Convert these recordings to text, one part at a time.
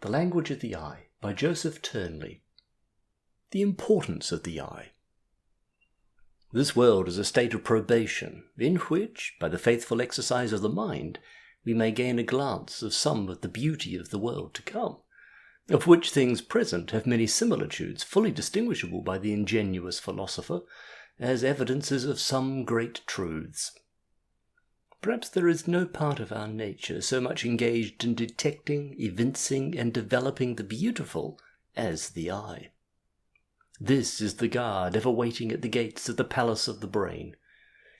The Language of the Eye by Joseph Turnley. The importance of the eye. This world is a state of probation, in which, by the faithful exercise of the mind, we may gain a glance of some of the beauty of the world to come, of which things present have many similitudes fully distinguishable by the ingenious philosopher, as evidences of some great truths. Perhaps there is no part of our nature so much engaged in detecting, evincing, and developing the beautiful as the eye. This is the guard ever waiting at the gates of the palace of the brain.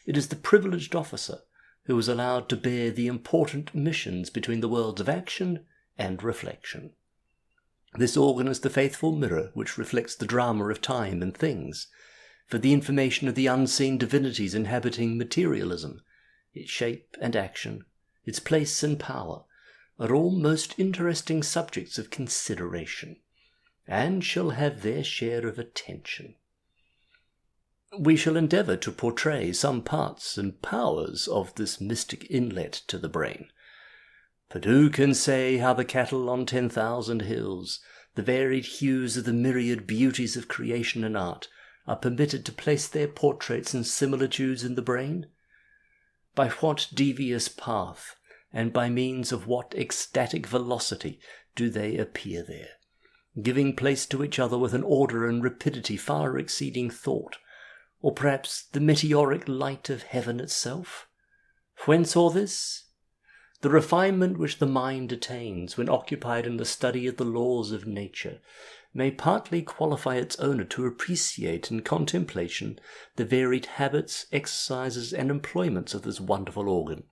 It is the privileged officer who is allowed to bear the important missions between the worlds of action and reflection. This organ is the faithful mirror which reflects the drama of time and things, for the information of the unseen divinities inhabiting materialism. Its shape and action, its place and power, are all most interesting subjects of consideration, and shall have their share of attention. We shall endeavour to portray some parts and powers of this mystic inlet to the brain. But who can say how the cattle on 10,000 hills, the varied hues of the myriad beauties of creation and art, are permitted to place their portraits and similitudes in the brain? By what devious path, and by means of what ecstatic velocity do they appear there, giving place to each other with an order and rapidity far exceeding thought, or perhaps the meteoric light of heaven itself? Whence all this? The refinement which the mind attains when occupied in the study of the laws of nature may partly qualify its owner to appreciate in contemplation the varied habits, exercises, and employments of this wonderful organ.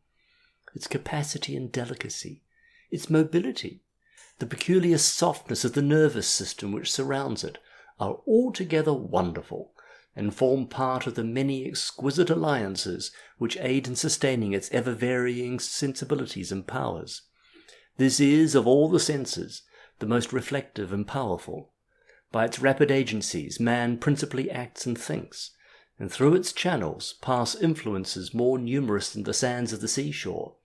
Its capacity and delicacy, its mobility, the peculiar softness of the nervous system which surrounds it, are altogether wonderful, and form part of the many exquisite alliances which aid in sustaining its ever-varying sensibilities and powers. This is, of all the senses, the most reflective and powerful. By its rapid agencies, man principally acts and thinks, and through its channels pass influences more numerous than the sands of the seashore,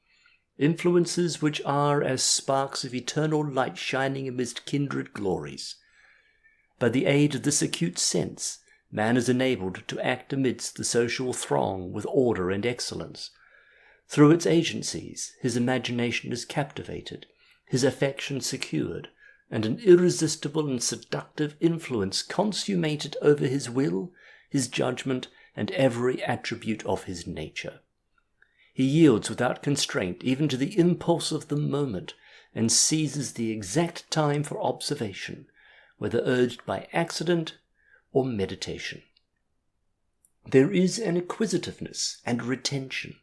influences which are as sparks of eternal light shining amidst kindred glories. By the aid of this acute sense, man is enabled to act amidst the social throng with order and excellence. Through its agencies, his imagination is captivated, his affection secured, and an irresistible and seductive influence consummated over his will, his judgment, and every attribute of his nature. He yields without constraint even to the impulse of the moment, and seizes the exact time for observation, whether urged by accident or meditation. There is an acquisitiveness and retention,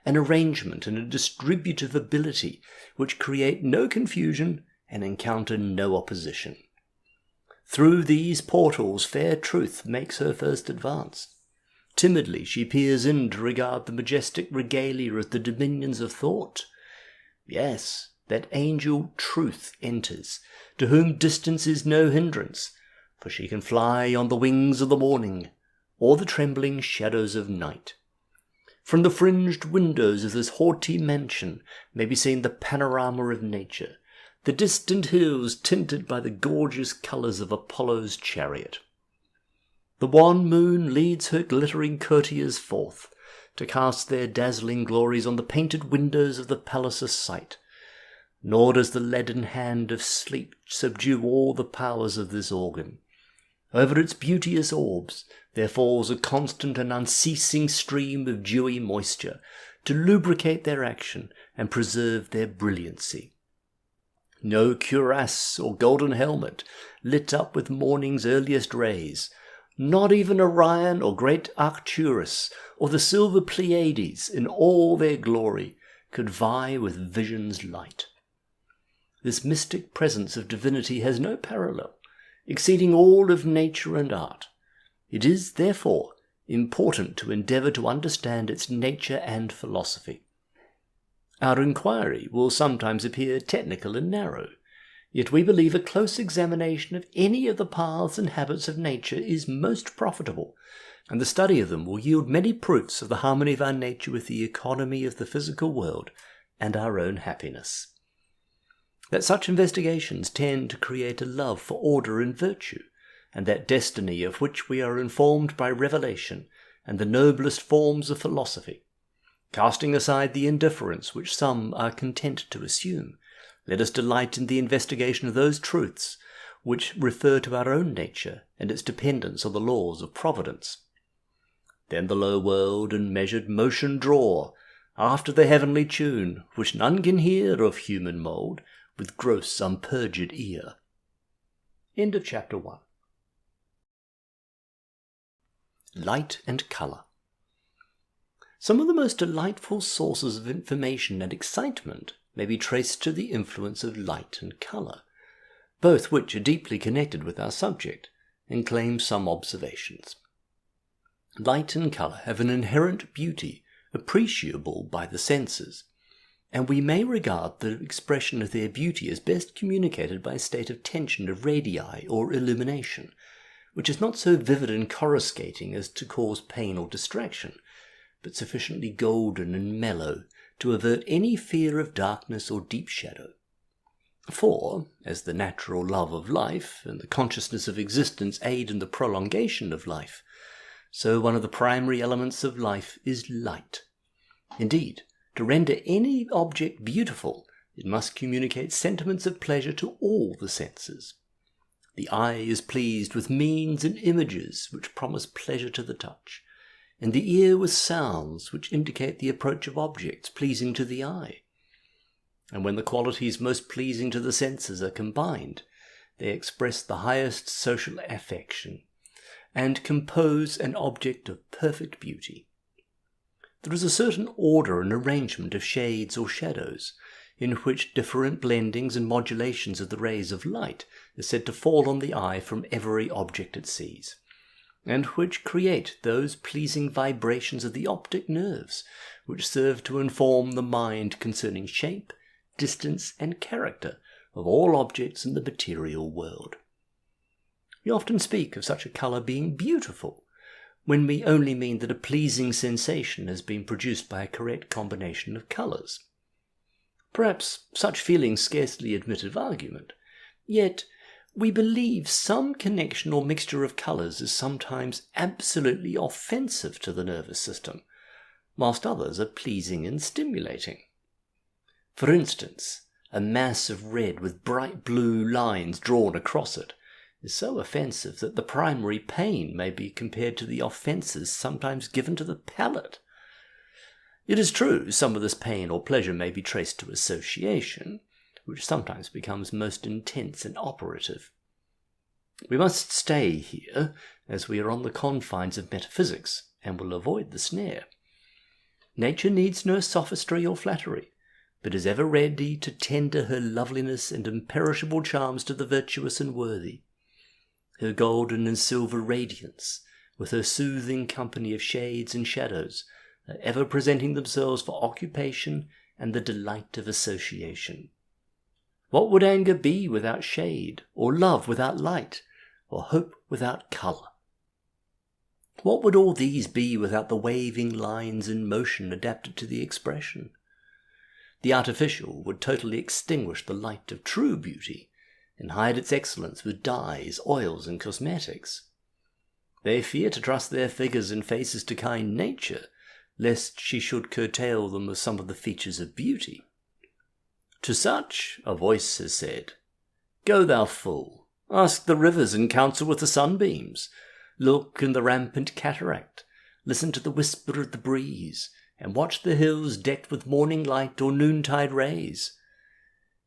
an arrangement and a distributive ability which create no confusion and encounter no opposition. Through these portals fair truth makes her first advance. Timidly she peers in to regard the majestic regalia of the dominions of thought. Yes, that angel truth enters, to whom distance is no hindrance, for she can fly on the wings of the morning, or the trembling shadows of night. From the fringed windows of this haughty mansion may be seen the panorama of nature, the distant hills tinted by the gorgeous colours of Apollo's chariot. The wan moon leads her glittering courtiers forth, to cast their dazzling glories on the painted windows of the palace's sight, nor does the leaden hand of sleep subdue all the powers of this organ. Over its beauteous orbs there falls a constant and unceasing stream of dewy moisture, to lubricate their action and preserve their brilliancy. No cuirass or golden helmet, lit up with morning's earliest rays, not even Orion or great Arcturus or the silver Pleiades in all their glory, could vie with vision's light. This mystic presence of divinity has no parallel, exceeding all of nature and art. It is, therefore, important to endeavour to understand its nature and philosophy. Our inquiry will sometimes appear technical and narrow, yet we believe a close examination of any of the paths and habits of nature is most profitable, and the study of them will yield many proofs of the harmony of our nature with the economy of the physical world and our own happiness. that such investigations tend to create a love for order and virtue, and that destiny of which we are informed by revelation and the noblest forms of philosophy. Casting aside the indifference which some are content to assume, let us delight in the investigation of those truths which refer to our own nature and its dependence on the laws of providence. Then the low world and measured motion draw, after the heavenly tune, which none can hear of human mould, with gross unpurged ear. End of chapter 1. Light and colour. Some of the most delightful sources of information and excitement may be traced to the influence of light and colour, both which are deeply connected with our subject, and claim some observations. Light and colour have an inherent beauty appreciable by the senses, and we may regard the expression of their beauty as best communicated by a state of tension of radii or illumination, which is not so vivid and coruscating as to cause pain or distraction, but sufficiently golden and mellow to avert any fear of darkness or deep shadow. For, as the natural love of life and the consciousness of existence aid in the prolongation of life, so one of the primary elements of life is light. Indeed, to render any object beautiful, it must communicate sentiments of pleasure to all the senses. The eye is pleased with means and images which promise pleasure to the touch, and the ear with sounds which indicate the approach of objects pleasing to the eye. And when the qualities most pleasing to the senses are combined, they express the highest social affection, and compose an object of perfect beauty. There is a certain order and arrangement of shades or shadows, in which different blendings and modulations of the rays of light are said to fall on the eye from every object it sees, and which create those pleasing vibrations of the optic nerves which serve to inform the mind concerning shape, distance, and character of all objects in the material world. We often speak of such a colour being beautiful, when we only mean that a pleasing sensation has been produced by a correct combination of colours. Perhaps such feelings scarcely admit of argument, yet we believe some connection or mixture of colours is sometimes absolutely offensive to the nervous system, whilst others are pleasing and stimulating. For instance, a mass of red with bright blue lines drawn across it is so offensive that the primary pain may be compared to the offences sometimes given to the palate. It is true, some of this pain or pleasure may be traced to association, which sometimes becomes most intense and operative. We must stay here, as we are on the confines of metaphysics, and will avoid the snare. Nature needs no sophistry or flattery, but is ever ready to tender her loveliness and imperishable charms to the virtuous and worthy. Her golden and silver radiance, with her soothing company of shades and shadows, are ever presenting themselves for occupation and the delight of association. What would anger be without shade, or love without light, or hope without colour? What would all these be without the waving lines and motion adapted to the expression? The artificial would totally extinguish the light of true beauty, and hide its excellence with dyes, oils, and cosmetics. They fear to trust their figures and faces to kind nature, lest she should curtail them with some of the features of beauty. To such a voice has said, "Go, thou fool, ask the rivers and counsel with the sunbeams. Look in the rampant cataract, listen to the whisper of the breeze, and watch the hills decked with morning light or noontide rays.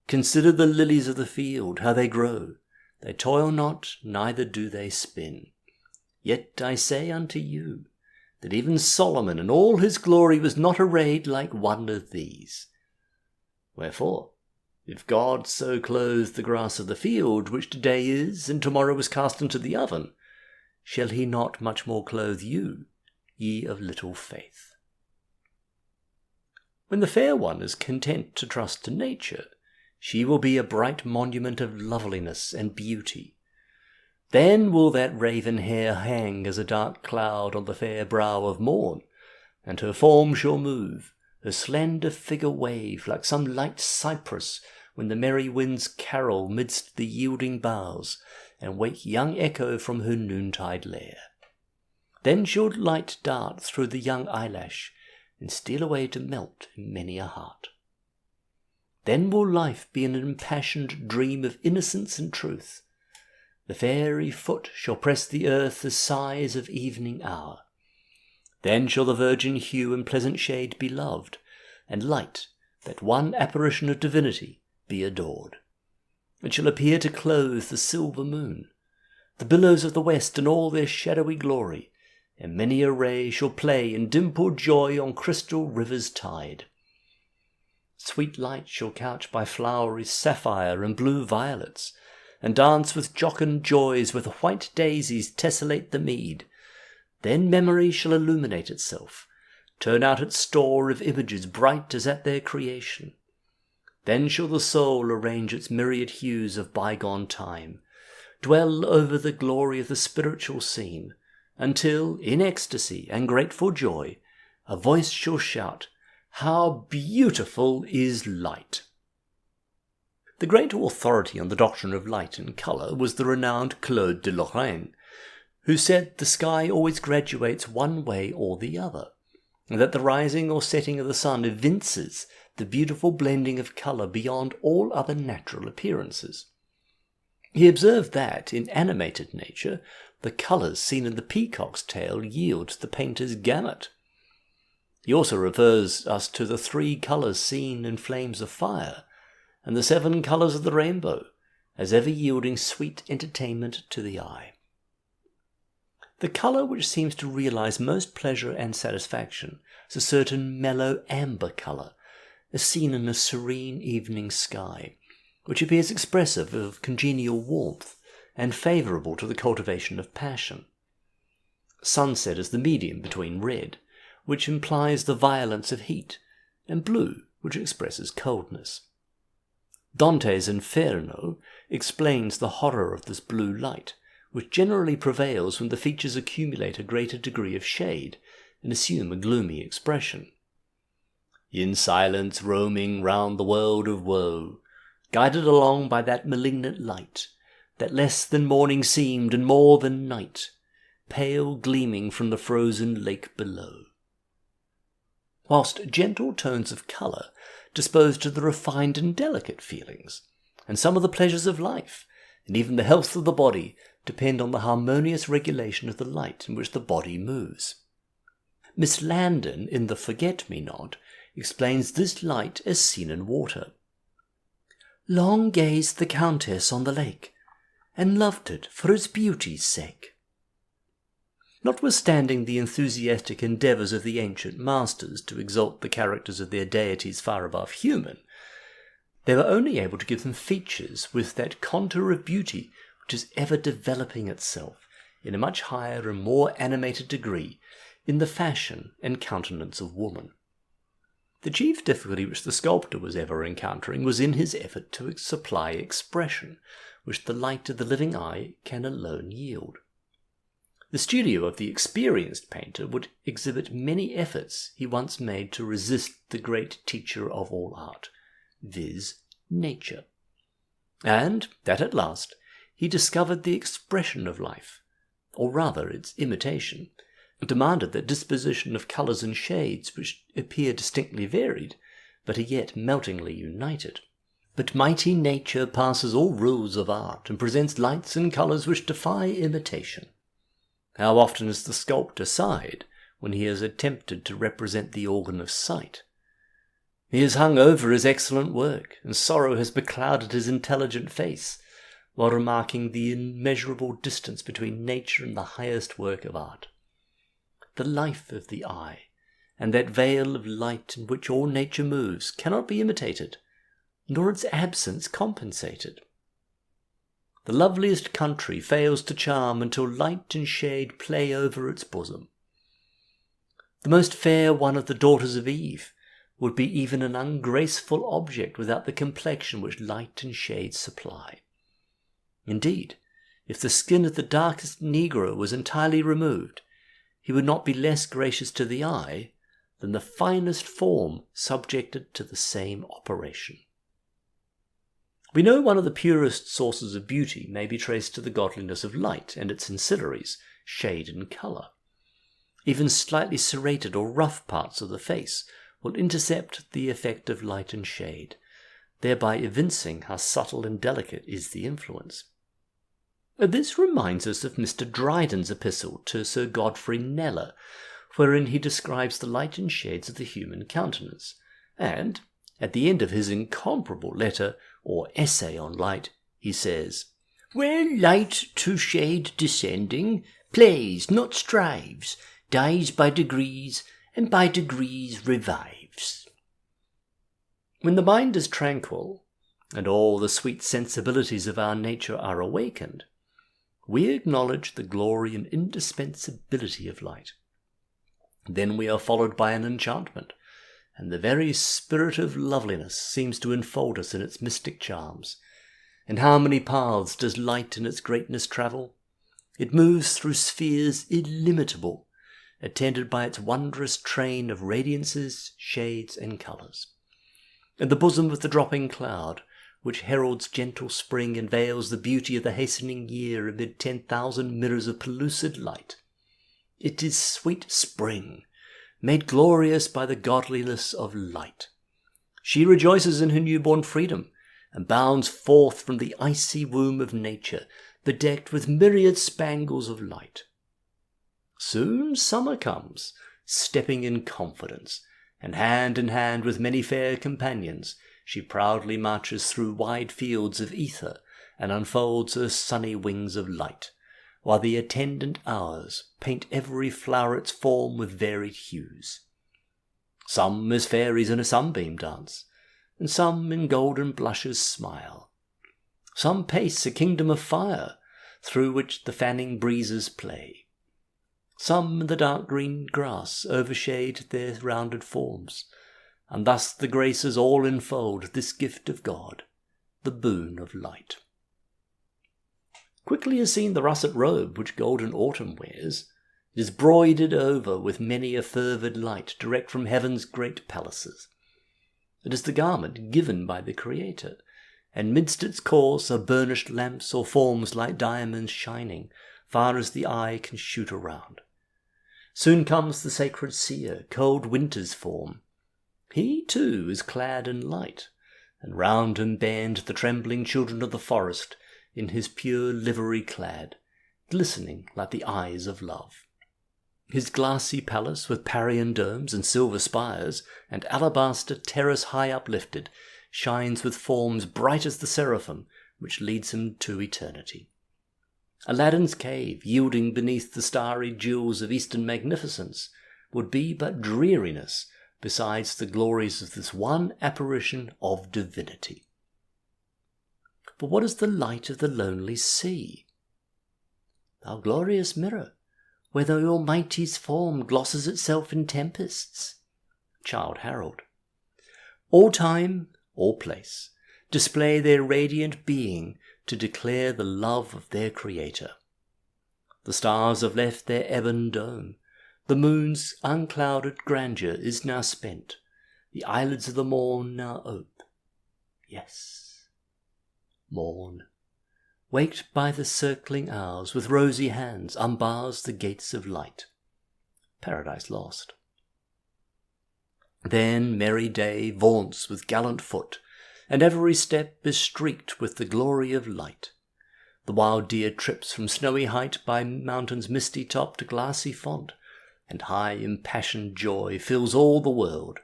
Consider the lilies of the field, how they grow. They toil not, neither do they spin. Yet I say unto you, that even Solomon in all his glory was not arrayed like one of these. Wherefore, if God so clothes the grass of the field, which today is, and tomorrow is cast into the oven, shall he not much more clothe you, ye of little faith?" When the fair one is content to trust to nature, she will be a bright monument of loveliness and beauty. Then will that raven hair hang as a dark cloud on the fair brow of morn, and her form shall move, her slender figure wave like some light cypress when the merry winds carol midst the yielding boughs, and wake young Echo from her noontide lair. Then shall light dart through the young eyelash, and steal away to melt in many a heart. Then will life be an impassioned dream of innocence and truth. The fairy foot shall press the earth as sighs of evening hour. Then shall the virgin hue and pleasant shade be loved, and light, that one apparition of divinity, be adored. It shall appear to clothe the silver moon, the billows of the west in all their shadowy glory, and many a ray shall play in dimpled joy on crystal rivers' tide. Sweet light shall couch by flowery sapphire and blue violets, and dance with jocund joys with white daisies tessellate the mead. Then memory shall illuminate itself, turn out its store of images bright as at their creation. Then shall the soul arrange its myriad hues of bygone time, dwell over the glory of the spiritual scene, until, in ecstasy and grateful joy, a voice shall shout, "How beautiful is light!" The great authority on the doctrine of light and colour was the renowned Claude de Lorraine, who said the sky always graduates one way or the other, and that the rising or setting of the sun evinces the beautiful blending of colour beyond all other natural appearances. He observed that, in animated nature, the colours seen in the peacock's tail yield the painter's gamut. He also refers us to the 3 colours seen in flames of fire, and the 7 colours of the rainbow, as ever yielding sweet entertainment to the eye. The colour which seems to realise most pleasure and satisfaction is a certain mellow amber colour, as seen in a serene evening sky, which appears expressive of congenial warmth and favourable to the cultivation of passion. Sunset is the medium between red, which implies the violence of heat, and blue, which expresses coldness. Dante's Inferno explains the horror of this blue light, which generally prevails when the features accumulate a greater degree of shade and assume a gloomy expression. In silence roaming round the world of woe, guided along by that malignant light, that less than morning seemed and more than night, pale gleaming from the frozen lake below. Whilst gentle tones of colour dispose to the refined and delicate feelings, and some of the pleasures of life, and even the health of the body, depend on the harmonious regulation of the light in which the body moves. Miss Landon, in the Forget-Me-Not, explains this light as seen in water. Long gazed the Countess on the lake, and loved it for its beauty's sake. Notwithstanding the enthusiastic endeavours of the ancient masters to exalt the characters of their deities far above human, they were only able to give them features with that contour of beauty which is ever developing itself in a much higher and more animated degree in the fashion and countenance of woman. The chief difficulty which the sculptor was ever encountering was in his effort to supply expression, which the light of the living eye can alone yield. The studio of the experienced painter would exhibit many efforts he once made to resist the great teacher of all art, viz., nature, and that at last he discovered the expression of life, or rather its imitation, and demanded that disposition of colours and shades which appear distinctly varied, but are yet meltingly united. But mighty nature passes all rules of art, and presents lights and colours which defy imitation. How often has the sculptor sighed when he has attempted to represent the organ of sight? He has hung over his excellent work, and sorrow has beclouded his intelligent face, while remarking the immeasurable distance between nature and the highest work of art. The life of the eye, and that veil of light in which all nature moves, cannot be imitated, nor its absence compensated. The loveliest country fails to charm until light and shade play over its bosom. The most fair one of the daughters of Eve would be even an ungraceful object without the complexion which light and shade supply. Indeed, if the skin of the darkest negro was entirely removed, he would not be less gracious to the eye than the finest form subjected to the same operation. We know one of the purest sources of beauty may be traced to the godliness of light and its ancillaries, shade and colour. Even slightly serrated or rough parts of the face will intercept the effect of light and shade, thereby evincing how subtle and delicate is the influence. This reminds us of Mr. Dryden's epistle to Sir Godfrey Kneller, wherein he describes the light and shades of the human countenance, and, at the end of his incomparable letter or essay on light, he says, "Where light to shade descending, plays, not strives, dies by degrees, and by degrees revives." When the mind is tranquil, and all the sweet sensibilities of our nature are awakened, we acknowledge the glory and indispensability of light. Then we are followed by an enchantment, and the very spirit of loveliness seems to enfold us in its mystic charms. And how many paths does light in its greatness travel? It moves through spheres illimitable, attended by its wondrous train of radiances, shades, and colours. In the bosom of the dropping cloud, which heralds gentle spring and veils the beauty of the hastening year amid 10,000 mirrors of pellucid light, it is sweet spring, made glorious by the godliness of light. She rejoices in her newborn freedom, and bounds forth from the icy womb of nature, bedecked with myriad spangles of light. Soon summer comes, stepping in confidence, and hand in hand with many fair companions, she proudly marches through wide fields of ether, and unfolds her sunny wings of light, while the attendant hours paint every floweret's form with varied hues. Some as fairies in a sunbeam dance, and some in golden blushes smile. Some pace a kingdom of fire, through which the fanning breezes play. Some in the dark green grass overshade their rounded forms, and thus the graces all enfold this gift of God, the boon of light. Quickly is seen the russet robe which golden autumn wears. It is broidered over with many a fervid light direct from heaven's great palaces. It is the garment given by the Creator, and midst its course are burnished lamps or forms like diamonds shining, far as the eye can shoot around. Soon comes the sacred seer, cold winter's form. He, too, is clad in light, and round him bend the trembling children of the forest, in his pure livery clad, glistening like the eyes of love. His glassy palace, with Parian domes and silver spires, and alabaster terrace high uplifted, shines with forms bright as the seraphim, which leads him to eternity. Aladdin's cave, yielding beneath the starry jewels of eastern magnificence, would be but dreariness besides the glories of this one apparition of divinity. But what is the light of the lonely sea? Thou glorious mirror, where the Almighty's form glosses itself in tempests. Childe Harold. All time, all place, display their radiant being to declare the love of their Creator. The stars have left their ebon dome. The moon's unclouded grandeur is now spent. The eyelids of the morn now ope. Yes, morn, waked by the circling hours, with rosy hands unbars the gates of light. Paradise Lost. Then merry day vaunts with gallant foot, and every step is streaked with the glory of light. The wild deer trips from snowy height by mountain's misty top to glassy font, and high impassioned joy fills all the world,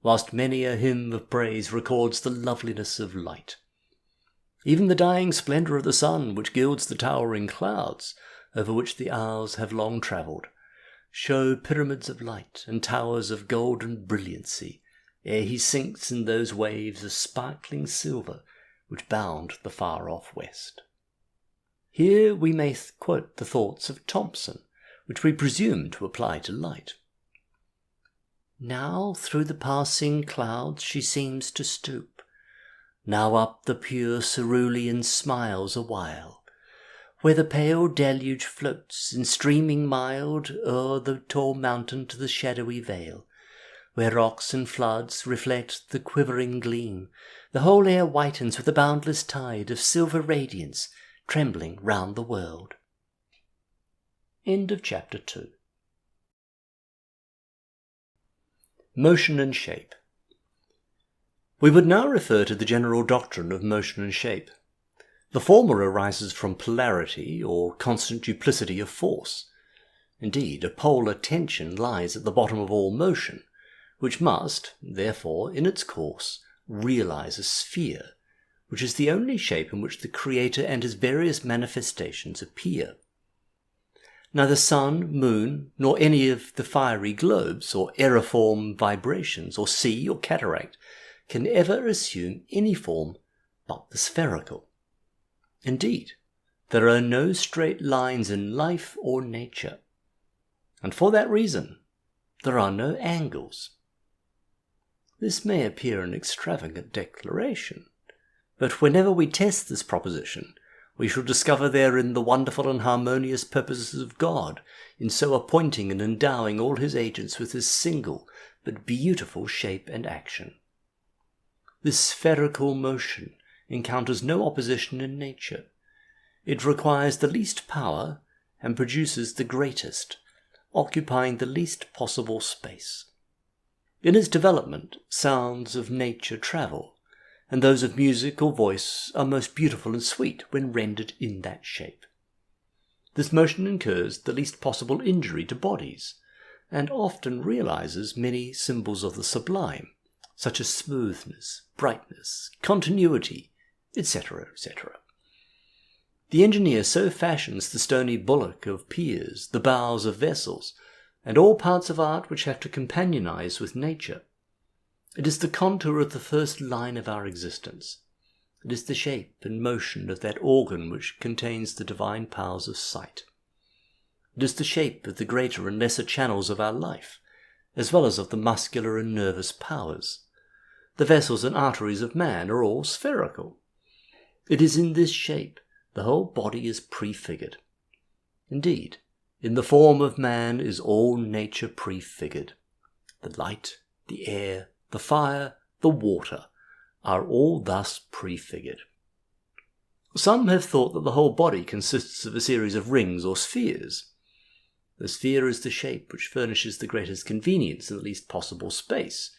whilst many a hymn of praise records the loveliness of light. Even the dying splendour of the sun, which gilds the towering clouds, over which the hours have long travelled, show pyramids of light and towers of golden brilliancy, ere he sinks in those waves of sparkling silver which bound the far-off west. Here we may quote the thoughts of Thomson, which we presume to apply to light. Now through the passing clouds she seems to stoop, now up the pure cerulean smiles awhile, where the pale deluge floats in streaming mild o'er the tall mountain to the shadowy vale, where rocks and floods reflect the quivering gleam, the whole air whitens with a boundless tide of silver radiance trembling round the world. End of chapter 2. Motion and shape. We would now refer to the general doctrine of motion and shape. The former arises from polarity or constant duplicity of force. Indeed, a polar tension lies at the bottom of all motion, which must, therefore, in its course, realize a sphere, which is the only shape in which the Creator and his various manifestations appear. Neither sun, moon, nor any of the fiery globes, or aeriform vibrations, or sea, or cataract, can ever assume any form but the spherical. Indeed, there are no straight lines in life or nature, and for that reason there are no angles. This may appear an extravagant declaration, but whenever we test this proposition, we shall discover therein the wonderful and harmonious purposes of God in so appointing and endowing all his agents with his single but beautiful shape and action. This spherical motion encounters no opposition in nature. It requires the least power and produces the greatest, occupying the least possible space. In its development, sounds of nature travel, and those of music or voice are most beautiful and sweet when rendered in that shape. This motion incurs the least possible injury to bodies, and often realizes many symbols of the sublime, such as smoothness, brightness, continuity, etc., etc. The engineer so fashions the stony bulwark of piers, the bows of vessels, and all parts of art which have to companionize with nature. It is the contour of the first line of our existence. It is the shape and motion of that organ which contains the divine powers of sight. It is the shape of the greater and lesser channels of our life, as well as of the muscular and nervous powers. The vessels and arteries of man are all spherical. It is in this shape the whole body is prefigured. Indeed, in the form of man is all nature prefigured. The light, the air, the fire, the water are all thus prefigured. Some have thought that the whole body consists of a series of rings or spheres. The sphere is the shape which furnishes the greatest convenience in the least possible space.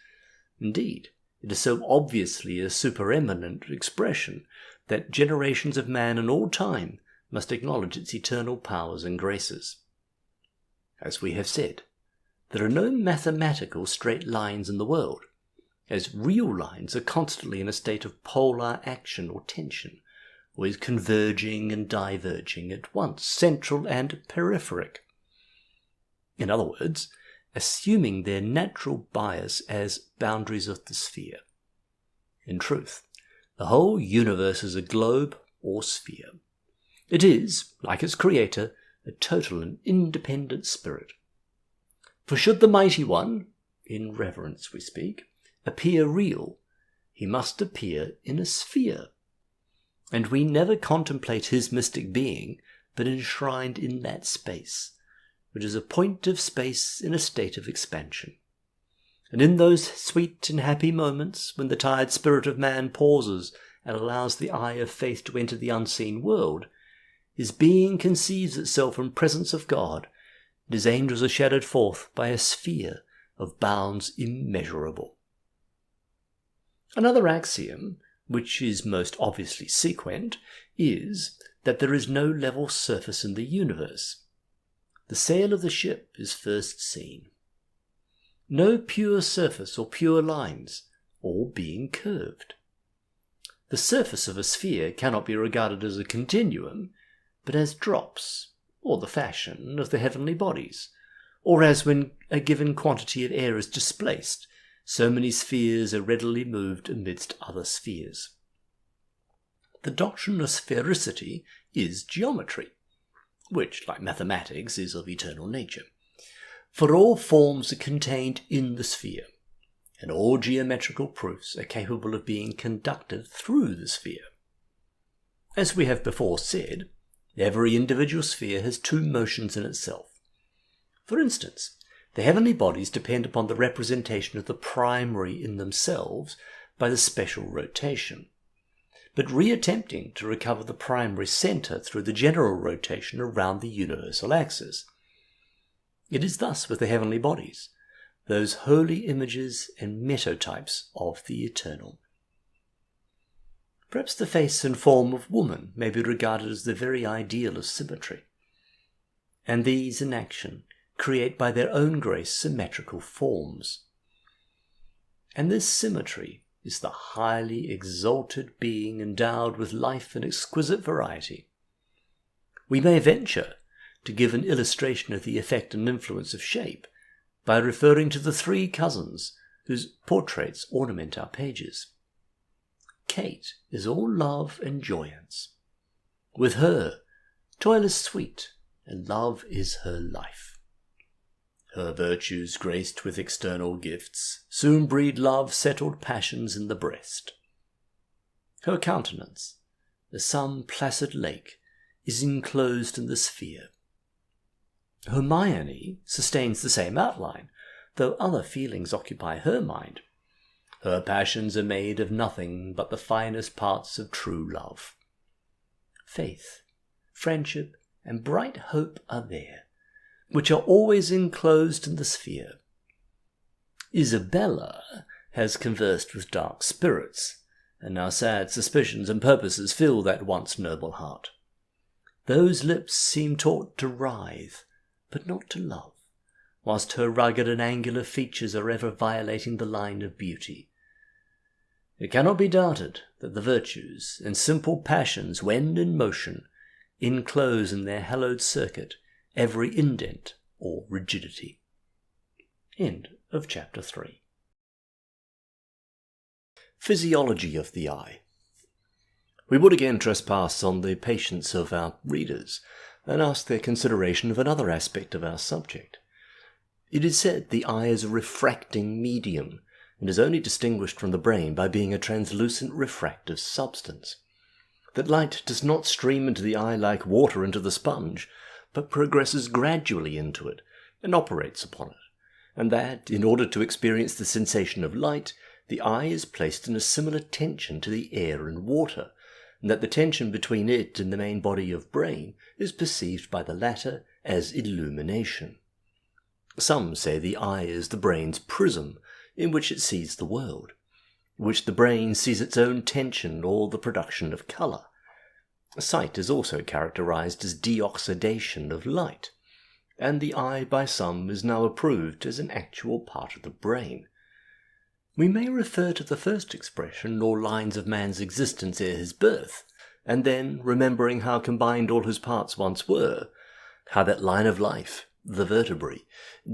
Indeed, it is so obviously a supereminent expression that generations of man in all time must acknowledge its eternal powers and graces. As we have said, there are no mathematical straight lines in the world, as real lines are constantly in a state of polar action or tension, always converging and diverging at once, central and peripheric. In other words, assuming their natural bias as boundaries of the sphere. In truth, the whole universe is a globe or sphere. It is, like its creator, a total and independent spirit. For should the mighty one, in reverence we speak, appear real, he must appear in a sphere. And we never contemplate his mystic being, but enshrined in that space, which is a point of space in a state of expansion. And in those sweet and happy moments when the tired spirit of man pauses and allows the eye of faith to enter the unseen world, his being conceives itself in presence of God, and his angels are shadowed forth by a sphere of bounds immeasurable. Another axiom, which is most obviously sequent, is that there is no level surface in the universe. The sail of the ship is first seen. No pure surface or pure lines, all being curved. The surface of a sphere cannot be regarded as a continuum, but as drops, or the fashion of the heavenly bodies, or as when a given quantity of air is displaced, so many spheres are readily moved amidst other spheres. The doctrine of sphericity is geometry, which, like mathematics, is of eternal nature. For all forms are contained in the sphere, and all geometrical proofs are capable of being conducted through the sphere. As we have before said, every individual sphere has two motions in itself. For instance, The heavenly bodies depend upon the representation of the primary in themselves by the special rotation, but re-attempting to recover the primary centre through the general rotation around the universal axis. It is thus with the heavenly bodies, those holy images and metotypes of the eternal. Perhaps the face and form of woman may be regarded as the very ideal of symmetry, and these in action create by their own grace symmetrical forms. And this symmetry is the highly exalted being endowed with life and exquisite variety. We may venture to give an illustration of the effect and influence of shape by referring to the three cousins whose portraits ornament our pages. Kate is all love and joyance. With her, toil is sweet, and love is her life. Her virtues, graced with external gifts, soon breed love-settled passions in the breast. Her countenance, as some placid lake, is enclosed in the sphere. Hermione sustains the same outline, though other feelings occupy her mind. Her passions are made of nothing but the finest parts of true love. Faith, friendship, and bright hope are there, which are always enclosed in the sphere. Isabella has conversed with dark spirits, and now sad suspicions and purposes fill that once noble heart. Those lips seem taught to writhe, but not to love, whilst her rugged and angular features are ever violating the line of beauty. It cannot be doubted that the virtues and simple passions, when in motion, enclose in their hallowed circuit every indent or rigidity. End of chapter 3. Physiology of the eye. We would again trespass on the patience of our readers and ask their consideration of another aspect of our subject. It is said the eye is a refracting medium and is only distinguished from the brain by being a translucent refractive substance. That light does not stream into the eye like water into the sponge, but progresses gradually into it and operates upon it, and that, in order to experience the sensation of light, the eye is placed in a similar tension to the air and water, and that the tension between it and the main body of brain is perceived by the latter as illumination. Some say the eye is the brain's prism, in which it sees the world, in which the brain sees its own tension or the production of colour. Sight is also characterized as deoxidation of light, and the eye by some is now approved as an actual part of the brain. We may refer to the first expression or lines of man's existence ere his birth, and then, remembering how combined all his parts once were, how that line of life, the vertebrae,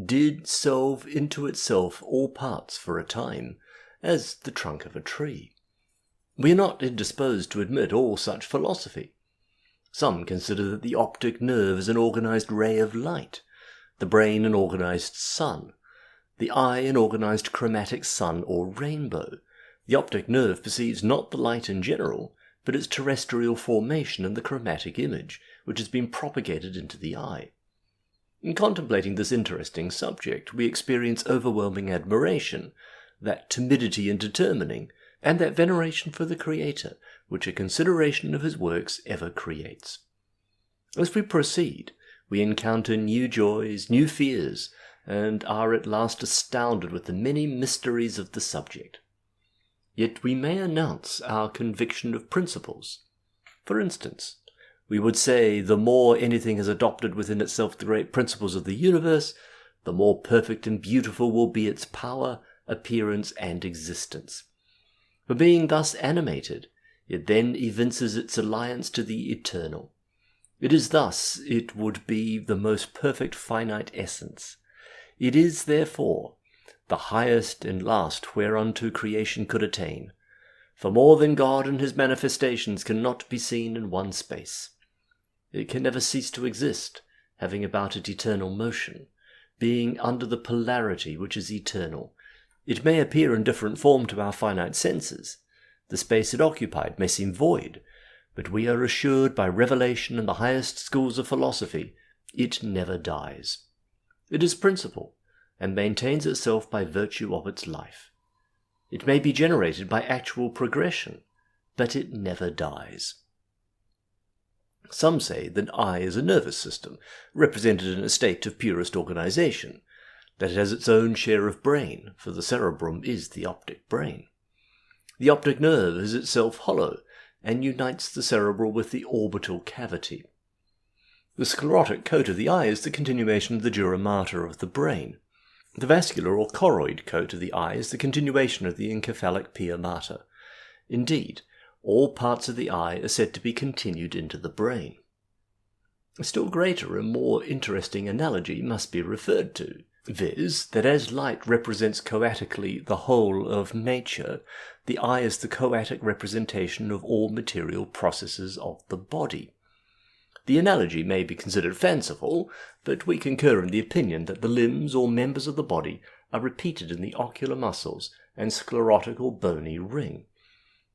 did solve into itself all parts for a time, as the trunk of a tree. We are not indisposed to admit all such philosophy. Some consider that the optic nerve is an organized ray of light, the brain an organized sun, the eye an organized chromatic sun or rainbow. The optic nerve perceives not the light in general, but its terrestrial formation and the chromatic image, which has been propagated into the eye. In contemplating this interesting subject, we experience overwhelming admiration, that timidity in determining, and that veneration for the Creator, which a consideration of his works ever creates. As we proceed, we encounter new joys, new fears, and are at last astounded with the many mysteries of the subject. Yet we may announce our conviction of principles. For instance, we would say the more anything has adopted within itself the great principles of the universe, the more perfect and beautiful will be its power, appearance, and existence. For being thus animated, it then evinces its alliance to the eternal. It is thus it would be the most perfect finite essence. It is, therefore, the highest and last whereunto creation could attain. For more than God and his manifestations cannot be seen in one space. It can never cease to exist, having about it eternal motion, being under the polarity which is eternal. It may appear in different form to our finite senses. The space it occupied may seem void, but we are assured by revelation and the highest schools of philosophy, it never dies. It is principle, and maintains itself by virtue of its life. It may be generated by actual progression, but it never dies. Some say that eye is a nervous system, represented in a state of purest organization, that it has its own share of brain, for the cerebrum is the optic brain. The optic nerve is itself hollow, and unites the cerebral with the orbital cavity. The sclerotic coat of the eye is the continuation of the dura mater of the brain. The vascular or choroid coat of the eye is the continuation of the encephalic pia mater. Indeed, all parts of the eye are said to be continued into the brain. A still greater and more interesting analogy must be referred to, viz., that as light represents coatically the whole of nature, the eye is the coatic representation of all material processes of the body. The analogy may be considered fanciful, but we concur in the opinion that the limbs or members of the body are repeated in the ocular muscles and sclerotic or bony ring.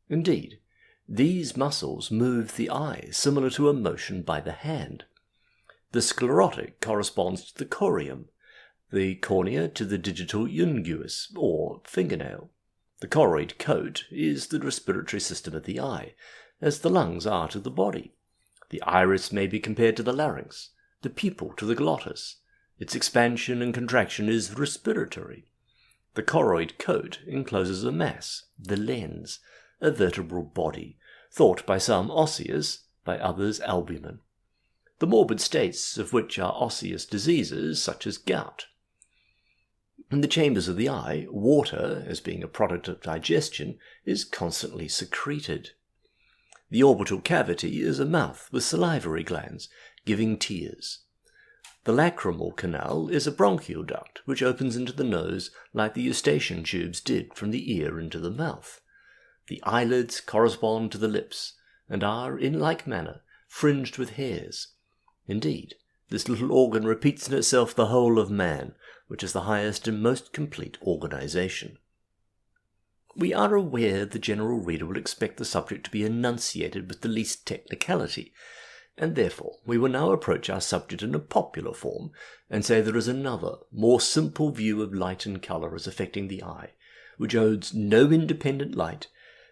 Indeed, these muscles move the eye, similar to a motion by the hand. The sclerotic corresponds to the corium, the cornea to the digital unguis, or fingernail. The choroid coat is the respiratory system of the eye, as the lungs are to the body. The iris may be compared to the larynx, the pupil to the glottis. Its expansion and contraction is respiratory. The choroid coat encloses a mass, the lens, a vertebral body, thought by some osseous, by others albumin. The morbid states of which are osseous diseases, such as gout. In the chambers of the eye, water, as being a product of digestion, is constantly secreted. The orbital cavity is a mouth with salivary glands, giving tears. The lacrimal canal is a bronchial duct, which opens into the nose like the eustachian tubes did from the ear into the mouth. The eyelids correspond to the lips, and are, in like manner, fringed with hairs. Indeed, this little organ repeats in itself the whole of man, which is the highest and most complete organization. We are aware the general reader will expect the subject to be enunciated with the least technicality, and therefore we will now approach our subject in a popular form, and say there is another, more simple view of light and colour as affecting the eye, which owes no independent light,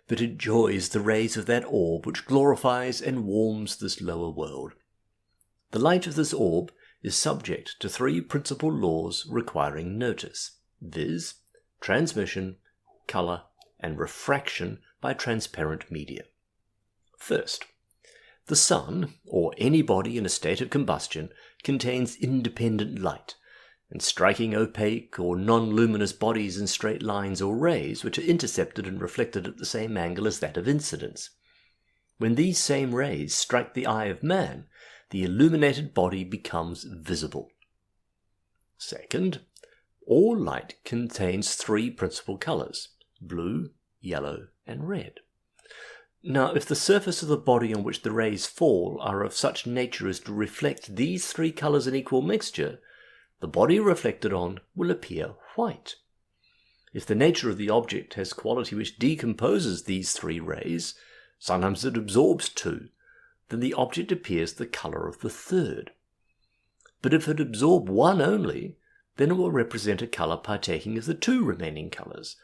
but enjoys the rays of that orb which glorifies and warms this lower world. The light of this orb is subject to three principal laws requiring notice, viz., transmission, colour, and refraction by transparent media. First, the sun, or any body in a state of combustion, contains independent light, and striking opaque or non-luminous bodies in straight lines or rays which are intercepted and reflected at the same angle as that of incidence. When these same rays strike the eye of man, the illuminated body becomes visible. Second, all light contains three principal colours: blue, yellow, and red. Now, if the surface of the body on which the rays fall are of such nature as to reflect these three colours in equal mixture, the body reflected on will appear white. If the nature of the object has quality which decomposes these three rays, sometimes it absorbs two, then the object appears the colour of the third. But if it absorb one only, then it will represent a colour partaking of the two remaining colours,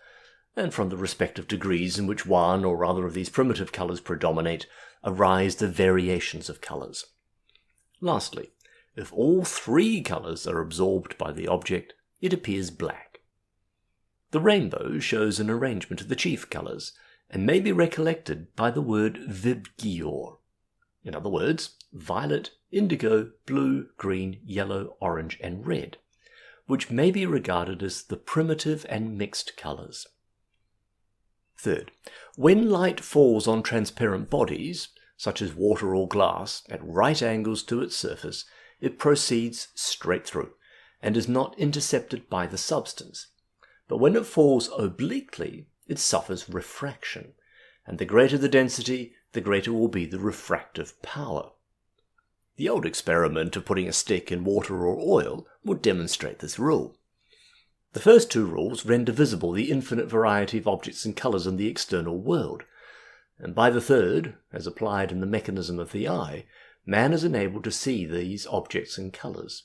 and from the respective degrees in which one or other of these primitive colours predominate, arise the variations of colours. Lastly, if all three colours are absorbed by the object, it appears black. The rainbow shows an arrangement of the chief colours, and may be recollected by the word vibgior. In other words, violet, indigo, blue, green, yellow, orange, and red, which may be regarded as the primitive and mixed colours. Third, when light falls on transparent bodies, such as water or glass, at right angles to its surface, it proceeds straight through, and is not intercepted by the substance. But when it falls obliquely, it suffers refraction, and the greater the density, the greater will be the refractive power. The old experiment of putting a stick in water or oil will demonstrate this rule. The first two rules render visible the infinite variety of objects and colours in the external world, and by the third, as applied in the mechanism of the eye, man is enabled to see these objects and colours.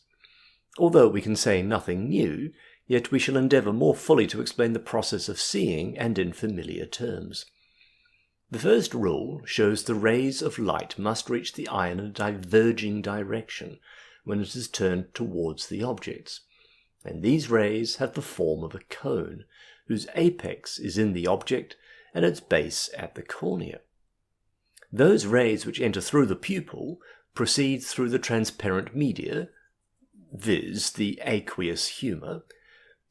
Although we can say nothing new, yet we shall endeavour more fully to explain the process of seeing and in familiar terms. The first rule shows the rays of light must reach the eye in a diverging direction when it is turned towards the objects, and these rays have the form of a cone, whose apex is in the object and its base at the cornea. Those rays which enter through the pupil proceed through the transparent media, viz. The aqueous humour,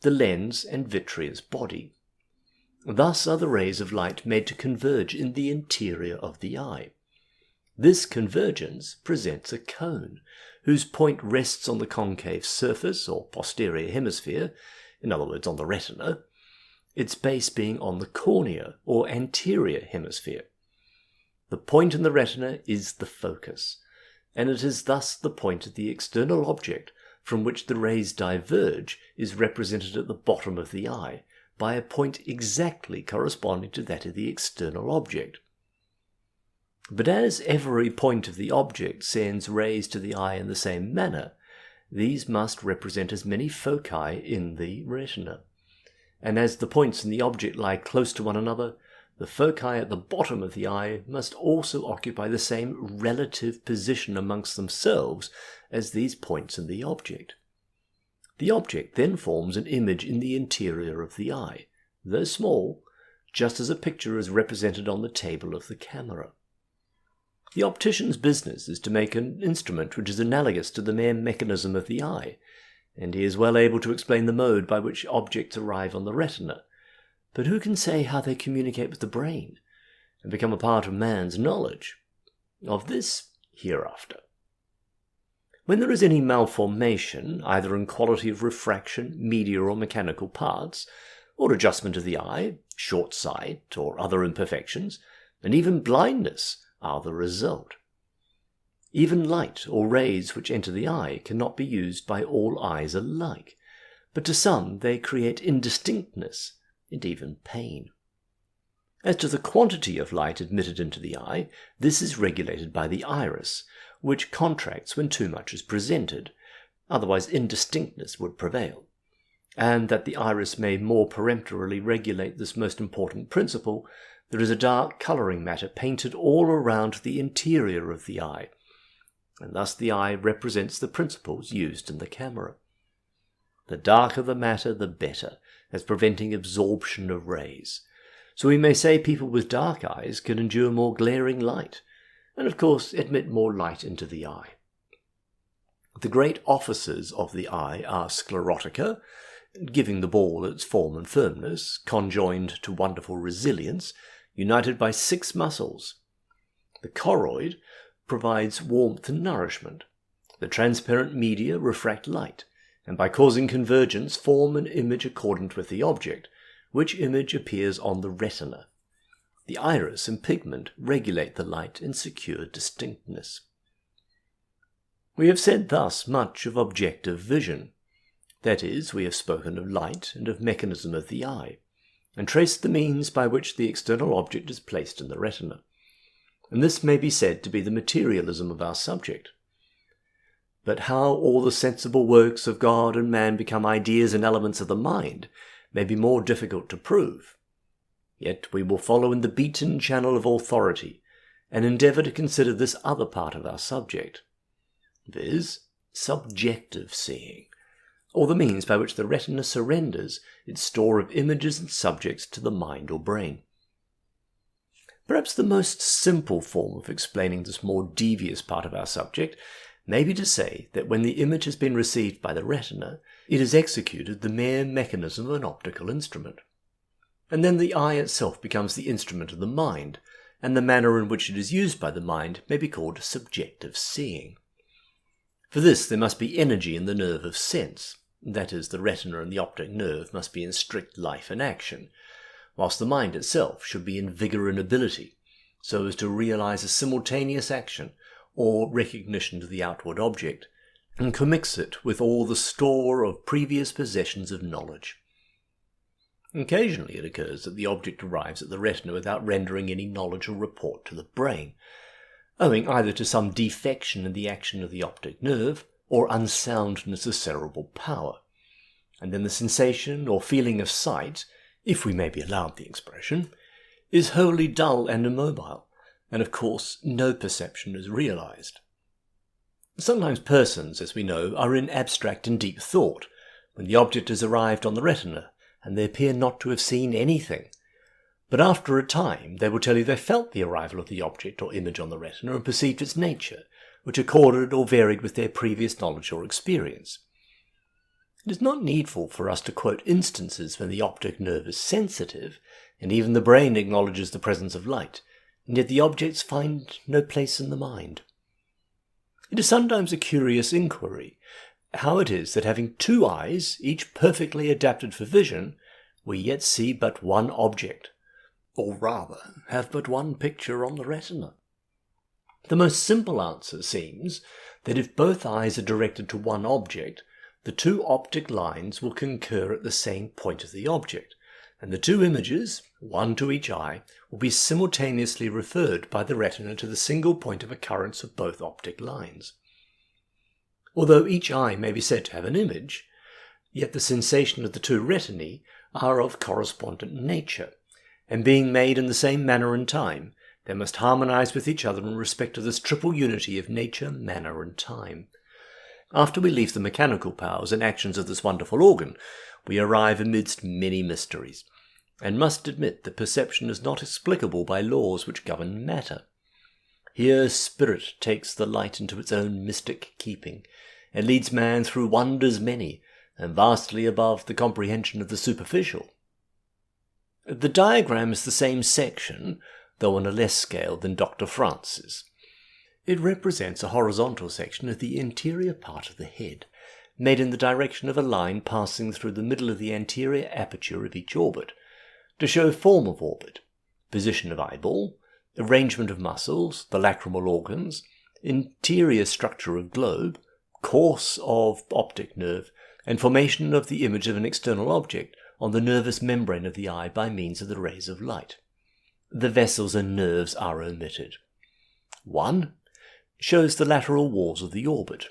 the lens and vitreous body. Thus are the rays of light made to converge in the interior of the eye. This convergence presents a cone, whose point rests on the concave surface or posterior hemisphere, in other words on the retina, its base being on the cornea or anterior hemisphere. The point in the retina is the focus, and it is thus the point of the external object from which the rays diverge is represented at the bottom of the eye by a point exactly corresponding to that of the external object. But as every point of the object sends rays to the eye in the same manner, these must represent as many foci in the retina. And as the points in the object lie close to one another, the foci at the bottom of the eye must also occupy the same relative position amongst themselves as these points in the object. The object then forms an image in the interior of the eye, though small, just as a picture is represented on the table of the camera. The optician's business is to make an instrument which is analogous to the mere mechanism of the eye, and he is well able to explain the mode by which objects arrive on the retina. But who can say how they communicate with the brain, and become a part of man's knowledge? Of this hereafter. When there is any malformation, either in quality of refraction, media or mechanical parts, or adjustment of the eye, short sight, or other imperfections, and even blindness are the result. Even light or rays which enter the eye cannot be used by all eyes alike, but to some they create indistinctness and even pain. As to the quantity of light admitted into the eye, this is regulated by the iris, which contracts when too much is presented, otherwise indistinctness would prevail, and that the iris may more peremptorily regulate this most important principle, there is a dark colouring matter painted all around the interior of the eye, and thus the eye represents the principles used in the camera. The darker the matter, the better, as preventing absorption of rays. So we may say people with dark eyes can endure more glaring light, and of course admit more light into the eye. The great offices of the eye are sclerotica, giving the ball its form and firmness, conjoined to wonderful resilience, united by 6 muscles. The choroid provides warmth and nourishment. The transparent media refract light, and by causing convergence form an image accordant with the object, which image appears on the retina. The iris and pigment regulate the light and secure distinctness. We have said thus much of objective vision. That is, we have spoken of light and of mechanism of the eye, and traced the means by which the external object is placed in the retina. And this may be said to be the materialism of our subject. But how all the sensible works of God and man become ideas and elements of the mind may be more difficult to prove. Yet we will follow in the beaten channel of authority, and endeavour to consider this other part of our subject, viz., subjective seeing, or the means by which the retina surrenders its store of images and subjects to the mind or brain. Perhaps the most simple form of explaining this more devious part of our subject may be to say that when the image has been received by the retina, it has executed the mere mechanism of an optical instrument. And then the eye itself becomes the instrument of the mind, and the manner in which it is used by the mind may be called subjective seeing. For this there must be energy in the nerve of sense, that is, the retina and the optic nerve must be in strict life and action, whilst the mind itself should be in vigour and ability, so as to realize a simultaneous action or recognition of the outward object, and commix it with all the store of previous possessions of knowledge. Occasionally it occurs that the object arrives at the retina without rendering any knowledge or report to the brain, owing either to some defection in the action of the optic nerve, or unsoundness of cerebral power, and then the sensation or feeling of sight, if we may be allowed the expression, is wholly dull and immobile, and of course no perception is realized. Sometimes persons, as we know, are in abstract and deep thought, when the object has arrived on the retina, and they appear not to have seen anything. But after a time they will tell you they felt the arrival of the object or image on the retina and perceived its nature, which accorded or varied with their previous knowledge or experience. It is not needful for us to quote instances when the optic nerve is sensitive, and even the brain acknowledges the presence of light, and yet the objects find no place in the mind. It is sometimes a curious inquiry how it is that having two eyes, each perfectly adapted for vision, we yet see but one object, or rather have but one picture on the retina. The most simple answer seems that if both eyes are directed to one object, the two optic lines will concur at the same point of the object, and the two images, one to each eye, will be simultaneously referred by the retina to the single point of occurrence of both optic lines. Although each eye may be said to have an image, yet the sensation of the two retinae are of correspondent nature, and being made in the same manner and time, they must harmonize with each other in respect of this triple unity of nature, manner, and time. After we leave the mechanical powers and actions of this wonderful organ, we arrive amidst many mysteries, and must admit that perception is not explicable by laws which govern matter. Here spirit takes the light into its own mystic keeping, and leads man through wonders many, and vastly above the comprehension of the superficial. The diagram is the same section, though on a less scale than Dr. France's. It represents a horizontal section of the interior part of the head, made in the direction of a line passing through the middle of the anterior aperture of each orbit, to show form of orbit, position of eyeball, arrangement of muscles, the lacrimal organs, interior structure of globe, course of optic nerve, and formation of the image of an external object on the nervous membrane of the eye by means of the rays of light. The vessels and nerves are omitted. 1. Shows the lateral walls of the orbit.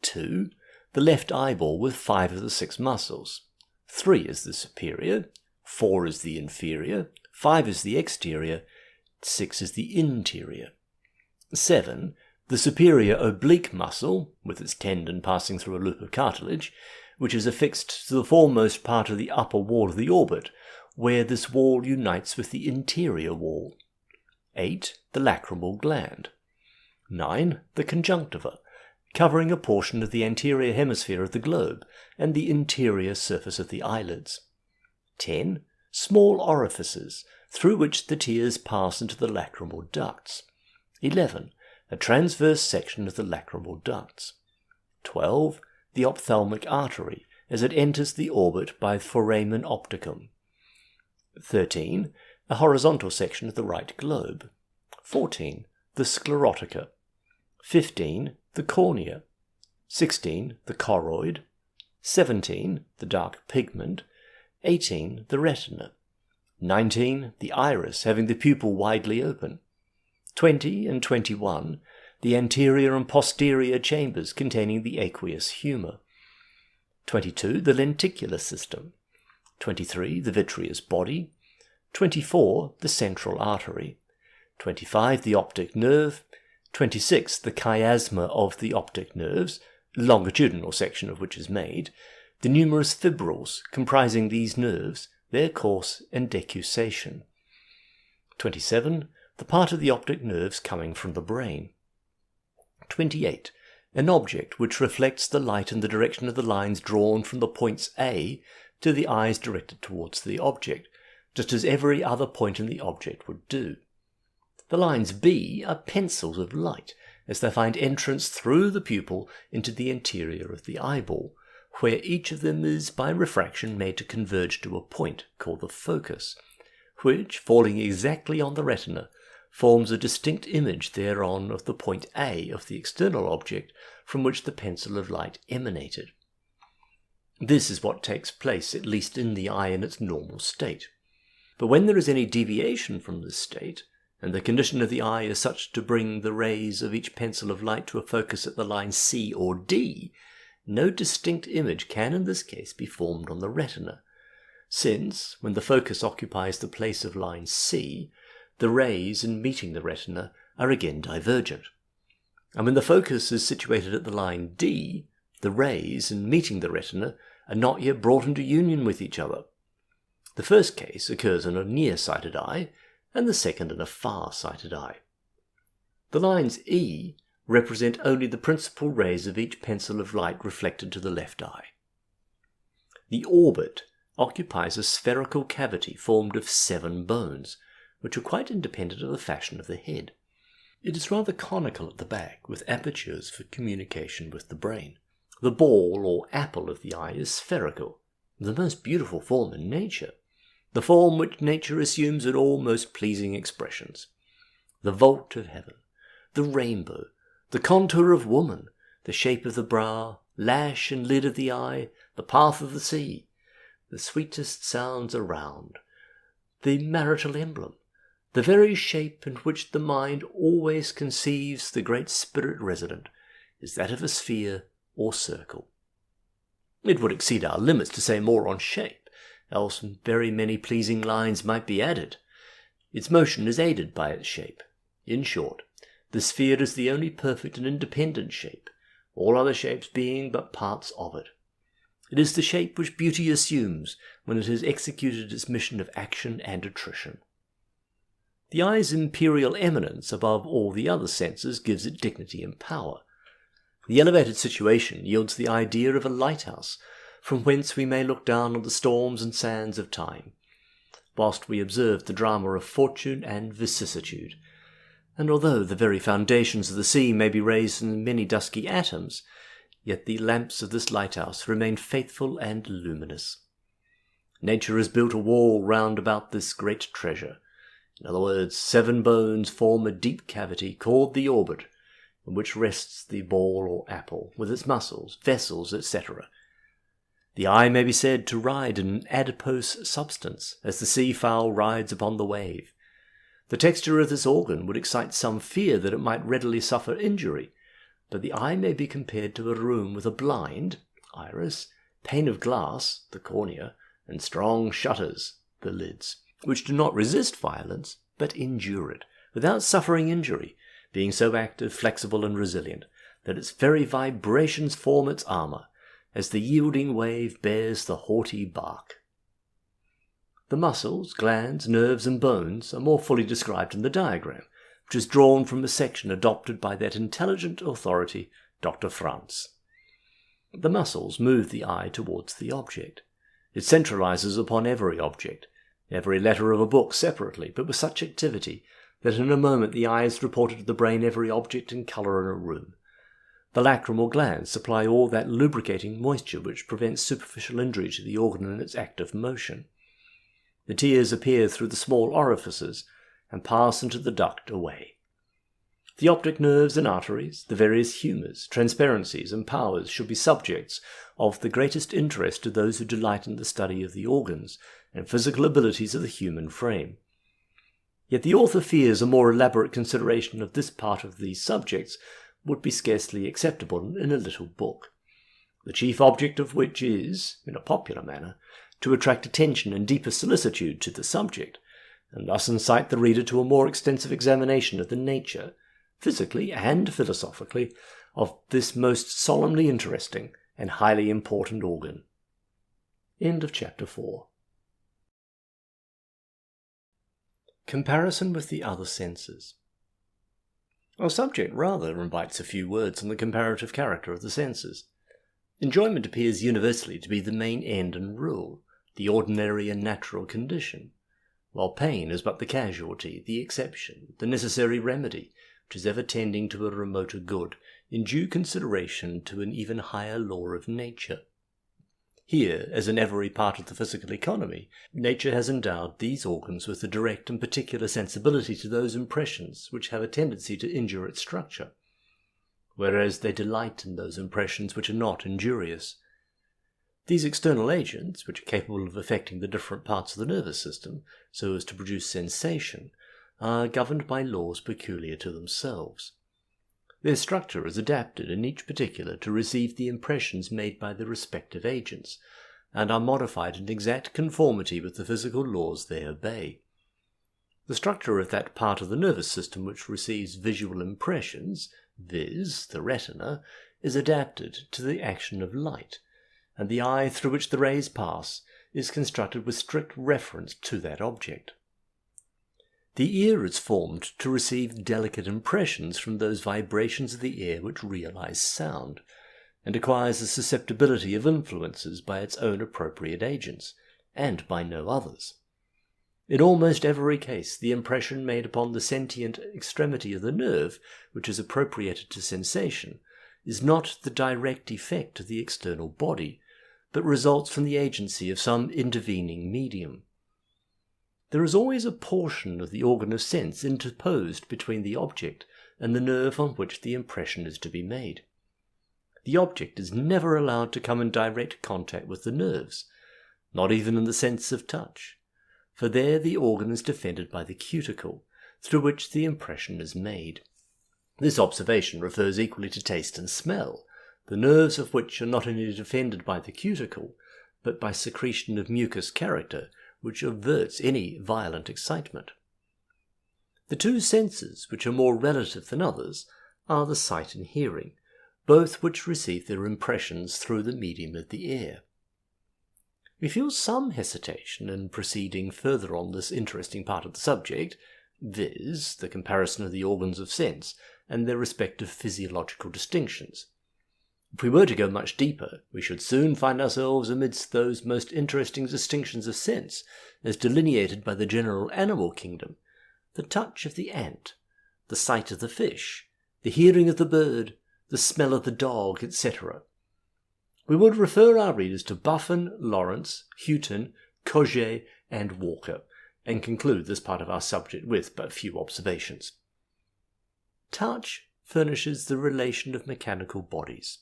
2. The left eyeball with 5 of the 6 muscles. 3 is the superior, 4 is the inferior, 5 is the exterior, 6 is the interior. 7. The superior oblique muscle, with its tendon passing through a loop of cartilage, which is affixed to the foremost part of the upper wall of the orbit, where this wall unites with the interior wall. 8. The lacrimal gland. 9. The conjunctiva, covering a portion of the anterior hemisphere of the globe and the interior surface of the eyelids. 10. Small orifices, through which the tears pass into the lacrimal ducts. 11. A transverse section of the lacrimal ducts. 12. The ophthalmic artery, as it enters the orbit by foramen opticum. 13. A horizontal section of the right globe. 14. The sclerotica. 15. The cornea. 16. The choroid. 17. The dark pigment. 18. The retina. 19. The iris, having the pupil widely open. 20 and 21. The anterior and posterior chambers containing the aqueous humour. 22. The lenticular system. 23. The vitreous body. 24. The central artery. 25. The optic nerve. 26. The chiasma of the optic nerves, longitudinal section of which is made, the numerous fibrils comprising these nerves, their course and decussation. 27. The part of the optic nerves coming from the brain. 28. An object which reflects the light in the direction of the lines drawn from the points A to the eyes directed towards the object, just as every other point in the object would do. The lines B are pencils of light, as they find entrance through the pupil into the interior of the eyeball, where each of them is by refraction made to converge to a point called the focus, which, falling exactly on the retina, forms a distinct image thereon of the point A of the external object from which the pencil of light emanated. This is what takes place, at least in the eye in its normal state. But when there is any deviation from this state, and the condition of the eye is such to bring the rays of each pencil of light to a focus at the line C or D, no distinct image can in this case be formed on the retina, since, when the focus occupies the place of line C, the rays in meeting the retina are again divergent. And when the focus is situated at the line D, the rays in meeting the retina are not yet brought into union with each other. The first case occurs in a near-sighted eye, and the second in a far-sighted eye. The lines E represent only the principal rays of each pencil of light reflected to the left eye. The orbit occupies a spherical cavity formed of 7 bones, which are quite independent of the fashion of the head. It is rather conical at the back, with apertures for communication with the brain. The ball or apple of the eye is spherical, the most beautiful form in nature, the form which nature assumes in all most pleasing expressions. The vault of heaven, the rainbow, the contour of woman, the shape of the brow, lash and lid of the eye, the path of the sea, the sweetest sounds around, the marital emblem, the very shape in which the mind always conceives the great spirit resident, is that of a sphere or circle. It would exceed our limits to say more on shape, else very many pleasing lines might be added. Its motion is aided by its shape. In short, the sphere is the only perfect and independent shape, all other shapes being but parts of it. It is the shape which beauty assumes when it has executed its mission of action and attrition. The eye's imperial eminence above all the other senses gives it dignity and power. The elevated situation yields the idea of a lighthouse, from whence we may look down on the storms and sands of time, whilst we observe the drama of fortune and vicissitude. And although the very foundations of the sea may be raised in many dusky atoms, yet the lamps of this lighthouse remain faithful and luminous. Nature has built a wall round about this great treasure. In other words, 7 bones form a deep cavity called the orbit, in which rests the ball or apple, with its muscles, vessels, etc. The eye may be said to ride in an adipose substance, as the sea-fowl rides upon the wave. The texture of this organ would excite some fear that it might readily suffer injury, but the eye may be compared to a room with a blind, iris, pane of glass, the cornea, and strong shutters, the lids, which do not resist violence, but endure it, without suffering injury, being so active, flexible, and resilient, that its very vibrations form its armour, as the yielding wave bears the haughty bark. The muscles, glands, nerves, and bones are more fully described in the diagram, which is drawn from a section adopted by that intelligent authority, Dr. Franz. The muscles move the eye towards the object. It centralizes upon every object, every letter of a book separately, but with such activity that in a moment the eye has reported to the brain every object and colour in a room. The lacrimal glands supply all that lubricating moisture which prevents superficial injury to the organ in its active motion. The tears appear through the small orifices and pass into the duct away. The optic nerves and arteries, the various humours, transparencies, and powers should be subjects of the greatest interest to those who delight in the study of the organs and physical abilities of the human frame. Yet the author fears a more elaborate consideration of this part of these subjects would be scarcely acceptable in a little book, the chief object of which is, in a popular manner, to attract attention and deeper solicitude to the subject, and thus incite the reader to a more extensive examination of the nature, physically and philosophically, of this most solemnly interesting and highly important organ. End of chapter 4. Comparison with the other senses. Our subject rather invites a few words on the comparative character of the senses. Enjoyment appears universally to be the main end and rule, the ordinary and natural condition, while pain is but the casualty, the exception, the necessary remedy, which is ever tending to a remoter good, in due consideration to an even higher law of nature. Here, as in every part of the physical economy, nature has endowed these organs with a direct and particular sensibility to those impressions which have a tendency to injure its structure, whereas they delight in those impressions which are not injurious. These external agents, which are capable of affecting the different parts of the nervous system so as to produce sensation, are governed by laws peculiar to themselves. Their structure is adapted in each particular to receive the impressions made by the respective agents, and are modified in exact conformity with the physical laws they obey. The structure of that part of the nervous system which receives visual impressions, viz., the retina, is adapted to the action of light, and the eye through which the rays pass is constructed with strict reference to that object. The ear is formed to receive delicate impressions from those vibrations of the ear which realize sound, and acquires a susceptibility of influences by its own appropriate agents, and by no others. In almost every case, the impression made upon the sentient extremity of the nerve, which is appropriated to sensation, is not the direct effect of the external body, but results from the agency of some intervening medium. There is always a portion of the organ of sense interposed between the object and the nerve on which the impression is to be made. The object is never allowed to come in direct contact with the nerves, not even in the sense of touch, for there the organ is defended by the cuticle, through which the impression is made. This observation refers equally to taste and smell, the nerves of which are not only defended by the cuticle, but by secretion of mucous character, which averts any violent excitement. The two senses which are more relative than others are the sight and hearing, both which receive their impressions through the medium of the ear. We feel some hesitation in proceeding further on this interesting part of the subject, viz., the comparison of the organs of sense and their respective physiological distinctions. If we were to go much deeper, we should soon find ourselves amidst those most interesting distinctions of sense, as delineated by the general animal kingdom, the touch of the ant, the sight of the fish, the hearing of the bird, the smell of the dog, etc. We would refer our readers to Buffon, Lawrence, Houghton, Coget, and Walker, and conclude this part of our subject with but few observations. Touch furnishes the relation of mechanical bodies.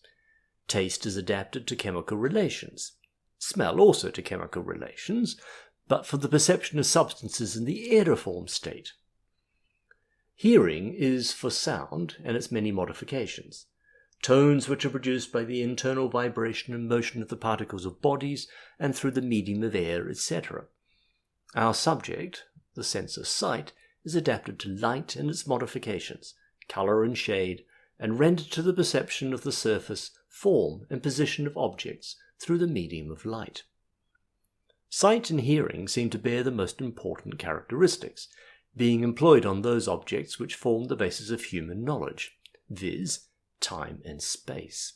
Taste is adapted to chemical relations. Smell also to chemical relations, but for the perception of substances in the aeriform state. Hearing is for sound and its many modifications. Tones which are produced by the internal vibration and motion of the particles of bodies and through the medium of air, etc. Our subject, the sense of sight, is adapted to light and its modifications, colour and shade, and rendered to the perception of the surface, form, and position of objects through the medium of light. Sight and hearing seem to bear the most important characteristics, being employed on those objects which form the basis of human knowledge, viz., time and space.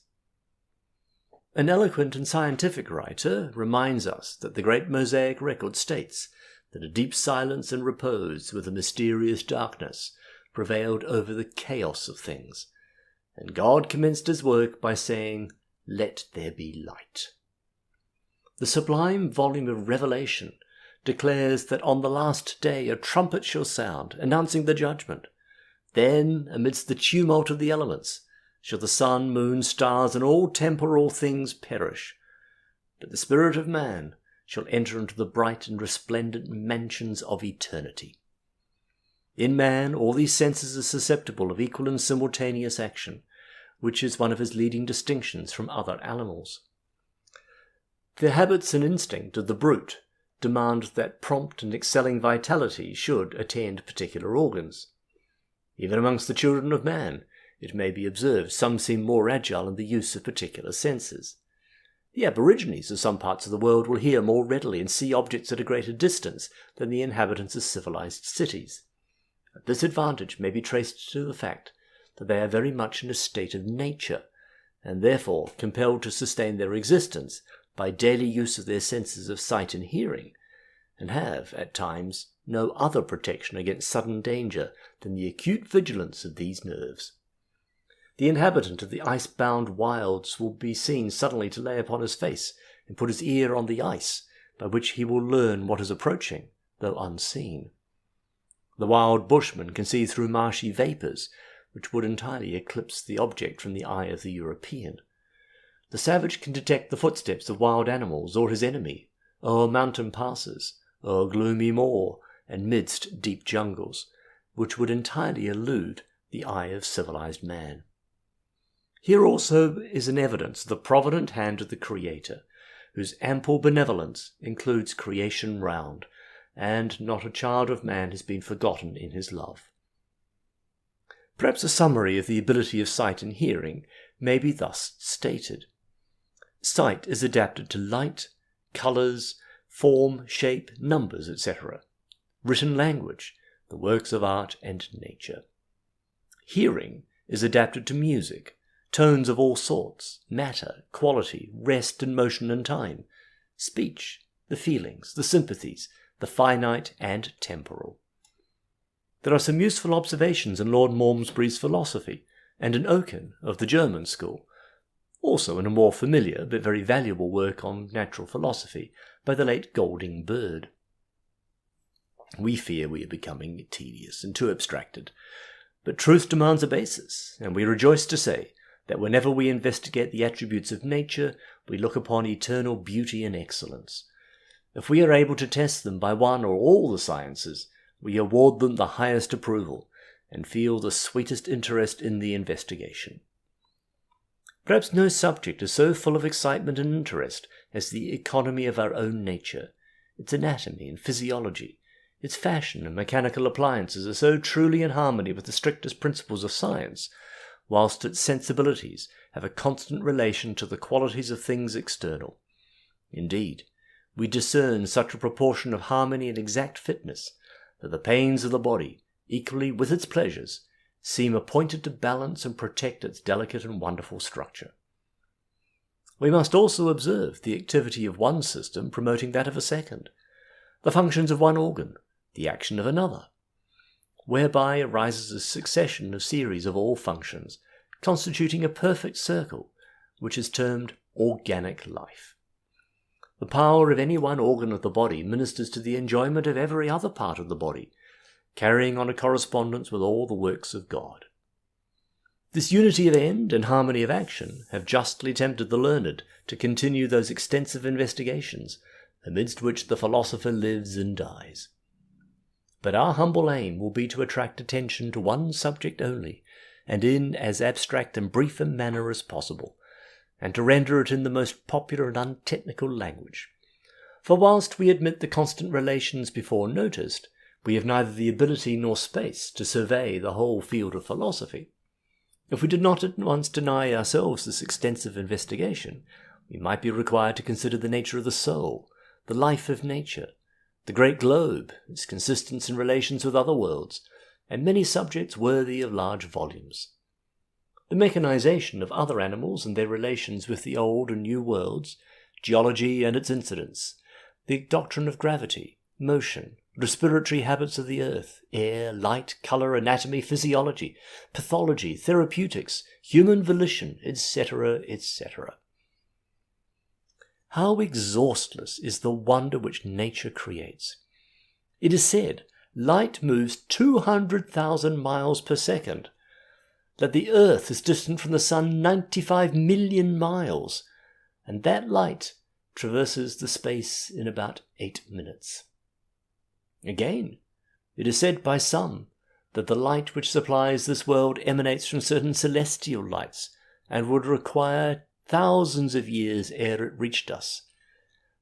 An eloquent and scientific writer reminds us that the great Mosaic record states that a deep silence and repose with a mysterious darkness prevailed over the chaos of things, and God commenced his work by saying, "Let there be light." The sublime volume of Revelation declares that on the last day a trumpet shall sound, announcing the judgment. Then, amidst the tumult of the elements, shall the sun, moon, stars, and all temporal things perish. But the spirit of man shall enter into the bright and resplendent mansions of eternity. In man, all these senses are susceptible of equal and simultaneous action, which is one of his leading distinctions from other animals. The habits and instinct of the brute demand that prompt and excelling vitality should attend particular organs. Even amongst the children of man, it may be observed, some seem more agile in the use of particular senses. The aborigines of some parts of the world will hear more readily and see objects at a greater distance than the inhabitants of civilized cities. This advantage may be traced to the fact that they are very much in a state of nature, and therefore compelled to sustain their existence by daily use of their senses of sight and hearing, and have, at times, no other protection against sudden danger than the acute vigilance of these nerves. The inhabitant of the ice-bound wilds will be seen suddenly to lay upon his face and put his ear on the ice, by which he will learn what is approaching, though unseen. The wild bushman can see through marshy vapours, which would entirely eclipse the object from the eye of the European. The savage can detect the footsteps of wild animals or his enemy, o'er mountain passes, o'er gloomy moor, and midst deep jungles, which would entirely elude the eye of civilized man. Here also is an evidence of the provident hand of the Creator, whose ample benevolence includes creation round, and not a child of man has been forgotten in his love. Perhaps a summary of the ability of sight and hearing may be thus stated. Sight is adapted to light, colours, form, shape, numbers, etc., written language, the works of art and nature. Hearing is adapted to music, tones of all sorts, matter, quality, rest and motion and time, speech, the feelings, the sympathies, the finite and temporal. There are some useful observations in Lord Malmesbury's philosophy, and in Oken of the German school, also in a more familiar but very valuable work on natural philosophy by the late Golding Bird. We fear we are becoming tedious and too abstracted, but truth demands a basis, and we rejoice to say that whenever we investigate the attributes of nature, we look upon eternal beauty and excellence. If we are able to test them by one or all the sciences, we award them the highest approval, and feel the sweetest interest in the investigation. Perhaps no subject is so full of excitement and interest as the economy of our own nature. Its anatomy and physiology, its fashion and mechanical appliances are so truly in harmony with the strictest principles of science, whilst its sensibilities have a constant relation to the qualities of things external. Indeed, we discern such a proportion of harmony and exact fitness that the pains of the body, equally with its pleasures, seem appointed to balance and protect its delicate and wonderful structure. We must also observe the activity of one system promoting that of a second, the functions of one organ, the action of another, whereby arises a succession of series of all functions, constituting a perfect circle, which is termed organic life. The power of any one organ of the body ministers to the enjoyment of every other part of the body, carrying on a correspondence with all the works of God. This unity of end and harmony of action have justly tempted the learned to continue those extensive investigations, amidst which the philosopher lives and dies. But our humble aim will be to attract attention to one subject only, and in as abstract and brief a manner as possible, and to render it in the most popular and untechnical language. For whilst we admit the constant relations before noticed, we have neither the ability nor space to survey the whole field of philosophy. If we did not at once deny ourselves this extensive investigation, we might be required to consider the nature of the soul, the life of nature, the great globe, its consistence and relations with other worlds, and many subjects worthy of large volumes. The mechanization of other animals and their relations with the old and new worlds, geology and its incidents, the doctrine of gravity, motion, respiratory habits of the earth, air, light, colour, anatomy, physiology, pathology, therapeutics, human volition, etc., etc. How exhaustless is the wonder which nature creates! It is said light moves 200,000 miles per second, that the earth is distant from the sun 95 million miles, and that light traverses the space in about 8 minutes. Again, it is said by some that the light which supplies this world emanates from certain celestial lights, and would require thousands of years ere it reached us,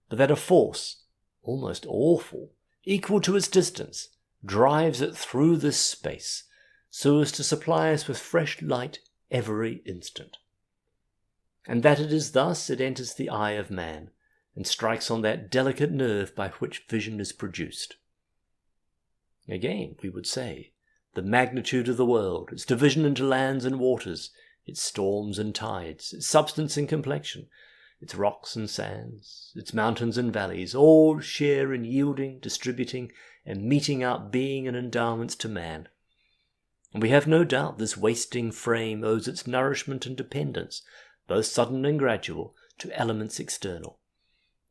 but that a force, almost awful, equal to its distance, drives it through this space, so as to supply us with fresh light every instant, and that it is thus it enters the eye of man, and strikes on that delicate nerve by which vision is produced. Again, we would say, the magnitude of the world, its division into lands and waters, its storms and tides, its substance and complexion, its rocks and sands, its mountains and valleys, all share in yielding, distributing, and meting out being and endowments to man. And we have no doubt this wasting frame owes its nourishment and dependence, both sudden and gradual, to elements external,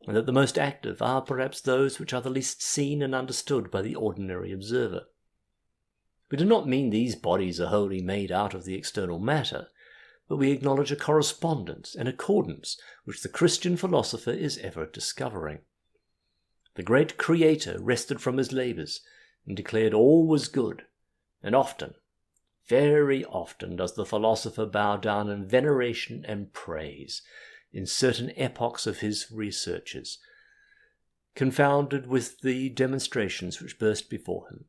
and that the most active are perhaps those which are the least seen and understood by the ordinary observer. We do not mean these bodies are wholly made out of the external matter, but we acknowledge a correspondence and accordance which the Christian philosopher is ever discovering. The great Creator rested from his labours, and declared all was good, and often, Very often does the philosopher bow down in veneration and praise in certain epochs of his researches, confounded with the demonstrations which burst before him,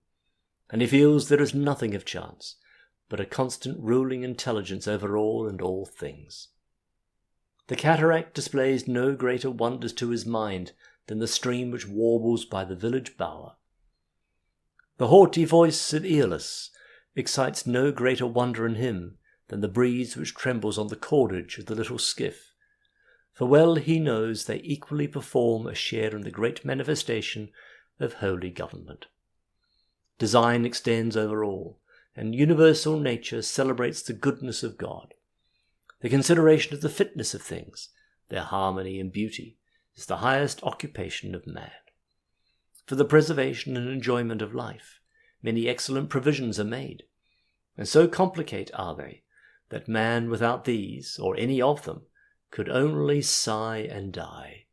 and he feels there is nothing of chance, but a constant ruling intelligence over all and all things. The cataract displays no greater wonders to his mind than the stream which warbles by the village bower. The haughty voice of Aeolus excites no greater wonder in him than the breeze which trembles on the cordage of the little skiff, for well he knows they equally perform a share in the great manifestation of holy government. Design extends over all, and universal nature celebrates the goodness of God. The consideration of the fitness of things, their harmony and beauty, is the highest occupation of man. For the preservation and enjoyment of life, many excellent provisions are made, and so complicate are they, that man without these, or any of them, could only sigh and die.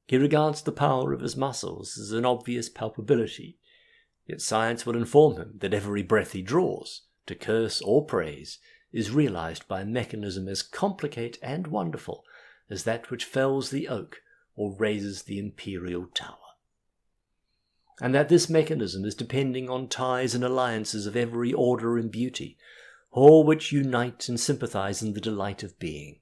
He regards the power of his muscles as an obvious palpability, yet science will inform him that every breath he draws, to curse or praise, is realized by a mechanism as complicate and wonderful as that which fells the oak or raises the imperial tower, and that this mechanism is depending on ties and alliances of every order and beauty, all which unite and sympathize in the delight of being,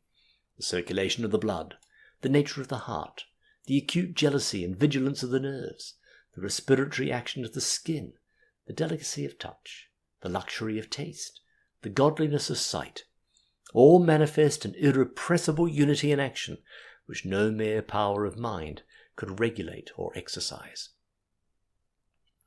the circulation of the blood, the nature of the heart, the acute jealousy and vigilance of the nerves, the respiratory action of the skin, the delicacy of touch, the luxury of taste, the godliness of sight, all manifest an irrepressible unity in action which no mere power of mind could regulate or exercise.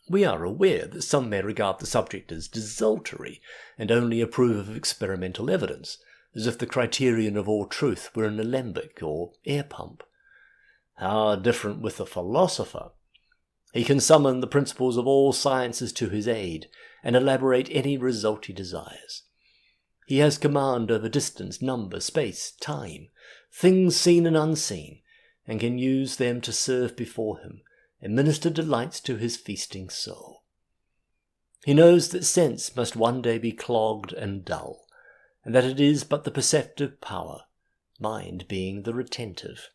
We are aware that some may regard the subject as desultory and only approve of experimental evidence, as if the criterion of all truth were an alembic or air pump. How different with the philosopher! He can summon the principles of all sciences to his aid, and elaborate any result he desires. He has command over distance, number, space, time, things seen and unseen, and can use them to serve before him, and minister delights to his feasting soul. He knows that sense must one day be clogged and dull, and that it is but the perceptive power, mind being the retentive.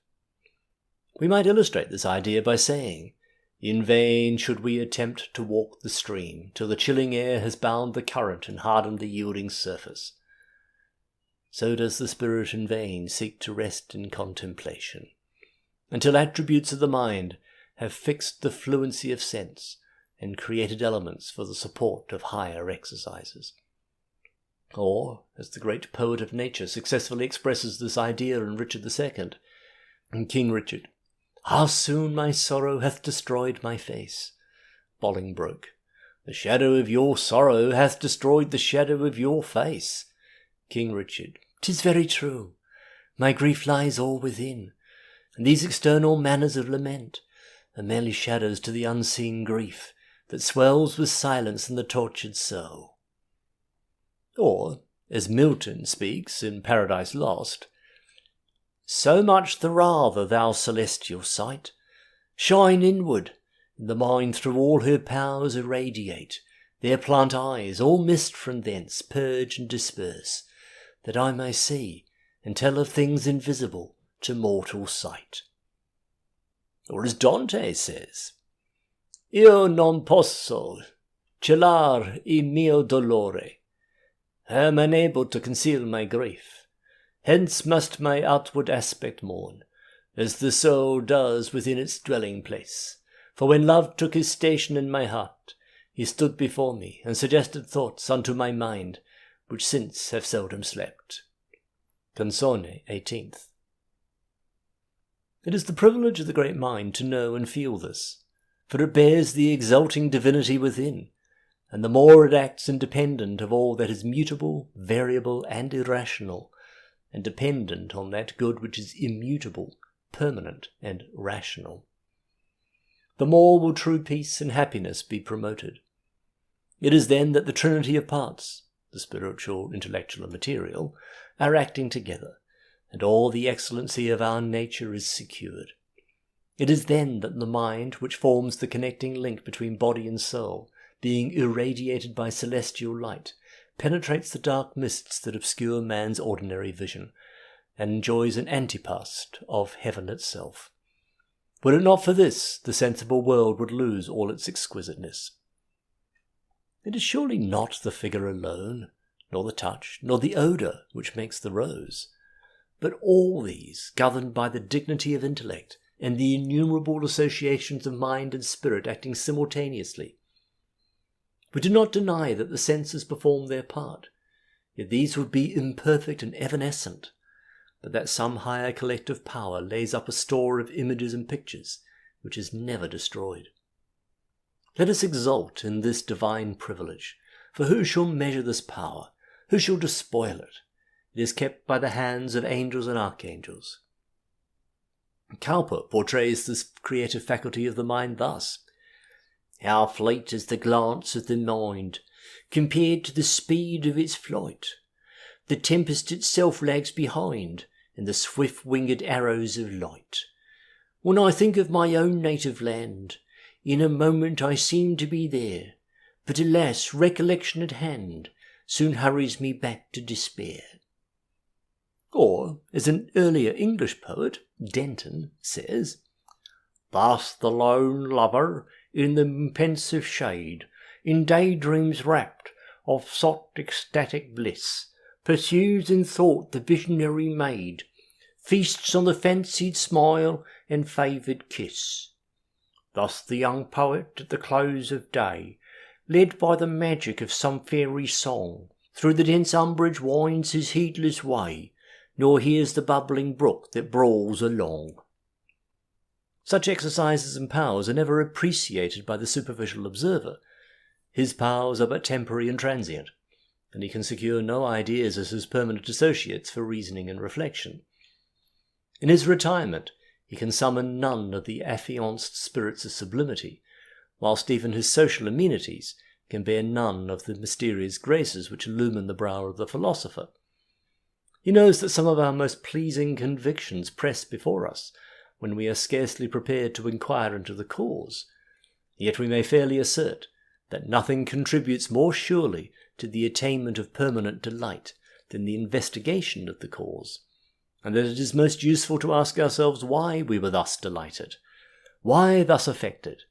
We might illustrate this idea by saying, in vain should we attempt to walk the stream till the chilling air has bound the current and hardened the yielding surface. So does the spirit in vain seek to rest in contemplation, until attributes of the mind have fixed the fluency of sense and created elements for the support of higher exercises. Or, as the great poet of nature successfully expresses this idea in Richard II, in King Richard, "How soon my sorrow hath destroyed my face." Bolingbroke, "The shadow of your sorrow hath destroyed the shadow of your face." King Richard, "'Tis very true. My grief lies all within, and these external manners of lament are merely shadows to the unseen grief that swells with silence in the tortured soul." Or, as Milton speaks in Paradise Lost, "So much the rather, thou celestial sight, shine inward, and the mind through all her powers irradiate, there plant eyes, all mist from thence purge and disperse, that I may see and tell of things invisible to mortal sight." Or as Dante says, "Io non posso celar il mio dolore. I am unable to conceal my grief. Hence must my outward aspect mourn, as the soul does within its dwelling place. For when love took his station in my heart, he stood before me, and suggested thoughts unto my mind, which since have seldom slept." Canzone 18th. It is the privilege of the great mind to know and feel this, for it bears the exulting divinity within, and the more it acts independent of all that is mutable, variable, and irrational, and dependent on that good which is immutable, permanent, and rational, the more will true peace and happiness be promoted. It is then that the trinity of parts, the spiritual, intellectual, and material, are acting together, and all the excellency of our nature is secured. It is then that the mind, which forms the connecting link between body and soul, being irradiated by celestial light, penetrates the dark mists that obscure man's ordinary vision, and enjoys an antepast of heaven itself. Were it not for this, the sensible world would lose all its exquisiteness. It is surely not the figure alone, nor the touch, nor the odour which makes the rose, but all these governed by the dignity of intellect and the innumerable associations of mind and spirit acting simultaneously. We do not deny that the senses perform their part, yet these would be imperfect and evanescent, but that some higher collective power lays up a store of images and pictures which is never destroyed. Let us exult in this divine privilege, for who shall measure this power? Who shall despoil it? It is kept by the hands of angels and archangels. Cowper portrays this creative faculty of the mind thus: "How fleet is the glance of the mind, compared to the speed of its flight! The tempest itself lags behind, and the swift-winged arrows of light. When I think of my own native land, in a moment I seem to be there, but alas, recollection at hand soon hurries me back to despair." Or, as an earlier English poet, Denton, says, "Thus the lone lover, in the pensive shade, in daydreams wrapt of soft ecstatic bliss, pursues in thought the visionary maid, feasts on the fancied smile and favoured kiss. Thus the young poet, at the close of day, led by the magic of some fairy song, through the dense umbrage winds his heedless way, nor hears the bubbling brook that brawls along." Such exercises and powers are never appreciated by the superficial observer. His powers are but temporary and transient, and he can secure no ideas as his permanent associates for reasoning and reflection. In his retirement, he can summon none of the affianced spirits of sublimity, whilst even his social amenities can bear none of the mysterious graces which illumine the brow of the philosopher. He knows that some of our most pleasing convictions press before us, when we are scarcely prepared to inquire into the cause. Yet we may fairly assert that nothing contributes more surely to the attainment of permanent delight than the investigation of the cause, and that it is most useful to ask ourselves why we were thus delighted, why thus affected,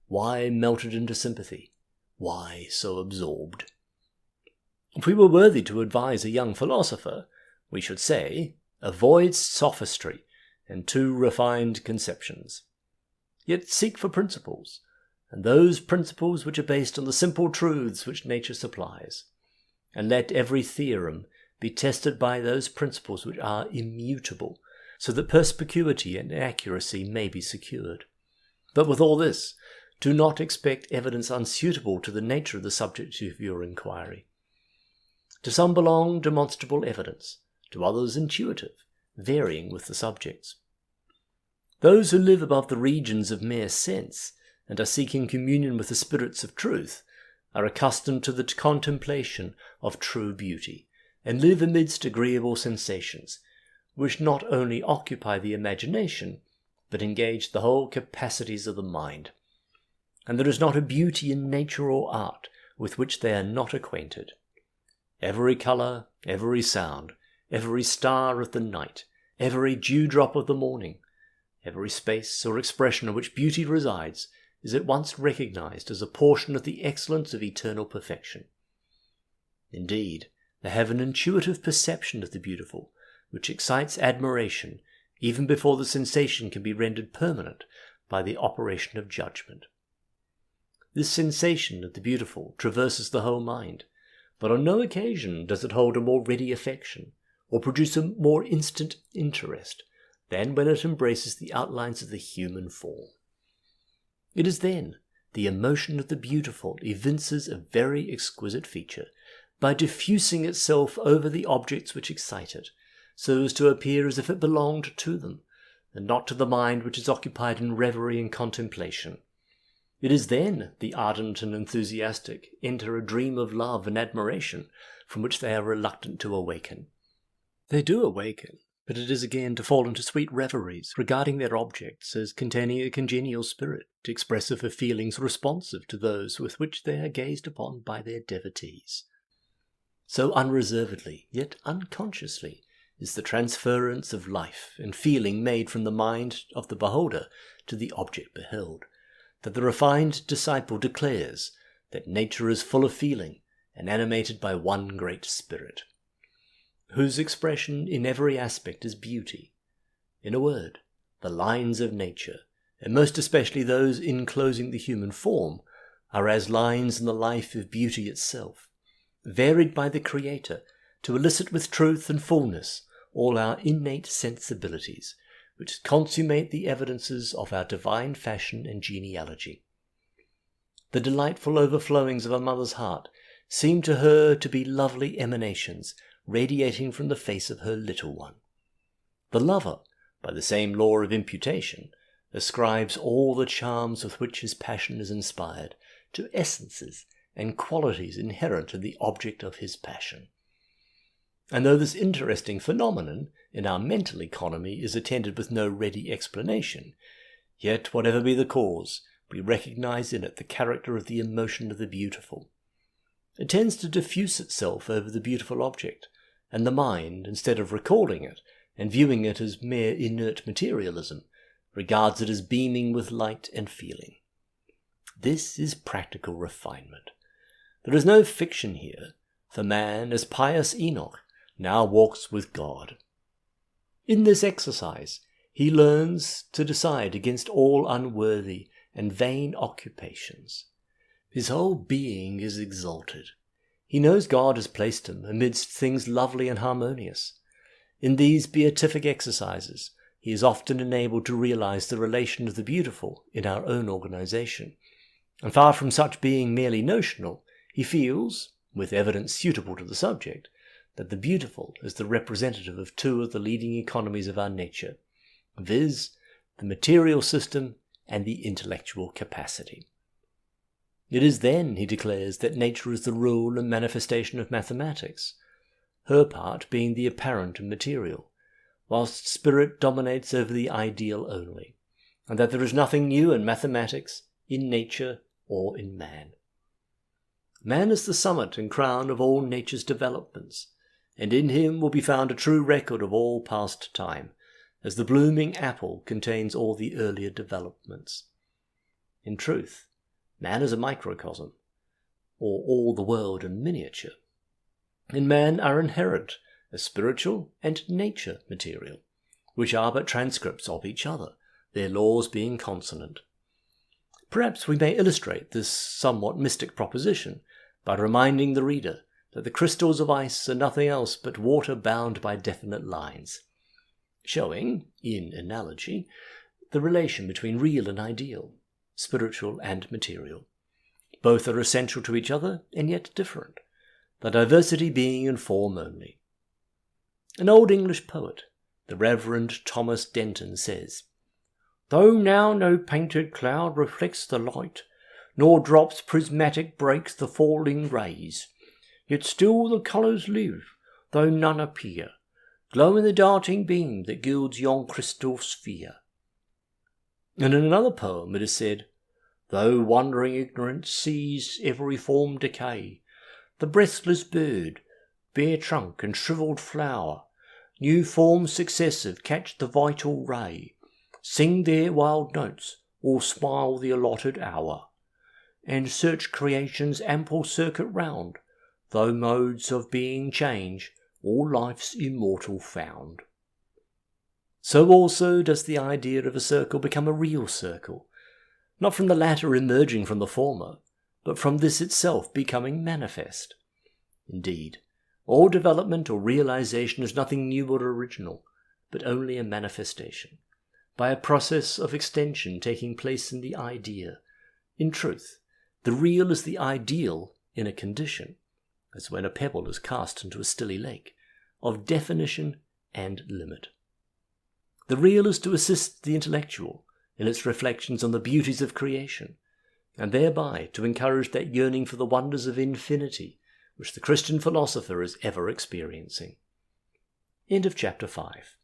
why melted into sympathy, why so absorbed. If we were worthy to advise a young philosopher, we should say, avoid sophistry and too refined conceptions. Yet seek for principles, and those principles which are based on the simple truths which nature supplies, and let every theorem be tested by those principles which are immutable, so that perspicuity and accuracy may be secured. But with all this, do not expect evidence unsuitable to the nature of the subject of your inquiry. To some belong demonstrable evidence, to others intuitive, varying with the subjects. Those who live above the regions of mere sense, and are seeking communion with the spirits of truth, are accustomed to the contemplation of true beauty, and live amidst agreeable sensations, which not only occupy the imagination, but engage the whole capacities of the mind. And there is not a beauty in nature or art with which they are not acquainted. Every colour, every sound, every star of the night, every dewdrop of the morning, every space or expression in which beauty resides, is at once recognized as a portion of the excellence of eternal perfection. Indeed, they have an intuitive perception of the beautiful, which excites admiration even before the sensation can be rendered permanent by the operation of judgment. This sensation of the beautiful traverses the whole mind, but on no occasion does it hold a more ready affection, or produce a more instant interest, than when it embraces the outlines of the human form. It is then the emotion of the beautiful evinces a very exquisite feature, by diffusing itself over the objects which excite it, so as to appear as if it belonged to them, and not to the mind which is occupied in reverie and contemplation. It is then the ardent and enthusiastic enter a dream of love and admiration, from which they are reluctant to awaken. They do awaken, but it is again to fall into sweet reveries, regarding their objects as containing a congenial spirit, expressive of feelings responsive to those with which they are gazed upon by their devotees. so unreservedly, yet unconsciously, is the transference of life and feeling made from the mind of the beholder to the object beheld, that the refined disciple declares that nature is full of feeling and animated by one great spirit, whose expression in every aspect is beauty. In a word, the lines of nature, and most especially those enclosing the human form, are as lines in the life of beauty itself, varied by the Creator to elicit with truth and fullness all our innate sensibilities, which consummate the evidences of our divine fashion and genealogy. The delightful overflowings of a mother's heart seem to her to be lovely emanations radiating from the face of her little one. The lover, by the same law of imputation, ascribes all the charms with which his passion is inspired to essences and qualities inherent in the object of his passion. And though this interesting phenomenon in our mental economy is attended with no ready explanation, yet whatever be the cause, we recognize in it the character of the emotion of the beautiful. It tends to diffuse itself over the beautiful object, and the mind, instead of recalling it and viewing it as mere inert materialism, regards it as beaming with light and feeling. This is practical refinement. There is no fiction here, for man, as pious Enoch, now walks with God. In this exercise, he learns to decide against all unworthy and vain occupations. His whole being is exalted. He knows God has placed him amidst things lovely and harmonious. In these beatific exercises, he is often enabled to realize the relation of the beautiful in our own organization, and far from such being merely notional, he feels, with evidence suitable to the subject, that the beautiful is the representative of two of the leading economies of our nature, viz., the material system and the intellectual capacity. It is then, he declares, that nature is the rule and manifestation of mathematics, her part being the apparent and material, whilst spirit dominates over the ideal only, and that there is nothing new in mathematics, in nature, or in man. Man is the summit and crown of all nature's developments, and in him will be found a true record of all past time, as the blooming apple contains all the earlier developments. In truth, man is a microcosm, or all the world in miniature. In man are inherent a spiritual and nature material, which are but transcripts of each other, their laws being consonant. Perhaps we may illustrate this somewhat mystic proposition by reminding the reader that the crystals of ice are nothing else but water bound by definite lines, showing, in analogy, the relation between real and ideal, spiritual and material. Both are essential to each other and yet different, the diversity being in form only. An old English poet, the Reverend Thomas Denton, says, "Though now no painted cloud reflects the light, nor drops prismatic breaks the falling rays, yet still the colours live, though none appear, glow in the darting beam that gilds yon crystal sphere." And in another poem it is said, "Though wandering ignorance sees every form decay, the breathless bird, bare trunk and shrivelled flower, new forms successive catch the vital ray, sing their wild notes, or smile the allotted hour, and search creation's ample circuit round, though modes of being change, all life's immortal found." So also does the idea of a circle become a real circle, not from the latter emerging from the former, but from this itself becoming manifest. Indeed, all development or realization is nothing new or original, but only a manifestation, by a process of extension taking place in the idea. In truth, the real is the ideal in a condition, as when a pebble is cast into a stilly lake, of definition and limit. The real is to assist the intellectual in its reflections on the beauties of creation, and thereby to encourage that yearning for the wonders of infinity which the Christian philosopher is ever experiencing. End of chapter 5.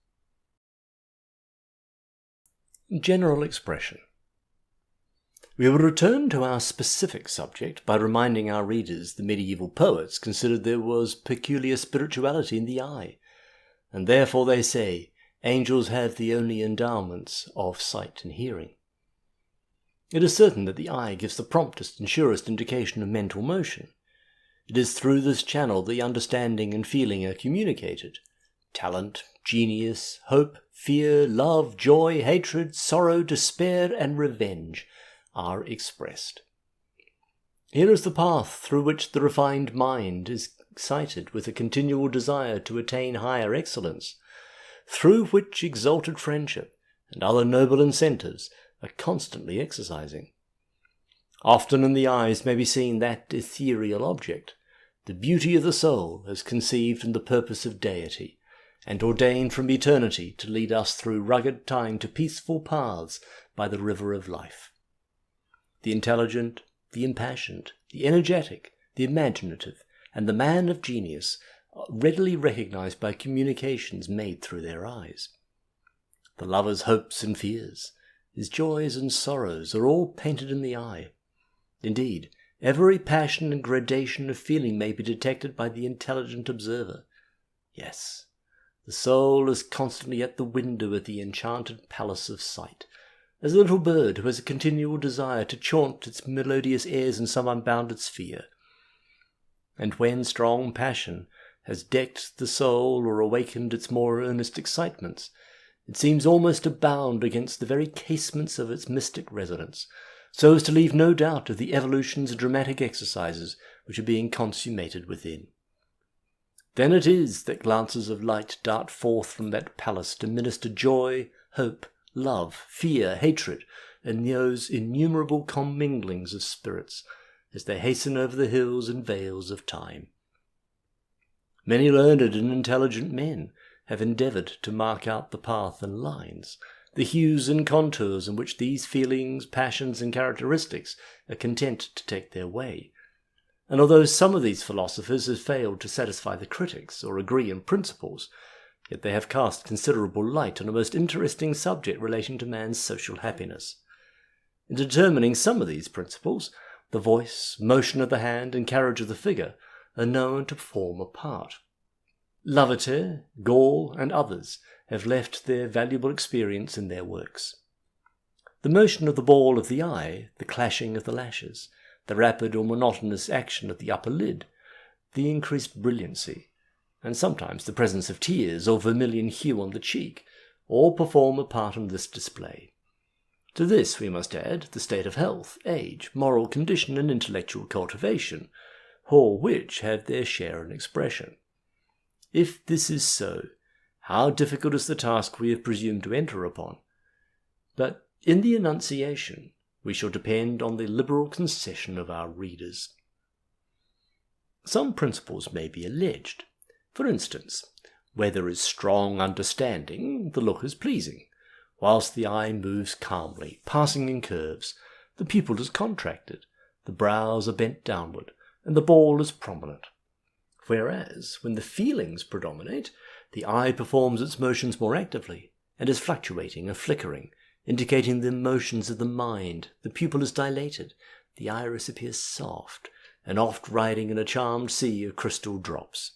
General expression. We will return to our specific subject by reminding our readers the medieval poets considered there was peculiar spirituality in the eye, and therefore they say angels have the only endowments of sight and hearing. It is certain that the eye gives the promptest and surest indication of mental motion. It is through this channel the understanding and feeling are communicated. Talent, genius, hope, fear, love, joy, hatred, sorrow, despair, and revenge are expressed. Here is the path through which the refined mind is excited with a continual desire to attain higher excellence, through which exalted friendship and other noble incentives are constantly exercising. Often in the eyes may be seen that ethereal object, the beauty of the soul as conceived in the purpose of deity, and ordained from eternity to lead us through rugged time to peaceful paths by the river of life. The intelligent, the impassioned, the energetic, the imaginative, and the man of genius are readily recognized by communications made through their eyes. The lover's hopes and fears, his joys and sorrows are all painted in the eye. Indeed, every passion and gradation of feeling may be detected by the intelligent observer. Yes, the soul is constantly at the window of the enchanted palace of sight, as a little bird who has a continual desire to chaunt its melodious airs in some unbounded sphere. And when strong passion has decked the soul or awakened its more earnest excitements, it seems almost to bound against the very casements of its mystic residence, so as to leave no doubt of the evolutions and dramatic exercises which are being consummated within. Then it is that glances of light dart forth from that palace to minister joy, hope, love, fear, hatred, and those innumerable comminglings of spirits, as they hasten over the hills and vales of time. Many learned and intelligent men have endeavoured to mark out the path and lines, the hues and contours in which these feelings, passions, and characteristics are content to take their way. And although some of these philosophers have failed to satisfy the critics or agree in principles, yet they have cast considerable light on a most interesting subject relating to man's social happiness. In determining some of these principles, the voice, motion of the hand, and carriage of the figure are known to form a part. Lavater, Gall, and others have left their valuable experience in their works. The motion of the ball of the eye, the clashing of the lashes, the rapid or monotonous action of the upper lid, the increased brilliancy, and sometimes the presence of tears or vermilion hue on the cheek, all perform a part in this display. To this we must add the state of health, age, moral condition, and intellectual cultivation, all which have their share in expression. If this is so, how difficult is the task we have presumed to enter upon? But in the enunciation we shall depend on the liberal concession of our readers. Some principles may be alleged. For instance, where there is strong understanding, the look is pleasing. Whilst the eye moves calmly, passing in curves, the pupil is contracted, the brows are bent downward, and the ball is prominent. Whereas, when the feelings predominate, the eye performs its motions more actively, and is fluctuating and flickering, indicating the motions of the mind. The pupil is dilated, the iris appears soft, and oft riding in a charmed sea of crystal drops.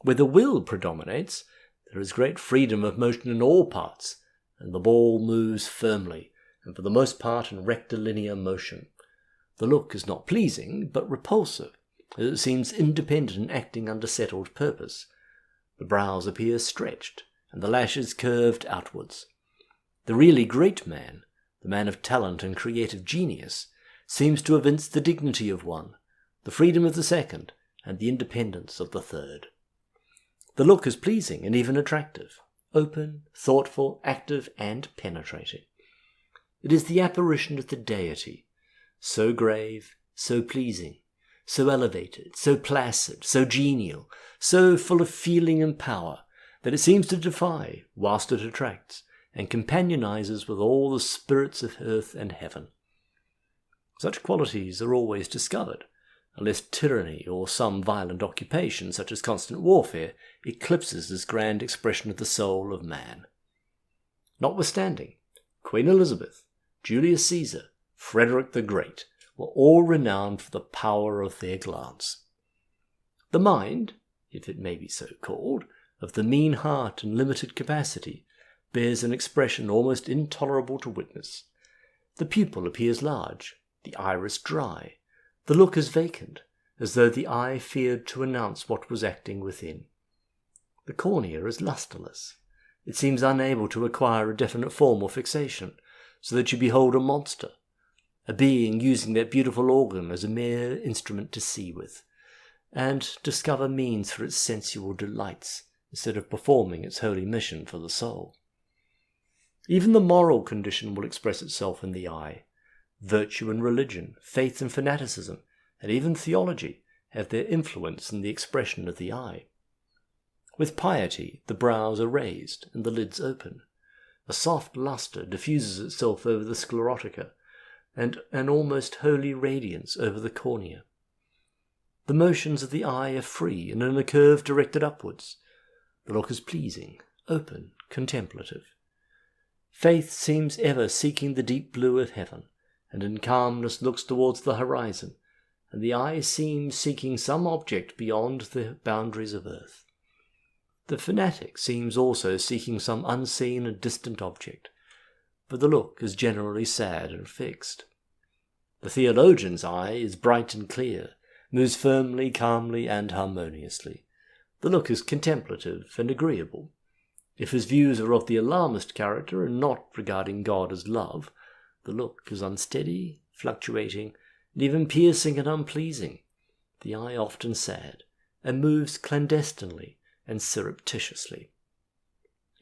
Where the will predominates, there is great freedom of motion in all parts, and the ball moves firmly, and for the most part in rectilinear motion. The look is not pleasing, but repulsive, as it seems independent and acting under settled purpose. The brows appear stretched, and the lashes curved outwards. The really great man, the man of talent and creative genius, seems to evince the dignity of one, the freedom of the second, and the independence of the third. The look is pleasing and even attractive, open, thoughtful, active, and penetrating. It is the apparition of the deity, so grave, so pleasing, so elevated, so placid, so genial, so full of feeling and power, that it seems to defy whilst it attracts, and companionizes with all the spirits of earth and heaven. Such qualities are always discovered, unless tyranny or some violent occupation, such as constant warfare, eclipses this grand expression of the soul of man. Notwithstanding, Queen Elizabeth, Julius Caesar, Frederick the Great, were all renowned for the power of their glance. The mind, if it may be so called, of the mean heart and limited capacity, bears an expression almost intolerable to witness. The pupil appears large, the iris dry, the look is vacant, as though the eye feared to announce what was acting within. The cornea is lustreless. It seems unable to acquire a definite form or fixation, so that you behold a monster, a being using that beautiful organ as a mere instrument to see with, and discover means for its sensual delights, instead of performing its holy mission for the soul. Even the moral condition will express itself in the eye. Virtue and religion, faith and fanaticism, and even theology have their influence in the expression of the eye. With piety, the brows are raised and the lids open. A soft lustre diffuses itself over the sclerotica, and an almost holy radiance over the cornea. The motions of the eye are free and in a curve directed upwards. The look is pleasing, open, contemplative. Faith seems ever seeking the deep blue of heaven, and in calmness looks towards the horizon, and the eye seems seeking some object beyond the boundaries of earth. The fanatic seems also seeking some unseen and distant object, but the look is generally sad and fixed. The theologian's eye is bright and clear, moves firmly, calmly, and harmoniously. The look is contemplative and agreeable. If his views are of the alarmist character and not regarding God as love, the look is unsteady, fluctuating, and even piercing and unpleasing, the eye often sad, and moves clandestinely and surreptitiously.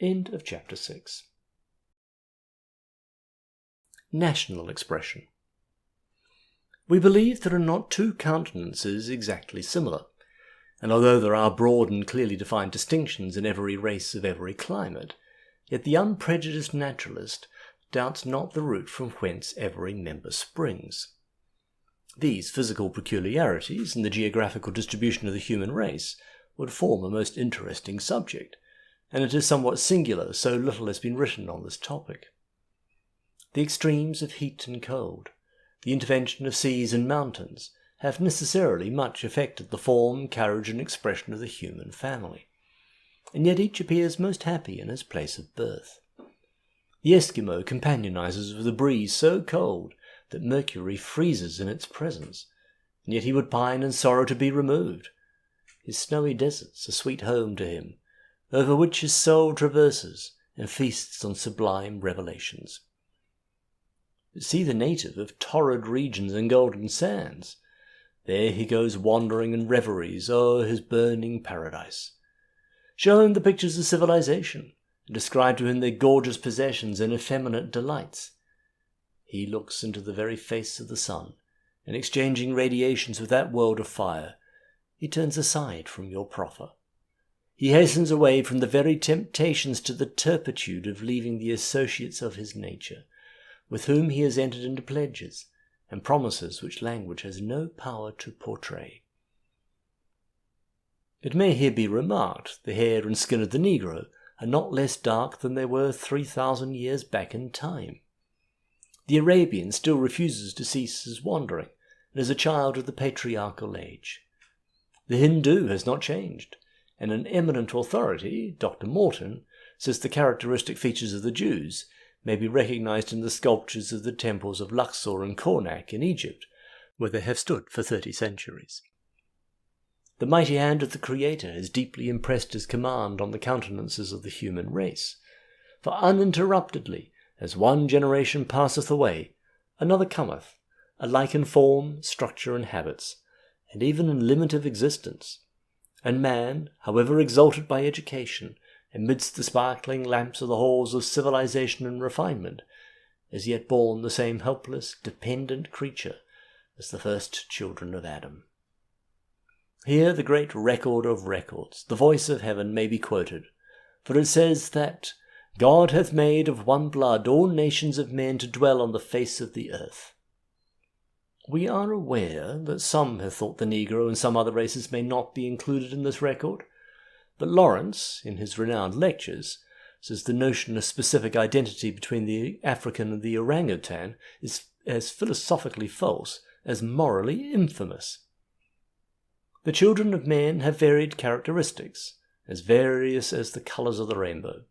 End of chapter 6. National expression. We believe there are not two countenances exactly similar, and although there are broad and clearly defined distinctions in every race of every climate, yet the unprejudiced naturalist doubts not the root from whence every member springs. These physical peculiarities and the geographical distribution of the human race would form a most interesting subject, and it is somewhat singular so little has been written on this topic. The extremes of heat and cold, the intervention of seas and mountains, have necessarily much affected the form, carriage, and expression of the human family, and yet each appears most happy in his place of birth. The Eskimo companionizes with a breeze so cold that mercury freezes in its presence, and yet he would pine and sorrow to be removed. His snowy deserts a sweet home to him, over which his soul traverses and feasts on sublime revelations. But see the native of torrid regions and golden sands. There he goes wandering and reveries o'er his burning paradise. Show him the pictures of civilization, and describe to him their gorgeous possessions and effeminate delights. He looks into the very face of the sun, and exchanging radiations with that world of fire, he turns aside from your proffer. He hastens away from the very temptations to the turpitude of leaving the associates of his nature, with whom he has entered into pledges and promises which language has no power to portray. It may here be remarked, the hair and skin of the Negro are not less dark than they were 3,000 years back in time. The Arabian still refuses to cease his wandering, and is a child of the patriarchal age. The Hindu has not changed, and an eminent authority, Dr. Morton, says the characteristic features of the Jews may be recognized in the sculptures of the temples of Luxor and Karnak in Egypt, where they have stood for 30 centuries. The mighty hand of the Creator has deeply impressed his command on the countenances of the human race, for uninterruptedly, as one generation passeth away, another cometh, alike in form, structure, and habits, and even in limit of existence. And man, however exalted by education, amidst the sparkling lamps of the halls of civilization and refinement, is yet born the same helpless, dependent creature as the first children of Adam. Here the great record of records, the voice of heaven, may be quoted, for it says that God hath made of one blood all nations of men to dwell on the face of the earth. We are aware that some have thought the Negro and some other races may not be included in this record, but Lawrence, in his renowned lectures, says the notion of specific identity between the African and the orangutan is as philosophically false as morally infamous. The children of men have varied characteristics, as various as the colours of the rainbow.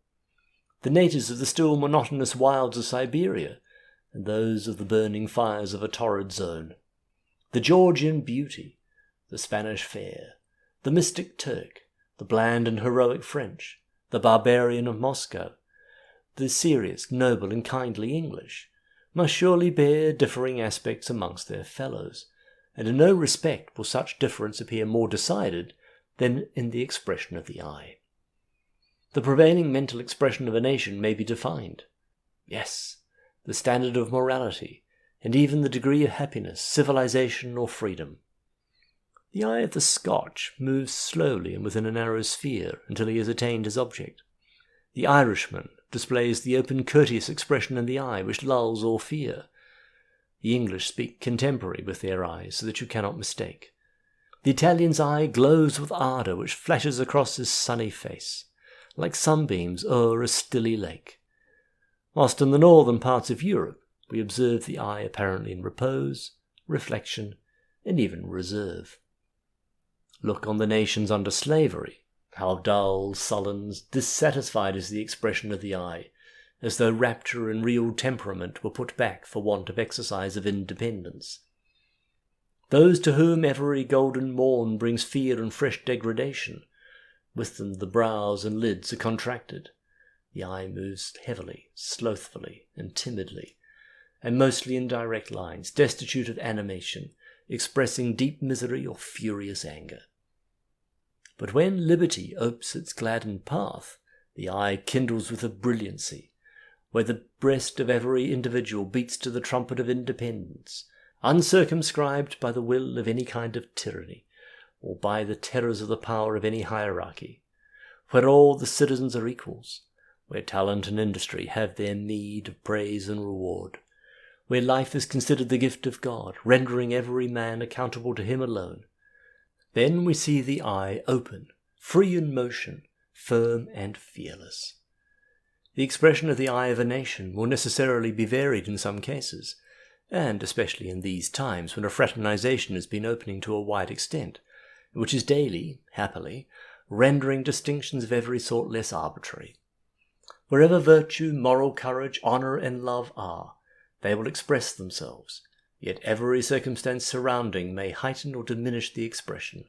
The natives of the still monotonous wilds of Siberia, and those of the burning fires of a torrid zone. The Georgian beauty, the Spanish fair, the mystic Turk, the bland and heroic French, the barbarian of Moscow, the serious, noble, and kindly English, must surely bear differing aspects amongst their fellows, and in no respect will such difference appear more decided than in the expression of the eye. The prevailing mental expression of a nation may be defined. Yes, the standard of morality, and even the degree of happiness, civilization, or freedom. The eye of the Scotch moves slowly and within a narrow sphere until he has attained his object. The Irishman displays the open, courteous expression in the eye which lulls all fear. The English speak contemporary with their eyes, so that you cannot mistake. The Italian's eye glows with ardour which flashes across his sunny face, like sunbeams o'er a stilly lake. Whilst in the northern parts of Europe we observe the eye apparently in repose, reflection, and even reserve. Look on the nations under slavery. How dull, sullen, dissatisfied is the expression of the eye, as though rapture and real temperament were put back for want of exercise of independence. Those to whom every golden morn brings fear and fresh degradation, with them the brows and lids are contracted. The eye moves heavily, slothfully, and timidly, and mostly in direct lines, destitute of animation, expressing deep misery or furious anger. But when liberty opes its gladdened path, the eye kindles with a brilliancy, where the breast of every individual beats to the trumpet of independence, uncircumscribed by the will of any kind of tyranny, or by the terrors of the power of any hierarchy, where all the citizens are equals, where talent and industry have their meed of praise and reward, where life is considered the gift of God, rendering every man accountable to him alone. Then we see the eye open, free in motion, firm and fearless. The expression of the eye of a nation will necessarily be varied in some cases, and especially in these times when a fraternization has been opening to a wide extent, which is daily, happily, rendering distinctions of every sort less arbitrary. Wherever virtue, moral courage, honour, and love are, they will express themselves, yet every circumstance surrounding may heighten or diminish the expression,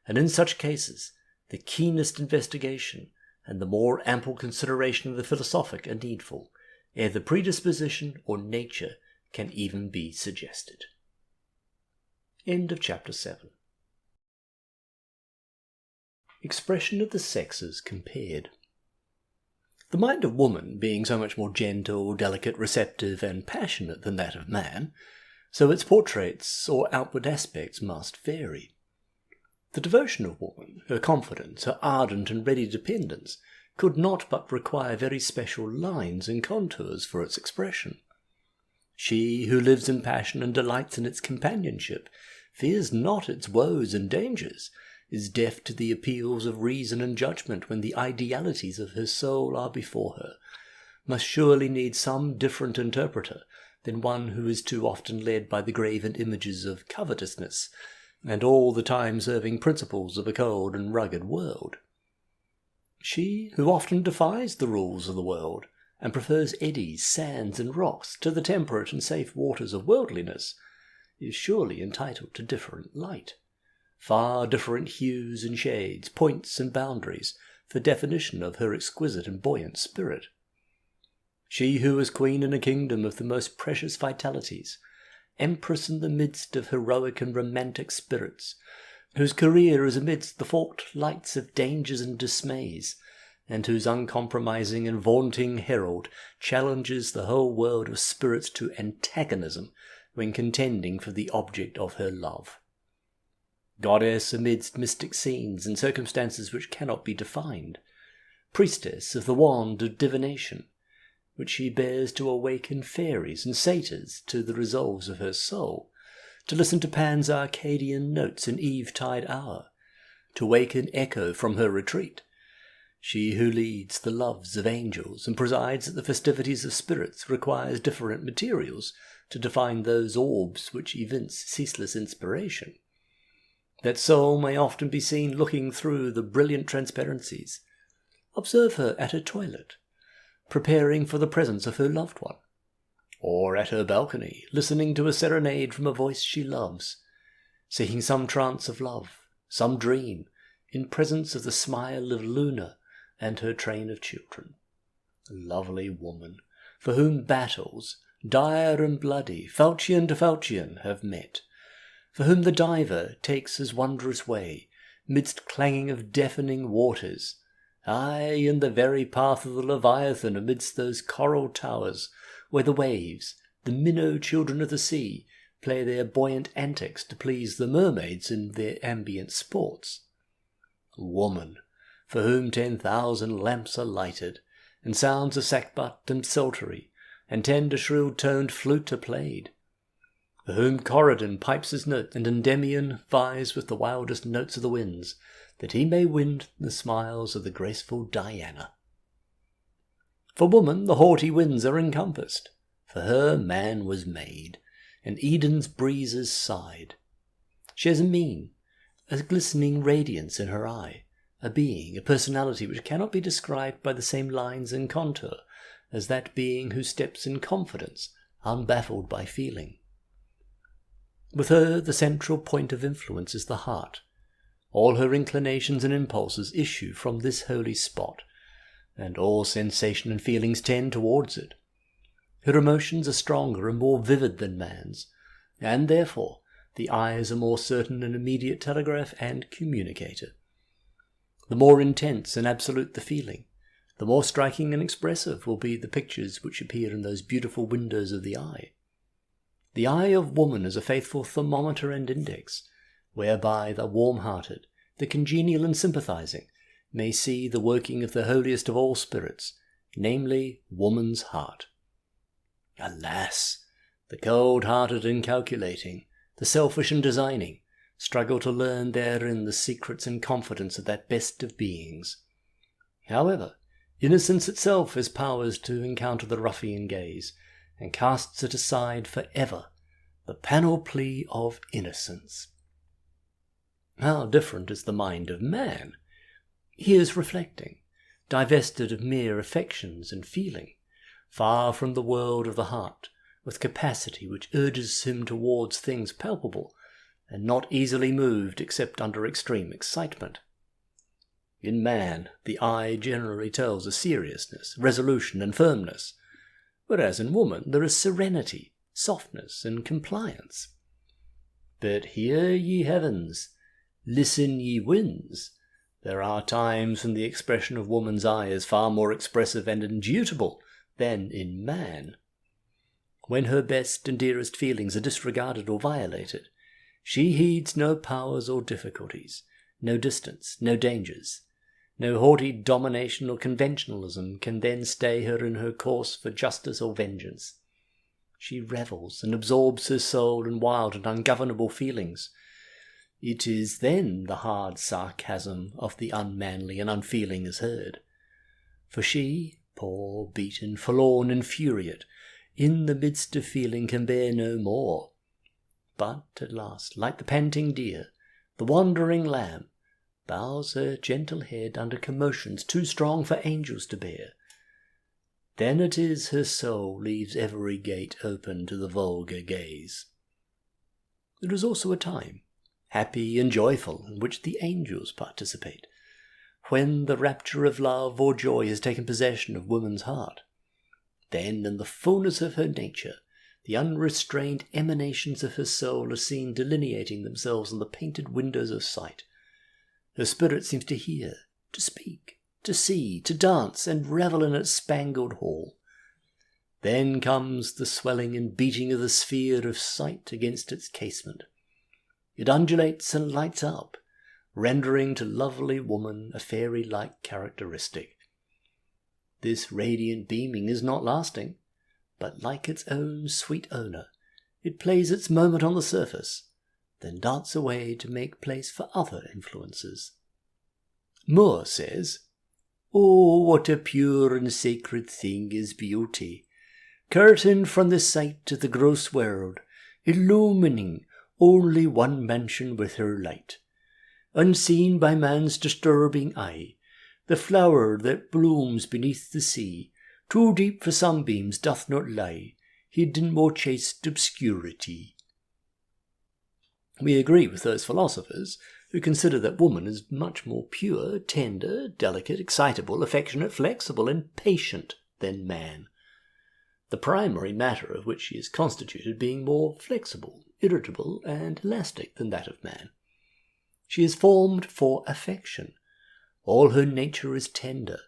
and in such cases the keenest investigation and the more ample consideration of the philosophic are needful, ere the predisposition or nature can even be suggested. End of chapter 7. Expression of the sexes compared. The mind of woman being so much more gentle, delicate, receptive, and passionate than that of man, so its portraits or outward aspects must vary. The devotion of woman, her confidence, her ardent and ready dependence, could not but require very special lines and contours for its expression. She who lives in passion and delights in its companionship, fears not its woes and dangers, is deaf to the appeals of reason and judgment when the idealities of her soul are before her, must surely need some different interpreter than one who is too often led by the graven images of covetousness, and all the time serving principles of a cold and rugged world. She who often defies the rules of the world, and prefers eddies, sands, and rocks to the temperate and safe waters of worldliness, is surely entitled to different light, far different hues and shades, points and boundaries, for definition of her exquisite and buoyant spirit. She who is queen in a kingdom of the most precious vitalities, empress in the midst of heroic and romantic spirits, whose career is amidst the forked lights of dangers and dismays, and whose uncompromising and vaunting herald challenges the whole world of spirits to antagonism when contending for the object of her love. Goddess amidst mystic scenes and circumstances which cannot be defined, priestess of the wand of divination, which she bears to awaken fairies and satyrs to the resolves of her soul, to listen to Pan's Arcadian notes in eventide hour, to wake an echo from her retreat. She who leads the loves of angels and presides at the festivities of spirits requires different materials to define those orbs which evince ceaseless inspiration. That soul may often be seen looking through the brilliant transparencies. Observe her at her toilet, preparing for the presence of her loved one, or at her balcony, listening to a serenade from a voice she loves, seeking some trance of love, some dream, in presence of the smile of Luna and her train of children. A lovely woman, for whom battles, dire and bloody, falchion to falchion, have met, for whom the diver takes his wondrous way, midst clanging of deafening waters, aye, in the very path of the Leviathan amidst those coral towers, where the waves, the minnow children of the sea, play their buoyant antics to please the mermaids in their ambient sports. Woman, for whom 10,000 lamps are lighted, and sounds of sackbut and psaltery, and tender shrill-toned flute are played, for whom Corydon pipes his note, and Endymion vies with the wildest notes of the winds, that he may win the smiles of the graceful Diana. For woman the haughty winds are encompassed, for her man was made, and Eden's breezes sighed. She has a mien, a glistening radiance in her eye, a being, a personality which cannot be described by the same lines and contour as that being who steps in confidence, unbaffled by feeling. With her the central point of influence is the heart. All her inclinations and impulses issue from this holy spot, and all sensation and feelings tend towards it. Her emotions are stronger and more vivid than man's, and therefore the eye is a more certain and immediate telegraph and communicator. The more intense and absolute the feeling, the more striking and expressive will be the pictures which appear in those beautiful windows of the eye. The eye of woman is a faithful thermometer and index, whereby the warm-hearted, the congenial and sympathizing, may see the working of the holiest of all spirits, namely woman's heart. Alas! The cold-hearted and calculating, the selfish and designing, struggle to learn therein the secrets and confidence of that best of beings. However, innocence itself has powers to encounter the ruffian gaze, and casts it aside for ever, the panoply of innocence. How different is the mind of man! He is reflecting, divested of mere affections and feeling, far from the world of the heart, with capacity which urges him towards things palpable, and not easily moved except under extreme excitement. In man, the eye generally tells of seriousness, resolution, and firmness, whereas in woman there is serenity, softness, and compliance. But hear, ye heavens, listen, ye winds, there are times when the expression of woman's eye is far more expressive and indubitable than in man. When her best and dearest feelings are disregarded or violated, she heeds no powers or difficulties, no distance, no dangers. No haughty domination or conventionalism can then stay her in her course for justice or vengeance. She revels and absorbs her soul in wild and ungovernable feelings. It is then the hard sarcasm of the unmanly and unfeeling is heard. For she, poor, beaten, forlorn, infuriate, in the midst of feeling can bear no more. But at last, like the panting deer, the wandering lamb, bows her gentle head under commotions too strong for angels to bear. Then it is her soul leaves every gate open to the vulgar gaze. There is also a time, happy and joyful, in which the angels participate, when the rapture of love or joy has taken possession of woman's heart. Then, in the fullness of her nature, the unrestrained emanations of her soul are seen delineating themselves on the painted windows of sight. Her spirit seems to hear, to speak, to see, to dance, and revel in its spangled hall. Then comes the swelling and beating of the sphere of sight against its casement. It undulates and lights up, rendering to lovely woman a fairy-like characteristic. This radiant beaming is not lasting, but like its own sweet owner, it plays its moment on the surface, then darts away to make place for other influences. Moore says, Oh, what a pure and sacred thing is beauty, curtained from the sight of the gross world, illumining only one mansion with her light. Unseen by man's disturbing eye, the flower that blooms beneath the sea, too deep for sunbeams doth not lie, hid in more chaste obscurity. We agree with those philosophers who consider that woman is much more pure, tender, delicate, excitable, affectionate, flexible, and patient than man, the primary matter of which she is constituted being more flexible, irritable, and elastic than that of man. She is formed for affection. All her nature is tender,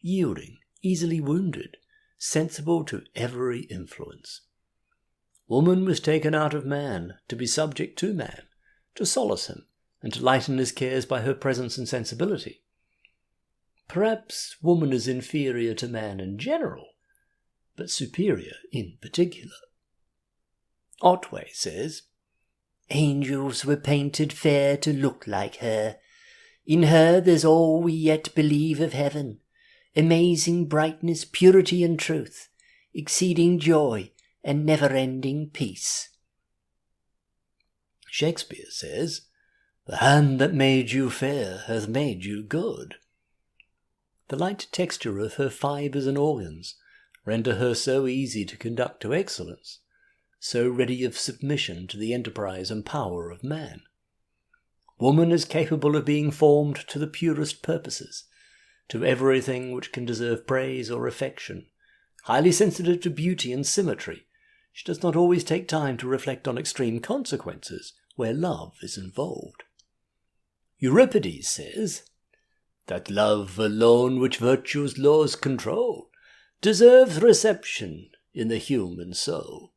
yielding, easily wounded, sensible to every influence. Woman was taken out of man to be subject to man, to solace him, and to lighten his cares by her presence and sensibility. Perhaps woman is inferior to man in general, but superior in particular. Otway says, "Angels were painted fair to look like her. In her there's all we yet believe of heaven, amazing brightness, purity and truth, exceeding joy and never-ending peace." Shakespeare says, "The hand that made you fair hath made you good." The light texture of her fibres and organs render her so easy to conduct to excellence, so ready of submission to the enterprise and power of man. Woman is capable of being formed to the purest purposes, to everything which can deserve praise or affection. Highly sensitive to beauty and symmetry, she does not always take time to reflect on extreme consequences where love is involved. Euripides says, "That love alone which virtue's laws control deserves reception in the human soul."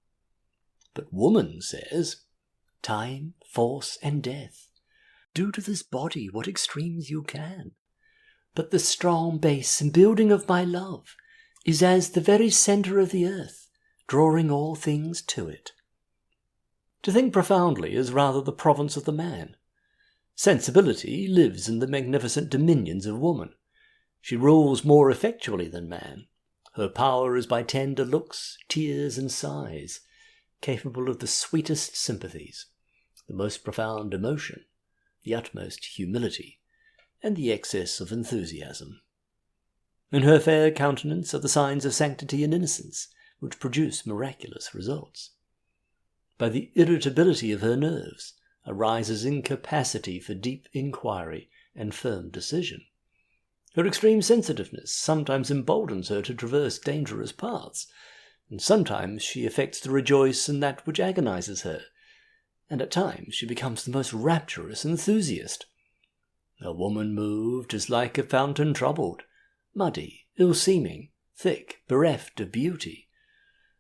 But woman says, "Time, force, and death, do to this body what extremes you can. But the strong base and building of my love is as the very centre of the earth, drawing all things to it." To think profoundly is rather the province of the man. Sensibility lives in the magnificent dominions of woman. She rules more effectually than man. Her power is by tender looks, tears, and sighs, capable of the sweetest sympathies, the most profound emotion, the utmost humility, and the excess of enthusiasm. In her fair countenance are the signs of sanctity and innocence, which produce miraculous results. By the irritability of her nerves arises incapacity for deep inquiry and firm decision. Her extreme sensitiveness sometimes emboldens her to traverse dangerous paths, and sometimes she affects to rejoice in that which agonizes her, and at times she becomes the most rapturous enthusiast. A woman moved is like a fountain troubled, muddy, ill-seeming, thick, bereft of beauty.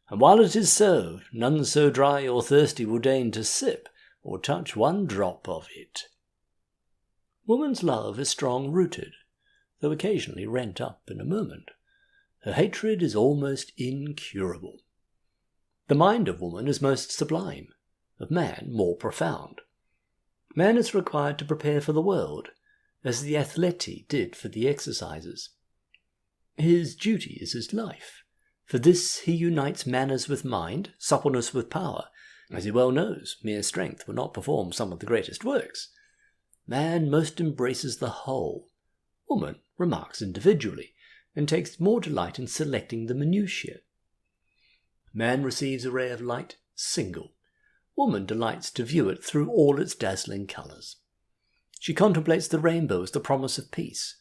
And while it is so, none so dry or thirsty will deign to sip or touch one drop of it. Woman's love is strong-rooted, though occasionally rent up in a moment. Her hatred is almost incurable. The mind of woman is most sublime, of man more profound. Man is required to prepare for the world, as the athlete did for the exercises. His duty is his life. For this he unites manners with mind, suppleness with power. As he well knows, mere strength will not perform some of the greatest works. Man most embraces the whole. Woman remarks individually, and takes more delight in selecting the minutiae. Man receives a ray of light single. Woman delights to view it through all its dazzling colours. She contemplates the rainbow as the promise of peace.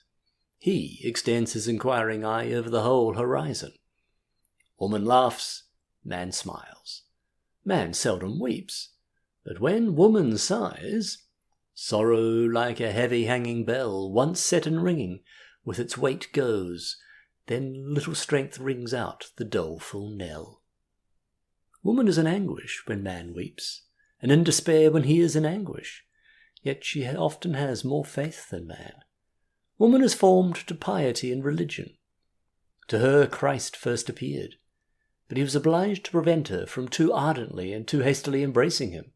He extends his inquiring eye over the whole horizon. Woman laughs, man smiles. Man seldom weeps, but when woman sighs, sorrow like a heavy hanging bell, once set and ringing, with its weight goes, then little strength rings out the doleful knell. Woman is in anguish when man weeps, and in despair when he is in anguish, yet she often has more faith than man. Woman is formed to piety and religion. To her Christ first appeared, but he was obliged to prevent her from too ardently and too hastily embracing him.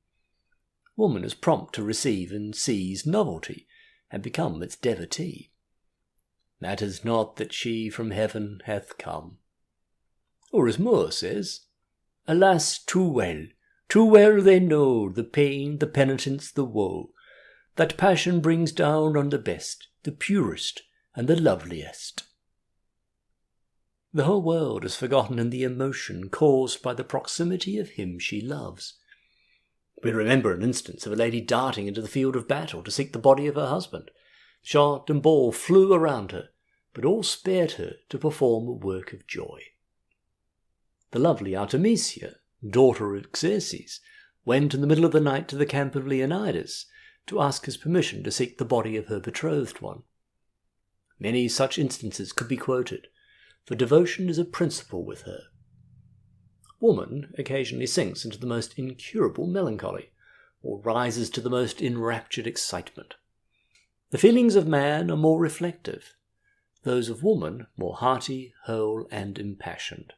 Woman is prompt to receive and seize novelty, and become its devotee. matters not that she from heaven hath come. Or as Moore says, alas, too well they know the pain, the penitence, the woe, that passion brings down on the best, the purest, and the loveliest. The whole world is forgotten in the emotion caused by the proximity of him she loves. We remember an instance of a lady darting into the field of battle to seek the body of her husband. Shot and ball flew around her, but all spared her to perform a work of joy. The lovely Artemisia, daughter of Xerxes, went in the middle of the night to the camp of Leonidas to ask his permission to seek the body of her betrothed one. Many such instances could be quoted, for devotion is a principle with her. Woman occasionally sinks into the most incurable melancholy, or rises to the most enraptured excitement. The feelings of man are more reflective, those of woman more hearty, whole, and impassioned.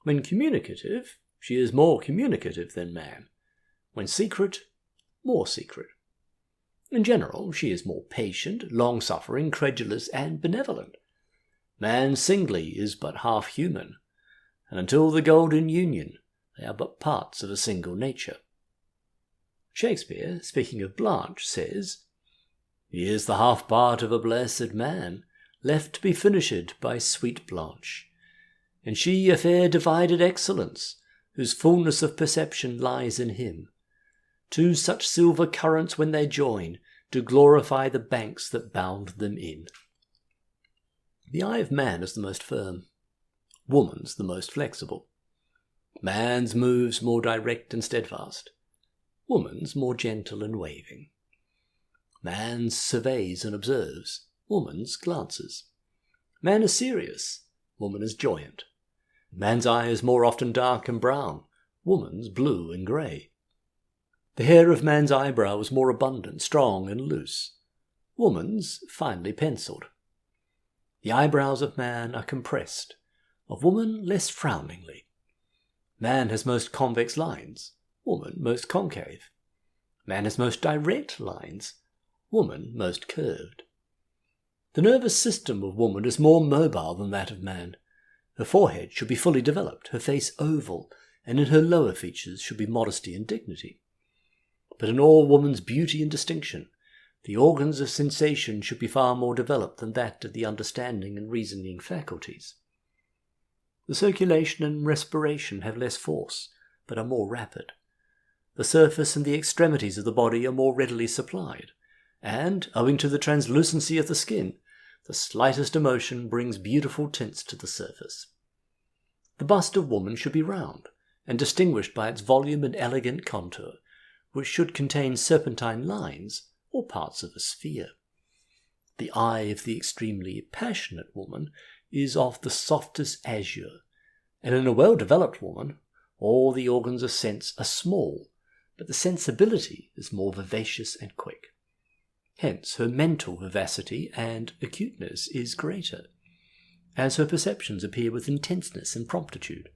When communicative, she is more communicative than man. When secret, more secret. In general, she is more patient, long-suffering, credulous, and benevolent. Man singly is but half human, and until the golden union, they are but parts of a single nature. Shakespeare, speaking of Blanche, says, "He is the half-part of a blessed man, left to be finished by sweet Blanche. And she a fair divided excellence, whose fullness of perception lies in him. Two such silver currents when they join, do glorify the banks that bound them in." The eye of man is the most firm, woman's the most flexible. Man's moves more direct and steadfast, woman's more gentle and waving. Man's surveys and observes, woman's glances. Man is serious, woman is joyant. Man's eye is more often dark and brown, woman's blue and grey. The hair of man's eyebrow is more abundant, strong, and loose, woman's finely penciled. The eyebrows of man are compressed, of woman less frowningly. Man has most convex lines, woman most concave. Man has most direct lines, woman most curved. The nervous system of woman is more mobile than that of man. Her forehead should be fully developed, her face oval, and in her lower features should be modesty and dignity. But in all woman's beauty and distinction, the organs of sensation should be far more developed than that of the understanding and reasoning faculties. The circulation and respiration have less force, but are more rapid. The surface and the extremities of the body are more readily supplied, and, owing to the translucency of the skin, the slightest emotion brings beautiful tints to the surface. The bust of woman should be round, and distinguished by its volume and elegant contour, which should contain serpentine lines, or parts of a sphere. The eye of the extremely passionate woman is of the softest azure, and in a well-developed woman, all the organs of sense are small, but the sensibility is more vivacious and quick. Hence her mental vivacity and acuteness is greater, as her perceptions appear with intenseness and promptitude.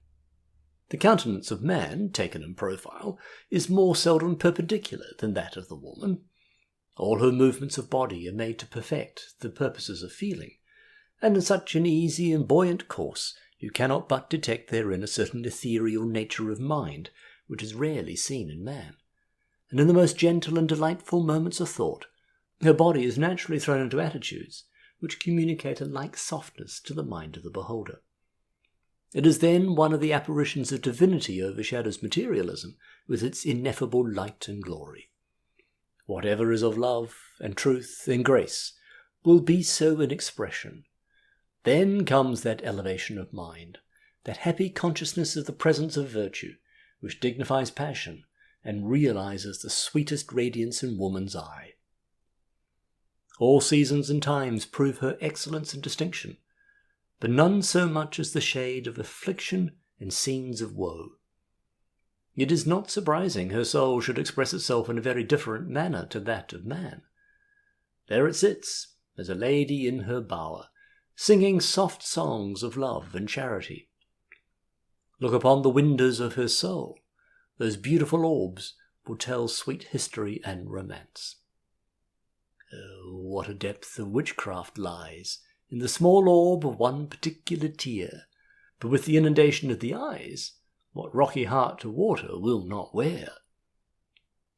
The countenance of man, taken in profile, is more seldom perpendicular than that of the woman. All her movements of body are made to perfect the purposes of feeling, and in such an easy and buoyant course you cannot but detect therein a certain ethereal nature of mind which is rarely seen in man. And in the most gentle and delightful moments of thought, her body is naturally thrown into attitudes which communicate a like softness to the mind of the beholder. It is then one of the apparitions of divinity overshadows materialism with its ineffable light and glory. Whatever is of love and truth and grace will be so in expression. Then comes that elevation of mind, that happy consciousness of the presence of virtue, which dignifies passion and realizes the sweetest radiance in woman's eye. All seasons and times prove her excellence and distinction, but none so much as the shade of affliction and scenes of woe. It is not surprising her soul should express itself in a very different manner to that of man. There it sits, as a lady in her bower, singing soft songs of love and charity. Look upon the windows of her soul, those beautiful orbs will tell sweet history and romance. Oh, what a depth of witchcraft lies in the small orb of one particular tear, but with the inundation of the eyes, what rocky heart to water will not wear.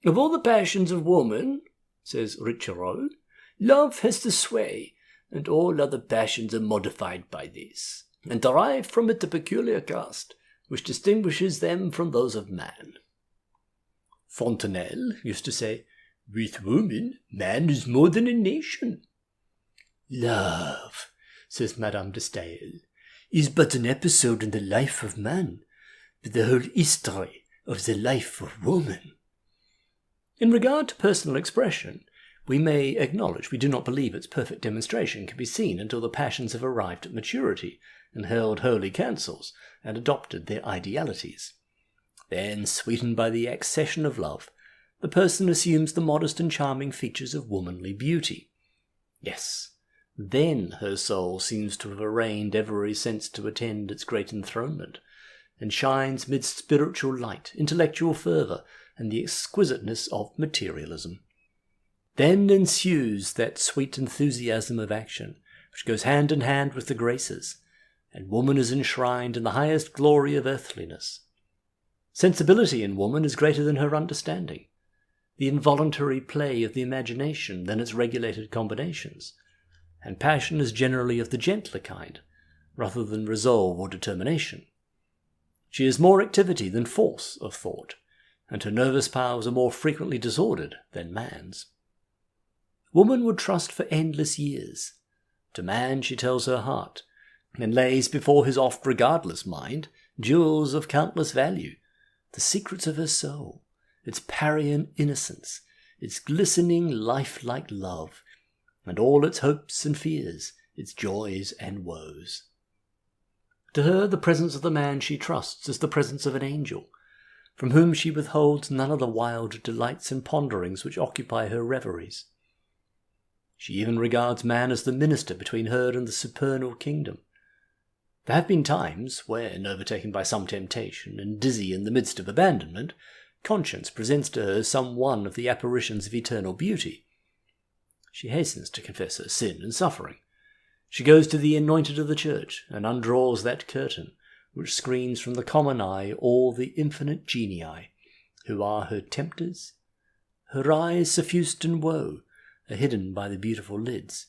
Of all the passions of woman, says Richelieu, love has the sway, and all other passions are modified by this, and derive from it the peculiar cast which distinguishes them from those of man. Fontenelle used to say, with woman, man is more than a nation. Love, says Madame de Staël, is but an episode in the life of man, but the whole history of the life of woman. In regard to personal expression, we may acknowledge we do not believe its perfect demonstration can be seen until the passions have arrived at maturity and held holy councils and adopted their idealities. Then, sweetened by the accession of love, the person assumes the modest and charming features of womanly beauty. Yes, then her soul seems to have arraigned every sense to attend its great enthronement, and shines midst spiritual light, intellectual fervour, and the exquisiteness of materialism. Then ensues that sweet enthusiasm of action, which goes hand in hand with the graces, and woman is enshrined in the highest glory of earthliness. Sensibility in woman is greater than her understanding, the involuntary play of the imagination than its regulated combinations, and passion is generally of the gentler kind, rather than resolve or determination. She is more activity than force of thought, and her nervous powers are more frequently disordered than man's. Woman would trust for endless years. To man she tells her heart, and lays before his oft regardless mind jewels of countless value, the secrets of her soul, its Parian innocence, its glistening life-like love, and all its hopes and fears, its joys and woes. To her the presence of the man she trusts is the presence of an angel, from whom she withholds none of the wild delights and ponderings which occupy her reveries. She even regards man as the minister between her and the supernal kingdom. There have been times when, overtaken by some temptation and dizzy in the midst of abandonment, conscience presents to her some one of the apparitions of eternal beauty. She hastens to confess her sin and suffering. She goes to the anointed of the church and undraws that curtain which screens from the common eye all the infinite genii, who are her tempters. Her eyes, suffused in woe, are hidden by the beautiful lids,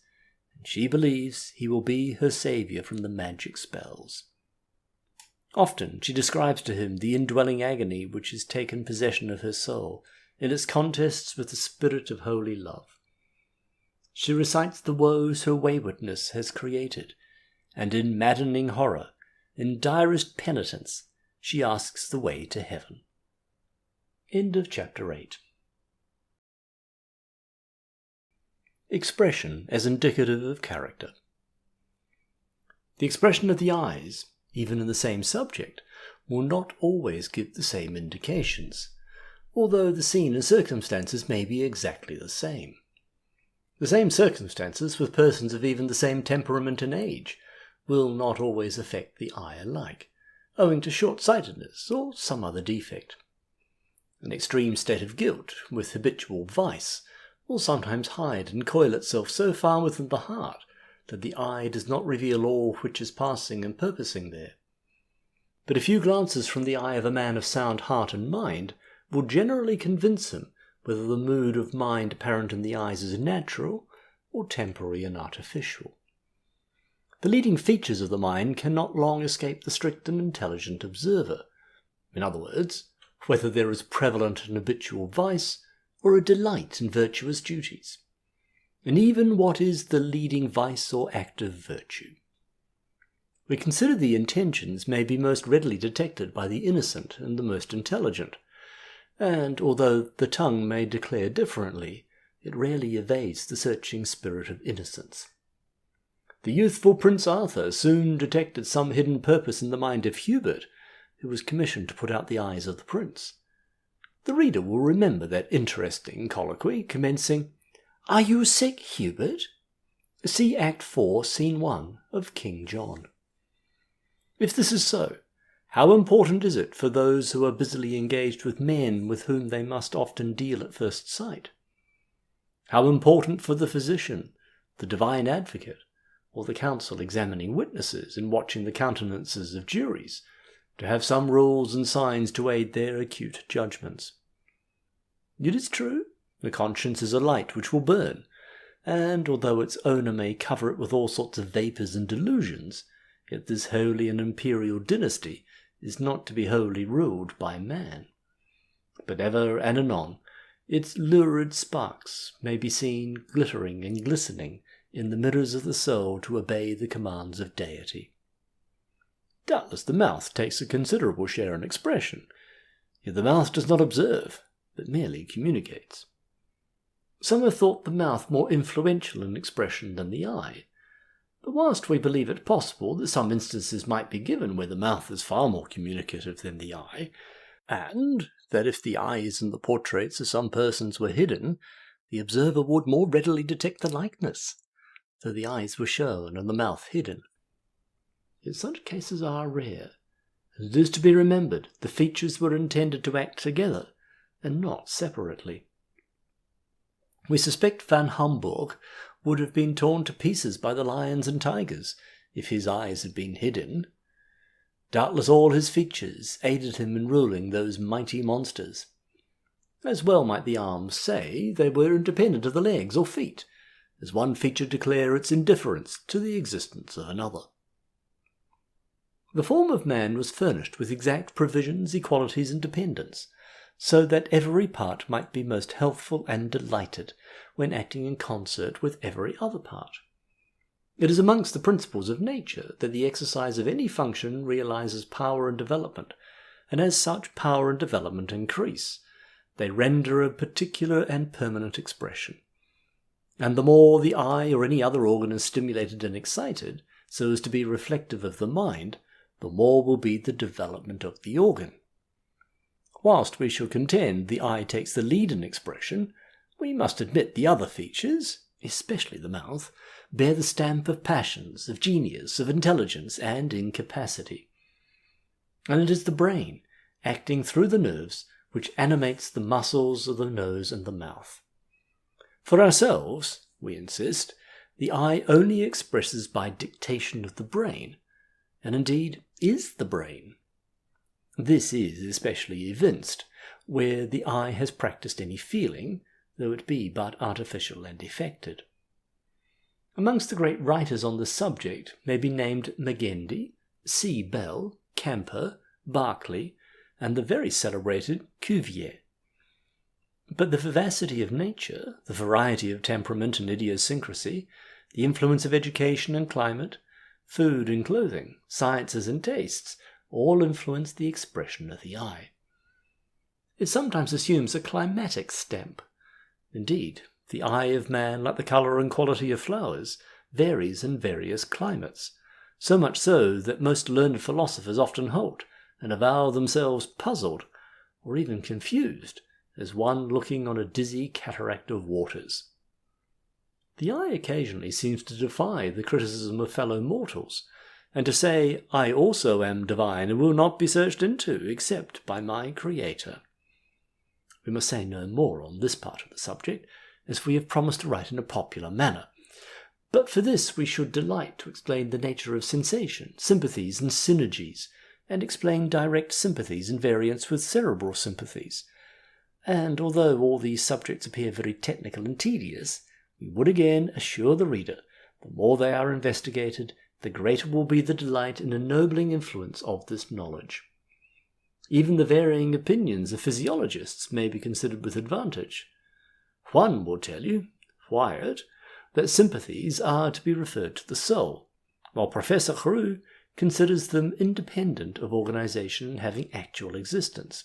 and she believes he will be her saviour from the magic spells. Often she describes to him the indwelling agony which has taken possession of her soul in its contests with the spirit of holy love. She recites the woes her waywardness has created, and in maddening horror, in direst penitence, she asks the way to heaven. End of chapter 8. Expression as indicative of character. The expression of the eyes, even in the same subject, will not always give the same indications, although the scene and circumstances may be exactly the same. The same circumstances, with persons of even the same temperament and age, will not always affect the eye alike, owing to short-sightedness or some other defect. An extreme state of guilt, with habitual vice, will sometimes hide and coil itself so far within the heart that the eye does not reveal all which is passing and purposing there. But a few glances from the eye of a man of sound heart and mind will generally convince him whether the mood of mind apparent in the eyes is natural or temporary and artificial. The leading features of the mind cannot long escape the strict and intelligent observer. In other words, whether there is prevalent an habitual vice or a delight in virtuous duties, and even what is the leading vice or active virtue. We consider the intentions may be most readily detected by the innocent and the most intelligent, and although the tongue may declare differently, it rarely evades the searching spirit of innocence. The youthful Prince Arthur soon detected some hidden purpose in the mind of Hubert, who was commissioned to put out the eyes of the prince. The reader will remember that interesting colloquy commencing, "Are you sick, Hubert?" See Act 4, Scene 1 of King John. If this is so, how important is it for those who are busily engaged with men with whom they must often deal at first sight? How important for the physician, the divine advocate, or the counsel examining witnesses and watching the countenances of juries, to have some rules and signs to aid their acute judgments. It is true, the conscience is a light which will burn, and although its owner may cover it with all sorts of vapours and delusions, yet this holy and imperial dynasty is not to be wholly ruled by man. But ever and anon its lurid sparks may be seen glittering and glistening in the mirrors of the soul to obey the commands of deity. Doubtless the mouth takes a considerable share in expression, yet the mouth does not observe, but merely communicates. Some have thought the mouth more influential in expression than the eye, but whilst we believe it possible that some instances might be given where the mouth is far more communicative than the eye, and that if the eyes in the portraits of some persons were hidden, the observer would more readily detect the likeness, though the eyes were shown and the mouth hidden. Yet such cases are rare, and it is to be remembered the features were intended to act together, and not separately. We suspect Van Hamburg would have been torn to pieces by the lions and tigers if his eyes had been hidden. Doubtless all his features aided him in ruling those mighty monsters. As well might the arms say they were independent of the legs or feet, as one feature declare its indifference to the existence of another. The form of man was furnished with exact provisions, equalities, and dependence, so that every part might be most healthful and delighted when acting in concert with every other part. It is amongst the principles of nature that the exercise of any function realizes power and development, and as such power and development increase. They render a particular and permanent expression. And the more the eye or any other organ is stimulated and excited, so as to be reflective of the mind, the more will be the development of the organ. Whilst we shall contend the eye takes the lead in expression, we must admit the other features, especially the mouth, bear the stamp of passions, of genius, of intelligence, and incapacity. And it is the brain, acting through the nerves, which animates the muscles of the nose and the mouth. For ourselves, we insist, the eye only expresses by dictation of the brain, and indeed is the brain. This is especially evinced where the eye has practised any feeling, though it be but artificial and affected. Amongst the great writers on this subject may be named Magendie, C. Bell, Camper, Berkeley, and the very celebrated Cuvier. But the vivacity of nature, the variety of temperament and idiosyncrasy, the influence of education and climate, food and clothing, sciences and tastes, all influence the expression of the eye. It sometimes assumes a climatic stamp. Indeed, the eye of man, like the colour and quality of flowers, varies in various climates, so much so that most learned philosophers often halt and avow themselves puzzled, or even confused, as one looking on a dizzy cataract of waters. The eye occasionally seems to defy the criticism of fellow mortals, and to say, I also am divine and will not be searched into except by my Creator. We must say no more on this part of the subject, as we have promised to write in a popular manner. But for this we should delight to explain the nature of sensation, sympathies, and synergies, and explain direct sympathies in variance with cerebral sympathies. And although all these subjects appear very technical and tedious, we would again assure the reader, the more they are investigated, the greater will be the delight and ennobling influence of this knowledge. Even the varying opinions of physiologists may be considered with advantage. One will tell you, Wyatt, that sympathies are to be referred to the soul, while Professor Roux considers them independent of organization and having actual existence.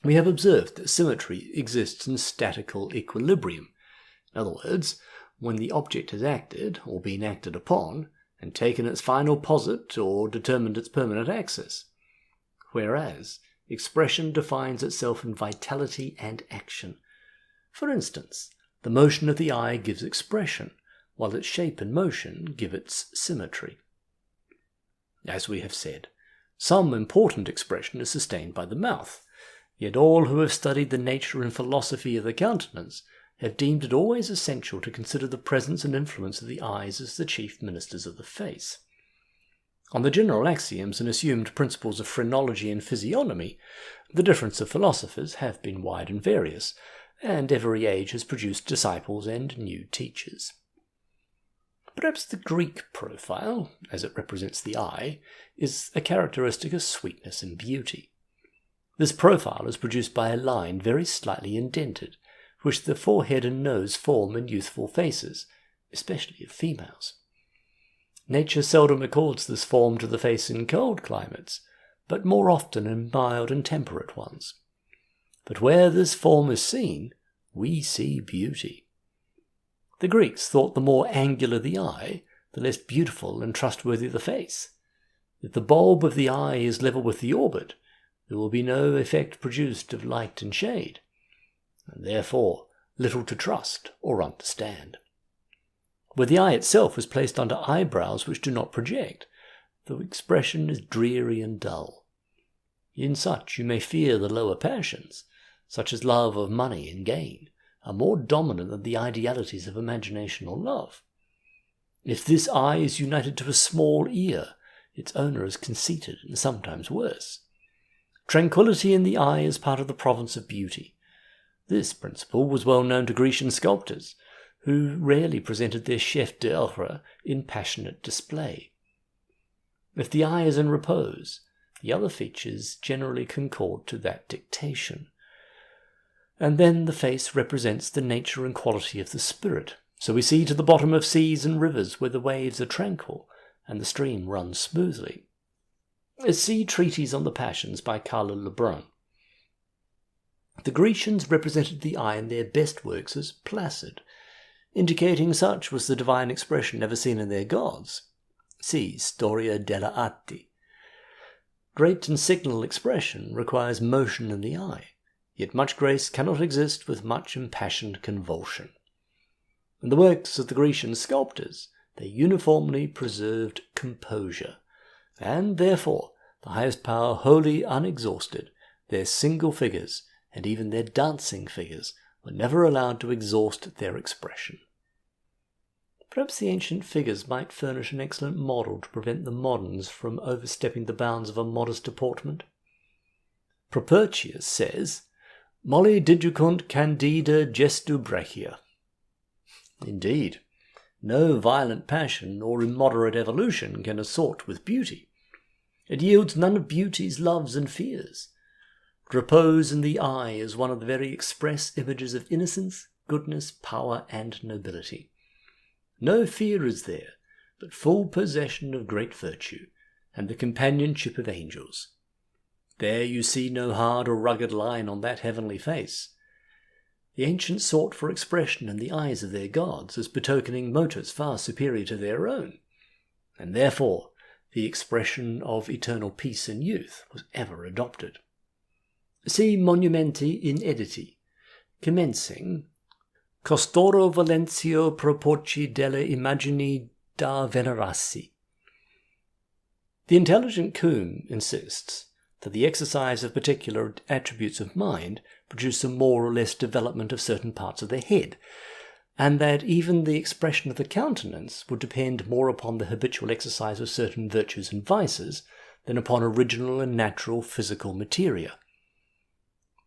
We have observed that symmetry exists in statical equilibrium. In other words, when the object has acted, or been acted upon, and taken its final posit, or determined its permanent axis. Whereas, expression defines itself in vitality and action. For instance, the motion of the eye gives expression, while its shape and motion give its symmetry. As we have said, some important expression is sustained by the mouth, yet all who have studied the nature and philosophy of the countenance have deemed it always essential to consider the presence and influence of the eyes as the chief ministers of the face. On the general axioms and assumed principles of phrenology and physiognomy, the difference of philosophers have been wide and various, and every age has produced disciples and new teachers. Perhaps the Greek profile, as it represents the eye, is a characteristic of sweetness and beauty. This profile is produced by a line very slightly indented, which the forehead and nose form in youthful faces, especially of females. Nature seldom accords this form to the face in cold climates, but more often in mild and temperate ones. But where this form is seen, we see beauty. The Greeks thought the more angular the eye, the less beautiful and trustworthy the face. If the bulb of the eye is level with the orbit, there will be no effect produced of light and shade, and therefore little to trust or understand. Where the eye itself is placed under eyebrows which do not project, the expression is dreary and dull. In such you may fear the lower passions, such as love of money and gain, are more dominant than the idealities of imagination or love. If this eye is united to a small ear, its owner is conceited and sometimes worse. Tranquillity in the eye is part of the province of beauty. This principle was well known to Grecian sculptors, who rarely presented their chef d'oeuvre in passionate display. If the eye is in repose, the other features generally concord to that dictation. And then the face represents the nature and quality of the spirit, so we see to the bottom of seas and rivers where the waves are tranquil and the stream runs smoothly. See Treatise on the Passions by Carlo Lebrun. The Grecians represented the eye in their best works as placid, indicating such was the divine expression never seen in their gods. See Storia della Atti. Great and signal expression requires motion in the eye, yet much grace cannot exist with much impassioned convulsion. In the works of the Grecian sculptors, they uniformly preserved composure, and therefore the highest power wholly unexhausted, their single figures, and even their dancing figures, were never allowed to exhaust their expression. Perhaps the ancient figures might furnish an excellent model to prevent the moderns from overstepping the bounds of a modest deportment. Propertius says, "Molli diducunt candida gestu brachia." Indeed, no violent passion or immoderate evolution can assort with beauty. It yields none of beauty's loves and fears. Repose in the eye is one of the very express images of innocence, goodness, power, and nobility. No fear is there, but full possession of great virtue, and the companionship of angels. There you see no hard or rugged line on that heavenly face. The ancients sought for expression in the eyes of their gods as betokening motives far superior to their own, and therefore the expression of eternal peace and youth was ever adopted. See Monumenti in Editi, commencing Costoro Valentio proporci delle immagini da venerassi. The intelligent Combe insists that the exercise of particular attributes of mind produce a more or less development of certain parts of the head, and that even the expression of the countenance would depend more upon the habitual exercise of certain virtues and vices than upon original and natural physical materia.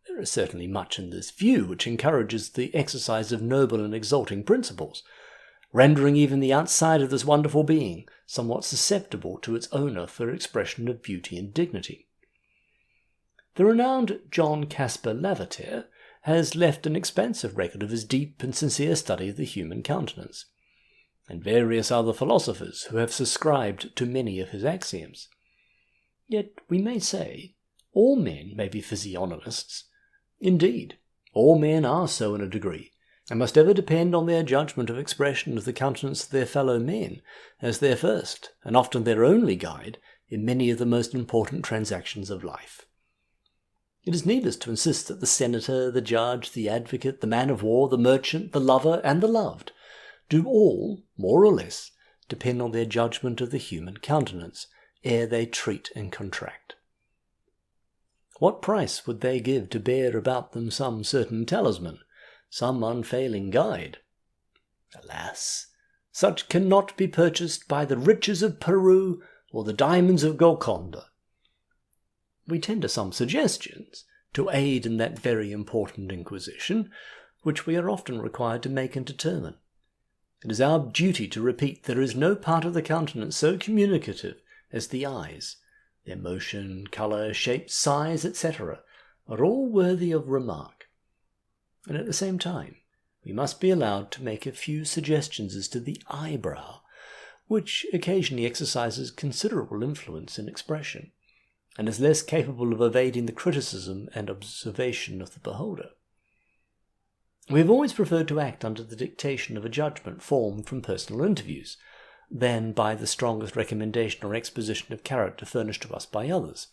There is certainly much in this view which encourages the exercise of noble and exalting principles, rendering even the outside of this wonderful being somewhat susceptible to its owner for expression of beauty and dignity. The renowned John Caspar Lavater has left an expansive record of his deep and sincere study of the human countenance, and various other philosophers who have subscribed to many of his axioms. Yet we may say, all men may be physiognomists. Indeed, all men are so in a degree, and must ever depend on their judgment of expression of the countenance of their fellow men as their first, and often their only guide in many of the most important transactions of life. It is needless to insist that the senator, the judge, the advocate, the man of war, the merchant, the lover, and the loved do all, more or less, depend on their judgment of the human countenance ere they treat and contract. What price would they give to bear about them some certain talisman, some unfailing guide. Alas, such cannot be purchased by the riches of Peru or the diamonds of Golconda. We tender some suggestions to aid in that very important inquisition, which we are often required to make and determine. It is our duty to repeat there is no part of the countenance so communicative as the eyes. Their motion, colour, shape, size, etc. are all worthy of remark. And at the same time, we must be allowed to make a few suggestions as to the eyebrow, which occasionally exercises considerable influence in expression, and is less capable of evading the criticism and observation of the beholder. We have always preferred to act under the dictation of a judgment formed from personal interviews, than by the strongest recommendation or exposition of character furnished to us by others.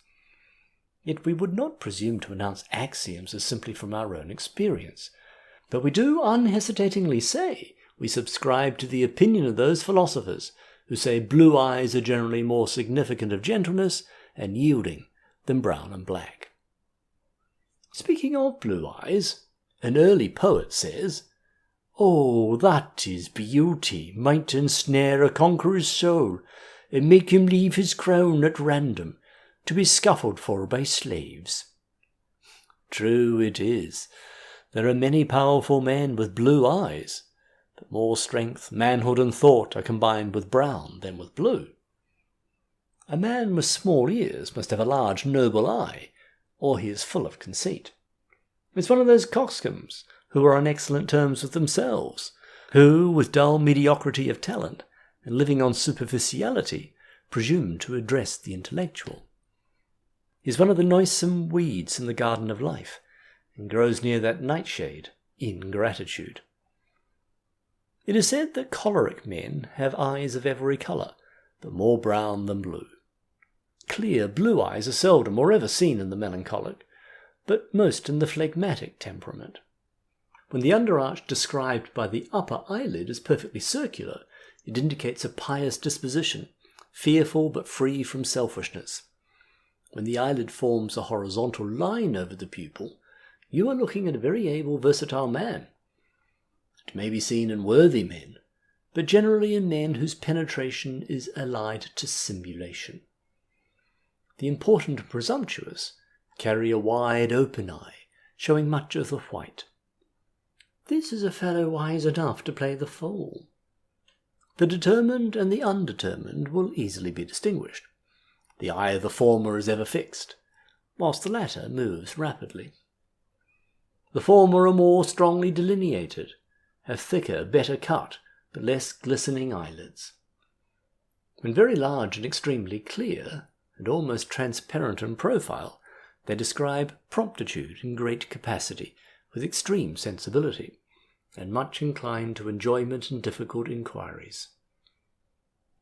Yet we would not presume to announce axioms as simply from our own experience, but we do unhesitatingly say we subscribe to the opinion of those philosophers who say blue eyes are generally more significant of gentleness and yielding than brown and black. Speaking of blue eyes, an early poet says, "Oh, that is beauty, might ensnare a conqueror's soul, and make him leave his crown at random, to be scuffled for by slaves." True it is. There are many powerful men with blue eyes, but more strength, manhood, and thought are combined with brown than with blue. A man with small ears must have a large, noble eye, or he is full of conceit. It's one of those coxcombs who are on excellent terms with themselves, who, with dull mediocrity of talent, and living on superficiality, presume to address the intellectual. He is one of the noisome weeds in the garden of life, and grows near that nightshade, ingratitude. It is said that choleric men have eyes of every colour, but more brown than blue. Clear blue eyes are seldom or ever seen in the melancholic, but most in the phlegmatic temperament. When the underarch described by the upper eyelid is perfectly circular, it indicates a pious disposition, fearful but free from selfishness. When the eyelid forms a horizontal line over the pupil, you are looking at a very able, versatile man. It may be seen in worthy men, but generally in men whose penetration is allied to simulation. The important and presumptuous carry a wide open eye, showing much of the white. This is a fellow wise enough to play the fool. The determined and the undetermined will easily be distinguished. The eye of the former is ever fixed, whilst the latter moves rapidly. The former are more strongly delineated, have thicker, better cut, but less glistening eyelids. When very large and extremely clear, and almost transparent in profile, they describe promptitude and great capacity, with extreme sensibility, and much inclined to enjoyment and difficult inquiries.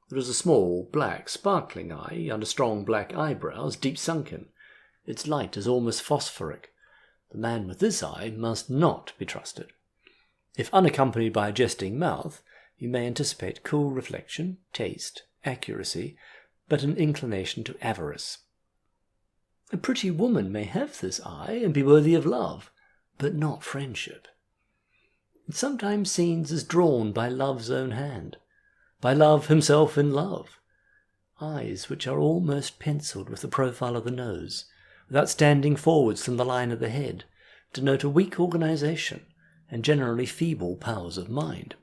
There is a small, black, sparkling eye under strong black eyebrows, deep sunken. Its light is almost phosphoric. The man with this eye must not be trusted. If unaccompanied by a jesting mouth, you may anticipate cool reflection, taste, accuracy, but an inclination to avarice. A pretty woman may have this eye and be worthy of love, but not friendship. It sometimes seems as drawn by love's own hand, by love himself in love. Eyes which are almost pencilled with the profile of the nose, without standing forwards from the line of the head, denote a weak organisation and generally feeble powers of mind.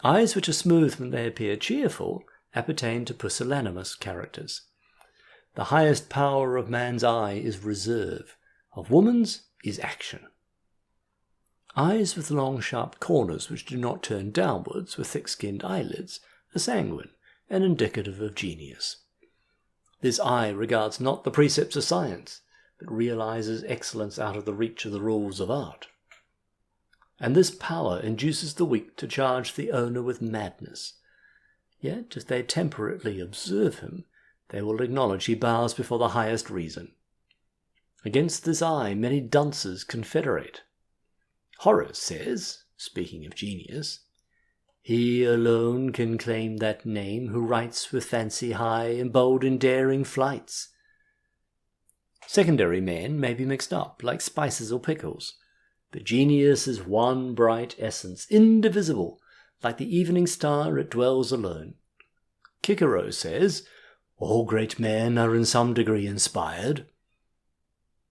Eyes which are smooth when they appear cheerful appertain to pusillanimous characters. The highest power of man's eye is reserve, of woman's is action. Eyes with long sharp corners which do not turn downwards with thick-skinned eyelids are sanguine and indicative of genius. This eye regards not the precepts of science, but realizes excellence out of the reach of the rules of art. And this power induces the weak to charge the owner with madness. Yet, if they temperately observe him, they will acknowledge he bows before the highest reason. Against this eye many dunces confederate. Horace says, speaking of genius, "He alone can claim that name who writes with fancy high and bold and daring flights." Secondary men may be mixed up, like spices or pickles. The genius is one bright essence, indivisible, like the evening star it dwells alone. Cicero says, all great men are in some degree inspired.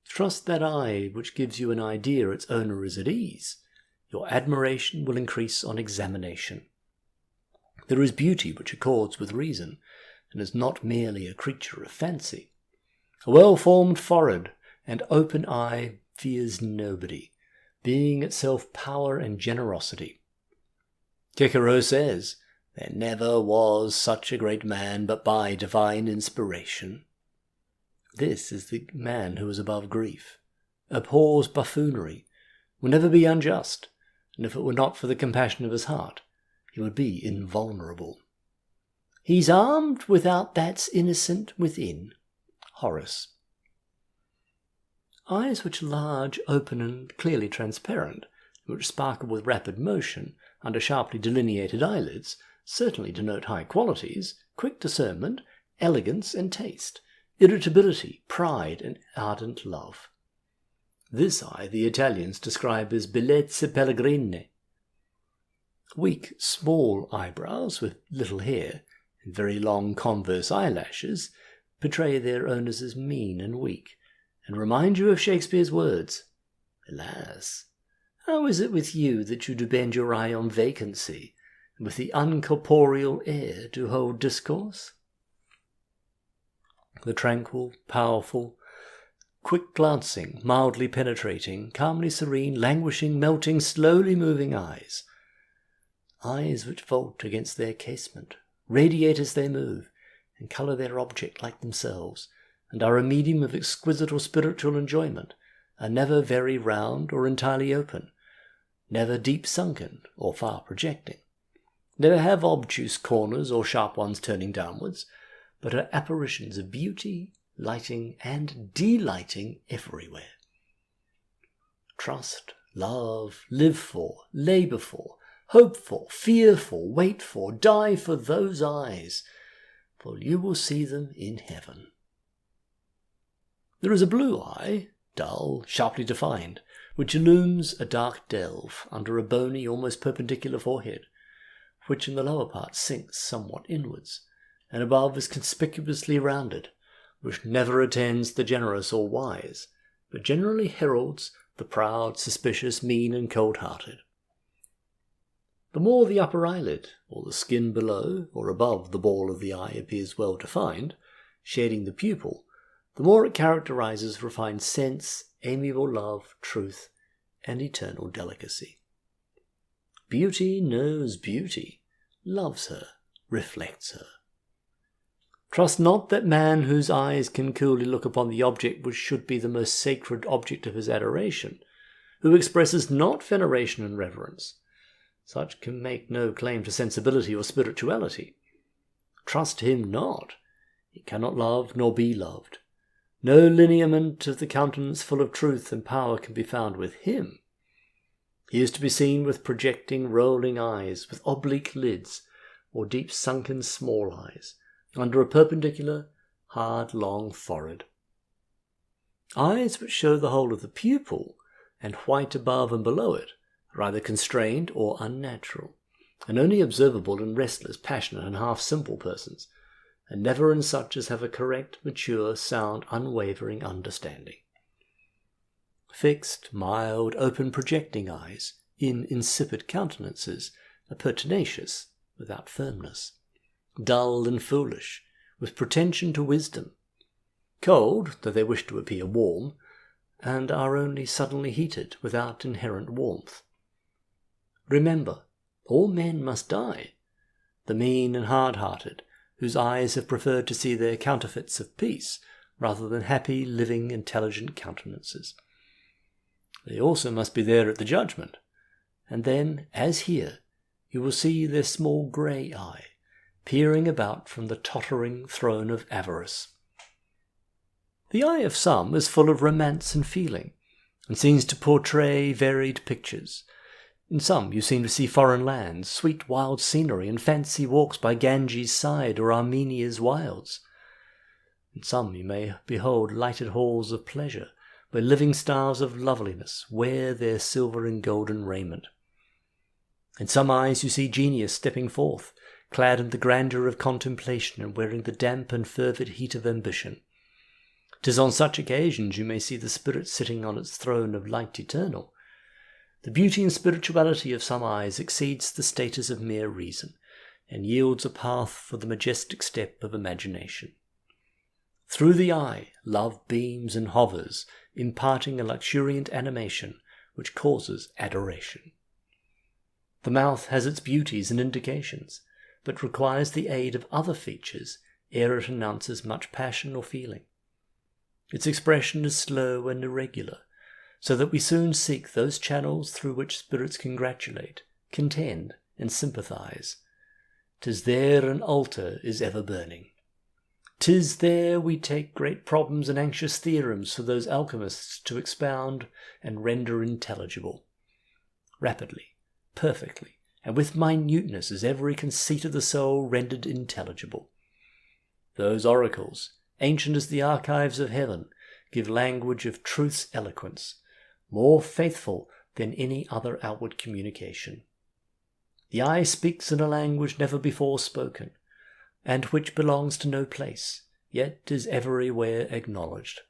Trust that eye which gives you an idea its owner is at ease. Your admiration will increase on examination. There is beauty which accords with reason, and is not merely a creature of fancy. A well-formed forehead and open eye fears nobody, being itself power and generosity. Cicero says, there never was such a great man but by divine inspiration. This is the man who is above grief, abhors buffoonery, will never be unjust, and if it were not for the compassion of his heart, he would be invulnerable. He's armed without that's innocent within. Horace. Eyes which are large, open, and clearly transparent, which sparkle with rapid motion under sharply delineated eyelids, certainly denote high qualities, quick discernment, elegance, and taste, irritability, pride, and ardent love. This eye the Italians describe as bellezze pellegrine. Weak, small eyebrows with little hair and very long converse eyelashes portray their owners as mean and weak, and remind you of Shakespeare's words. Alas, how is it with you that you do bend your eye on vacancy, and with the uncorporeal air do hold discourse? The tranquil, powerful, quick-glancing, mildly penetrating, calmly serene, languishing, melting, slowly moving eyes. Eyes which vault against their casement, radiate as they move, and colour their object like themselves, and are a medium of exquisite or spiritual enjoyment, are never very round or entirely open, never deep-sunken or far projecting, never have obtuse corners or sharp ones turning downwards, but are apparitions of beauty, lighting, and delighting everywhere. Trust, love, live for, labour for, hope for, fear for, wait for, die for those eyes, for you will see them in heaven. There is a blue eye, dull, sharply defined, which illumes a dark delve under a bony, almost perpendicular forehead, which in the lower part sinks somewhat inwards, and above is conspicuously rounded, which never attends the generous or wise, but generally heralds the proud, suspicious, mean, and cold-hearted. The more the upper eyelid, or the skin below or above the ball of the eye appears well defined, shading the pupil, the more it characterizes refined sense, amiable love, truth, and eternal delicacy. Beauty knows beauty, loves her, reflects her. Trust not that man whose eyes can coolly look upon the object which should be the most sacred object of his adoration, who expresses not veneration and reverence. Such can make no claim to sensibility or spirituality. Trust him not. He cannot love nor be loved. No lineament of the countenance full of truth and power can be found with him. He is to be seen with projecting, rolling eyes, with oblique lids, or deep sunken small eyes, under a perpendicular, hard, long forehead. Eyes which show the whole of the pupil, and white above and below it, are either constrained or unnatural, and only observable in restless, passionate, and half-simple persons, and never in such as have a correct, mature, sound, unwavering understanding. Fixed, mild, open, projecting eyes, in insipid countenances, are pertinacious, without firmness, dull and foolish, with pretension to wisdom, cold, though they wish to appear warm, and are only suddenly heated, without inherent warmth. Remember, all men must die. The mean and hard-hearted, whose eyes have preferred to see their counterfeits of peace, rather than happy, living, intelligent countenances. They also must be there at the judgment, and then, as here, you will see their small grey eye, peering about from the tottering throne of avarice. The eye of some is full of romance and feeling, and seems to portray varied pictures. In some you seem to see foreign lands, sweet wild scenery, and fancy walks by Ganges' side or Armenia's wilds. In some you may behold lighted halls of pleasure, where living stars of loveliness wear their silver and golden raiment. In some eyes you see genius stepping forth, clad in the grandeur of contemplation and wearing the damp and fervid heat of ambition. 'Tis on such occasions you may see the spirit sitting on its throne of light eternal. The beauty and spirituality of some eyes exceeds the status of mere reason, and yields a path for the majestic step of imagination. Through the eye, love beams and hovers, imparting a luxuriant animation which causes adoration. The mouth has its beauties and indications, but requires the aid of other features ere it announces much passion or feeling. Its expression is slow and irregular, so that we soon seek those channels through which spirits congratulate, contend, and sympathize. 'Tis there an altar is ever burning. 'Tis there we take great problems and anxious theorems for those alchemists to expound and render intelligible. Rapidly, perfectly, and with minuteness is every conceit of the soul rendered intelligible. Those oracles, ancient as the archives of heaven, give language of truth's eloquence, more faithful than any other outward communication. The eye speaks in a language never before spoken, and which belongs to no place, yet is everywhere acknowledged.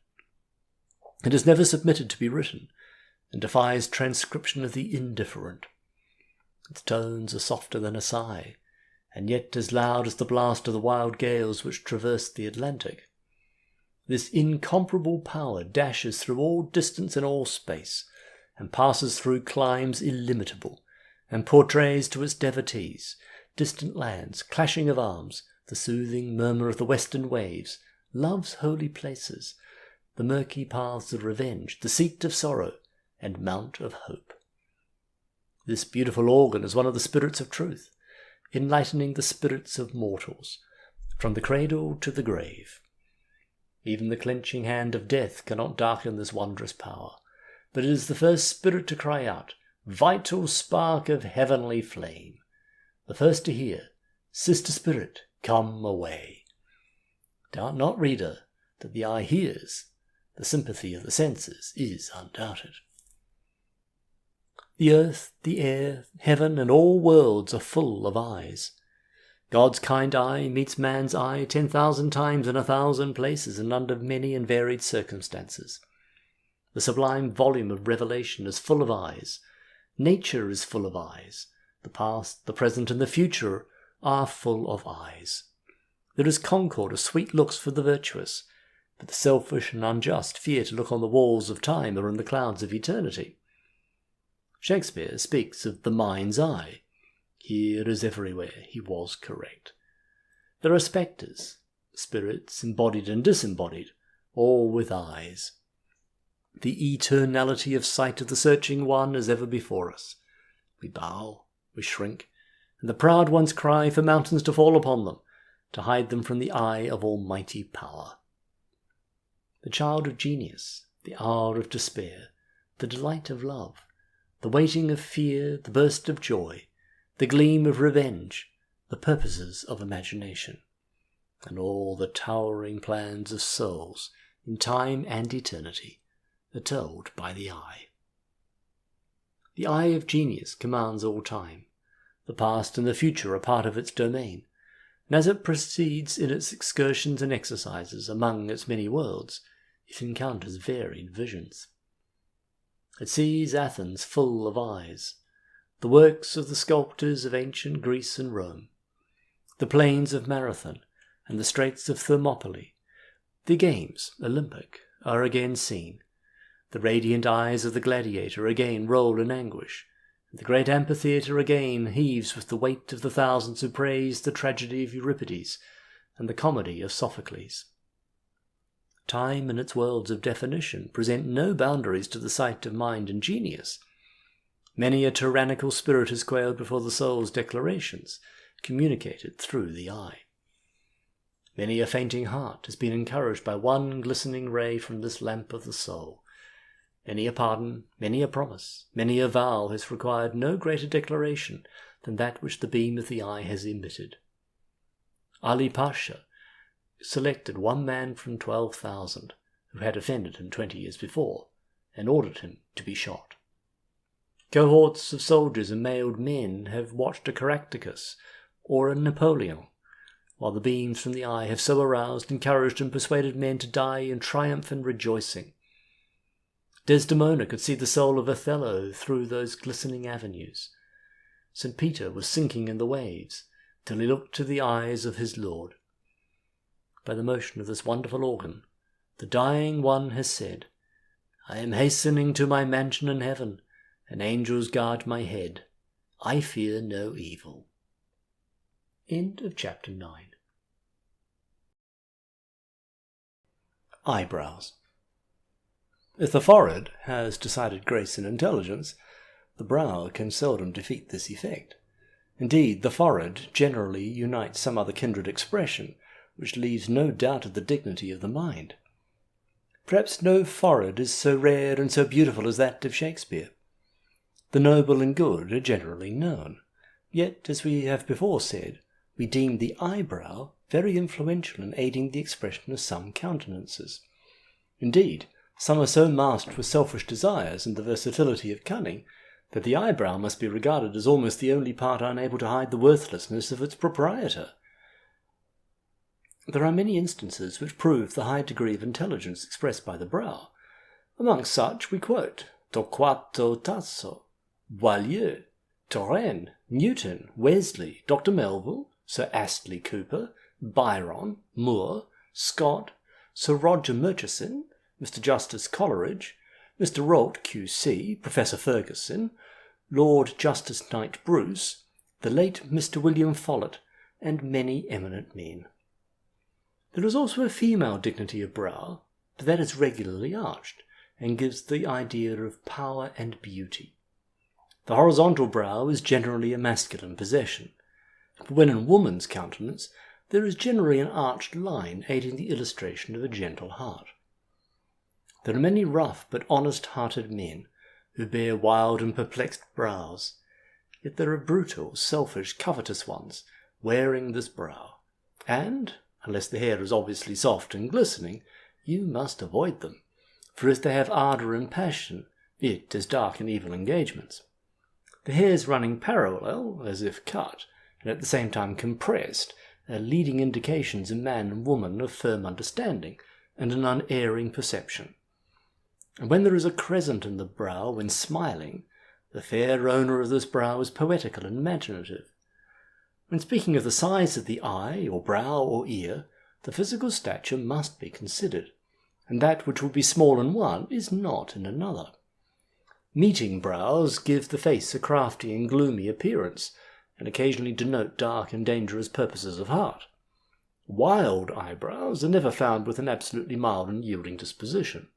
It is never submitted to be written, and defies transcription of the indifferent. Its tones are softer than a sigh, and yet as loud as the blast of the wild gales which traverse the Atlantic. This incomparable power dashes through all distance and all space, and passes through climes illimitable, and portrays to its devotees distant lands, clashing of arms, the soothing murmur of the western waves, love's holy places, the murky paths of revenge, the seat of sorrow, and mount of hope. This beautiful organ is one of the spirits of truth, enlightening the spirits of mortals, from the cradle to the grave. Even the clenching hand of death cannot darken this wondrous power, but it is the first spirit to cry out, "Vital spark of heavenly flame!" The first to hear, "Sister spirit, come away." Doubt not, reader, that the eye hears. The sympathy of the senses is undoubted. The earth, the air, heaven, and all worlds are full of eyes. God's kind eye meets man's eye 10,000 times in 1,000 places and under many and varied circumstances. The sublime volume of revelation is full of eyes. Nature is full of eyes. The past, the present, and the future are full of eyes. There is concord of sweet looks for the virtuous, but the selfish and unjust fear to look on the walls of time or in the clouds of eternity. Shakespeare speaks of the mind's eye. Here as everywhere he was correct. There are spectres, spirits embodied and disembodied, all with eyes. The eternality of sight of the searching one is ever before us. We bow, we shrink, and the proud ones cry for mountains to fall upon them, to hide them from the eye of almighty power. The child of genius, the hour of despair, the delight of love, the waiting of fear, the burst of joy, the gleam of revenge, the purposes of imagination, and all the towering plans of souls in time and eternity are told by the eye. The eye of genius commands all time. The past and the future are part of its domain, and as it proceeds in its excursions and exercises among its many worlds, it encounters varied visions. It sees Athens full of eyes, the works of the sculptors of ancient Greece and Rome, the plains of Marathon and the straits of Thermopylae. The games, Olympic, are again seen. The radiant eyes of the gladiator again roll in anguish, and the great amphitheatre again heaves with the weight of the thousands who praise the tragedy of Euripides and the comedy of Sophocles. Time and its worlds of definition present no boundaries to the sight of mind and genius. Many a tyrannical spirit has quailed before the soul's declarations, communicated through the eye. Many a fainting heart has been encouraged by one glistening ray from this lamp of the soul. Many a pardon, many a promise, many a vow has required no greater declaration than that which the beam of the eye has emitted. Ali Pasha selected one man from 12,000, who had offended him 20 years before, and ordered him to be shot. Cohorts of soldiers and mailed men have watched a Caractacus or a Napoleon, while the beams from the eye have so aroused, encouraged, and persuaded men to die in triumph and rejoicing. Desdemona could see the soul of Othello through those glistening avenues. St. Peter was sinking in the waves, till he looked to the eyes of his Lord. By the motion of this wonderful organ, the dying one has said, I am hastening to my mansion in heaven, and angels guard my head. I fear no evil. End of chapter 9. Eyebrows. If the forehead has decided grace and intelligence, the brow can seldom defeat this effect. Indeed, the forehead generally unites some other kindred expression, which leaves no doubt of the dignity of the mind. Perhaps no forehead is so rare and so beautiful as that of Shakespeare. The noble and good are generally known, yet, as we have before said, we deem the eyebrow very influential in aiding the expression of some countenances. Indeed, some are so masked with selfish desires and the versatility of cunning that the eyebrow must be regarded as almost the only part unable to hide the worthlessness of its proprietor. There are many instances which prove the high degree of intelligence expressed by the brow. Amongst such we quote Torquato Tasso, Boileau, Turenne, Newton, Wesley, Dr. Melville, Sir Astley Cooper, Byron, Moore, Scott, Sir Roger Murchison, Mr. Justice Coleridge, Mr. Rolt, Q.C., Professor Ferguson, Lord Justice Knight Bruce, the late Mr. William Follett, and many eminent men. There is also a female dignity of brow, but that is regularly arched, and gives the idea of power and beauty. The horizontal brow is generally a masculine possession, but when in woman's countenance there is generally an arched line aiding the illustration of a gentle heart. There are many rough but honest-hearted men who bear wild and perplexed brows, yet there are brutal, selfish, covetous ones wearing this brow, and, unless the hair is obviously soft and glistening, you must avoid them, for as they have ardour and passion, it is dark and evil engagements. The hairs running parallel, as if cut, and at the same time compressed, are leading indications in man and woman of firm understanding and an unerring perception. And when there is a crescent in the brow when smiling, the fair owner of this brow is poetical and imaginative. When speaking of the size of the eye, or brow, or ear, the physical stature must be considered, and that which would be small in one is not in another. Meeting brows give the face a crafty and gloomy appearance, and occasionally denote dark and dangerous purposes of heart. Wild eyebrows are never found with an absolutely mild and yielding disposition.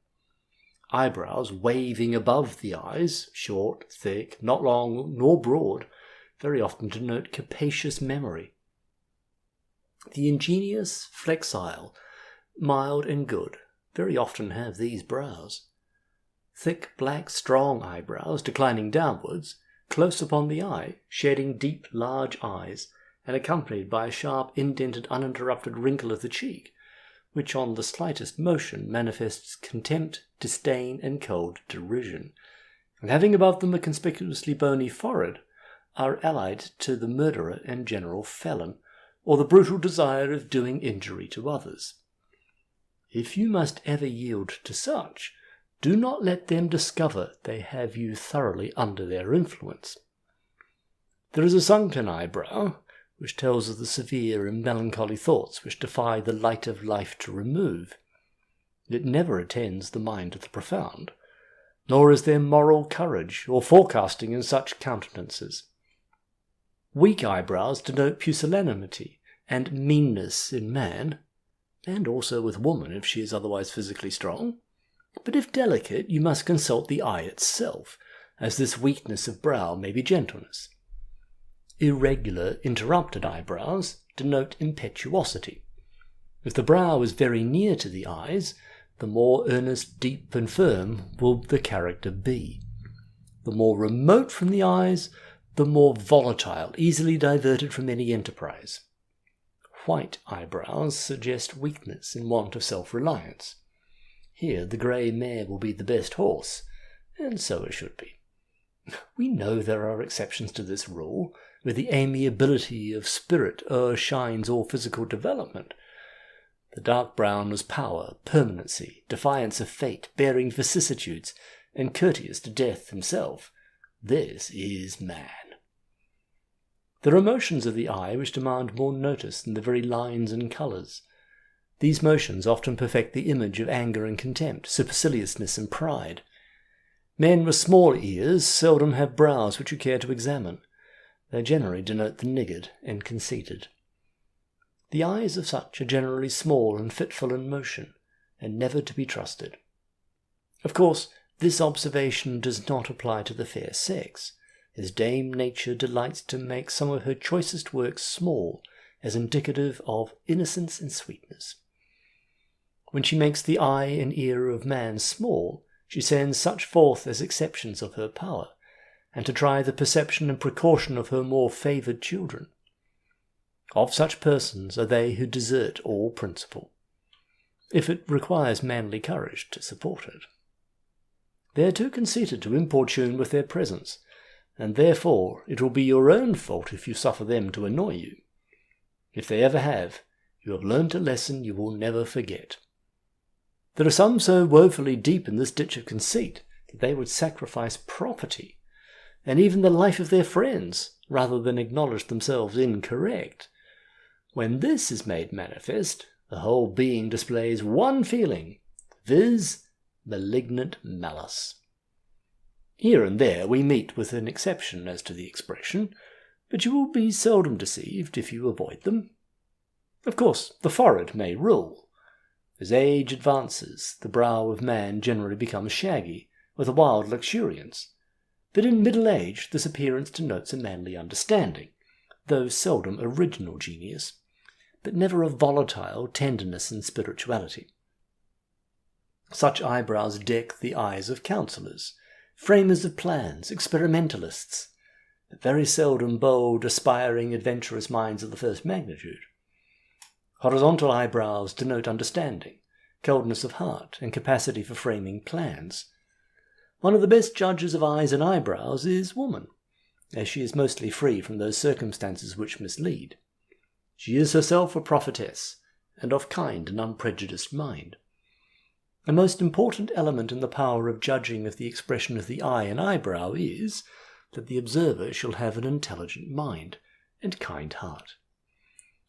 Eyebrows waving above the eyes, short, thick, not long nor broad, very often denote capacious memory. The ingenious, flexile, mild and good very often have these brows. Thick, black, strong eyebrows declining downwards, close upon the eye, shading deep, large eyes, and accompanied by a sharp, indented, uninterrupted wrinkle of the cheek, which on the slightest motion manifests contempt, disdain, and cold derision, and having above them a conspicuously bony forehead, are allied to the murderer and general felon, or the brutal desire of doing injury to others. If you must ever yield to such, do not let them discover they have you thoroughly under their influence. There is a sunken eyebrow, which tells of the severe and melancholy thoughts which defy the light of life to remove. It never attends the mind of the profound, nor is there moral courage or forecasting in such countenances. Weak eyebrows denote pusillanimity and meanness in man, and also with woman if she is otherwise physically strong. But if delicate, you must consult the eye itself, as this weakness of brow may be gentleness. Irregular, interrupted eyebrows denote impetuosity. If the brow is very near to the eyes, the more earnest, deep, and firm will the character be. The more remote from the eyes, the more volatile, easily diverted from any enterprise. White eyebrows suggest weakness and want of self-reliance. Here the grey mare will be the best horse, and so it should be. We know there are exceptions to this rule, where the amiability of spirit o'ershines all physical development. The dark brown was power, permanency, defiance of fate, bearing vicissitudes, and courteous to death himself. This is man. There are motions of the eye which demand more notice than the very lines and colours. These motions often perfect the image of anger and contempt, superciliousness and pride. Men with small ears seldom have brows which you care to examine. They generally denote the niggard and conceited. The eyes of such are generally small and fitful in motion, and never to be trusted. Of course, this observation does not apply to the fair sex, as Dame Nature delights to make some of her choicest works small, as indicative of innocence and sweetness. When she makes the eye and ear of man small, she sends such forth as exceptions of her power, and to try the perception and precaution of her more favoured children. Of such persons are they who desert all principle, if it requires manly courage to support it. They are too conceited to importune with their presence, and therefore it will be your own fault if you suffer them to annoy you. If they ever have, you have learnt a lesson you will never forget. There are some so woefully deep in this ditch of conceit that they would sacrifice property, and even the life of their friends, rather than acknowledge themselves incorrect. When this is made manifest, the whole being displays one feeling, viz., malignant malice. Here and there we meet with an exception as to the expression, but you will be seldom deceived if you avoid them. Of course, the forehead may rule. As age advances, the brow of man generally becomes shaggy, with a wild luxuriance, but in middle age this appearance denotes a manly understanding, though seldom original genius, but never a volatile tenderness and spirituality. Such eyebrows deck the eyes of counsellors, framers of plans, experimentalists, but very seldom bold, aspiring, adventurous minds of the first magnitude. Horizontal eyebrows denote understanding, coldness of heart, and capacity for framing plans. One of the best judges of eyes and eyebrows is woman, as she is mostly free from those circumstances which mislead. She is herself a prophetess, and of kind and unprejudiced mind. A most important element in the power of judging of the expression of the eye and eyebrow is, that the observer shall have an intelligent mind and kind heart.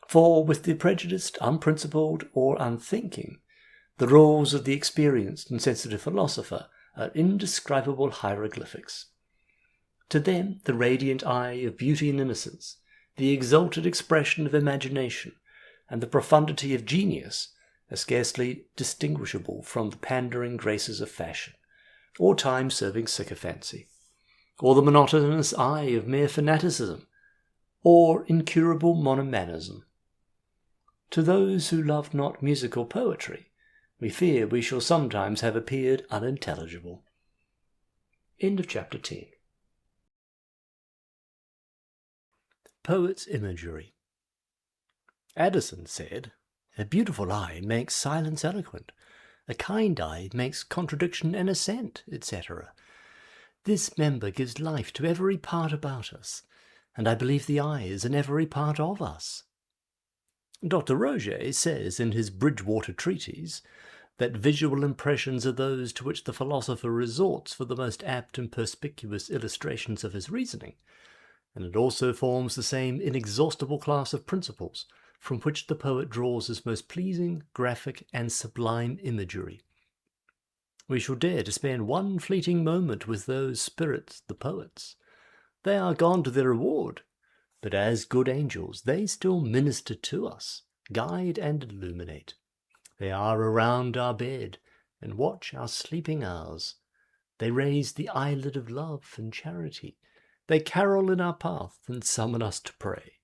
For with the prejudiced, unprincipled, or unthinking, the rules of the experienced and sensitive philosopher are indescribable hieroglyphics. To them the radiant eye of beauty and innocence, the exalted expression of imagination, and the profundity of genius are scarcely distinguishable from the pandering graces of fashion, or time-serving sycophancy, or the monotonous eye of mere fanaticism, or incurable monomanism. To those who love not musical poetry, we fear we shall sometimes have appeared unintelligible. End of chapter 10. Poet's imagery. Addison said, "A beautiful eye makes silence eloquent, a kind eye makes contradiction and assent, etc. This member gives life to every part about us, and I believe the eye is in every part of us." Dr. Roget says in his Bridgewater Treatise that visual impressions are those to which the philosopher resorts for the most apt and perspicuous illustrations of his reasoning, and it also forms the same inexhaustible class of principles from which the poet draws his most pleasing, graphic, and sublime imagery. We shall dare to spend one fleeting moment with those spirits, the poets. They are gone to their reward, but as good angels they still minister to us, guide and illuminate. They are around our bed, and watch our sleeping hours. They raise the eyelid of love and charity. They carol in our path, and summon us to pray.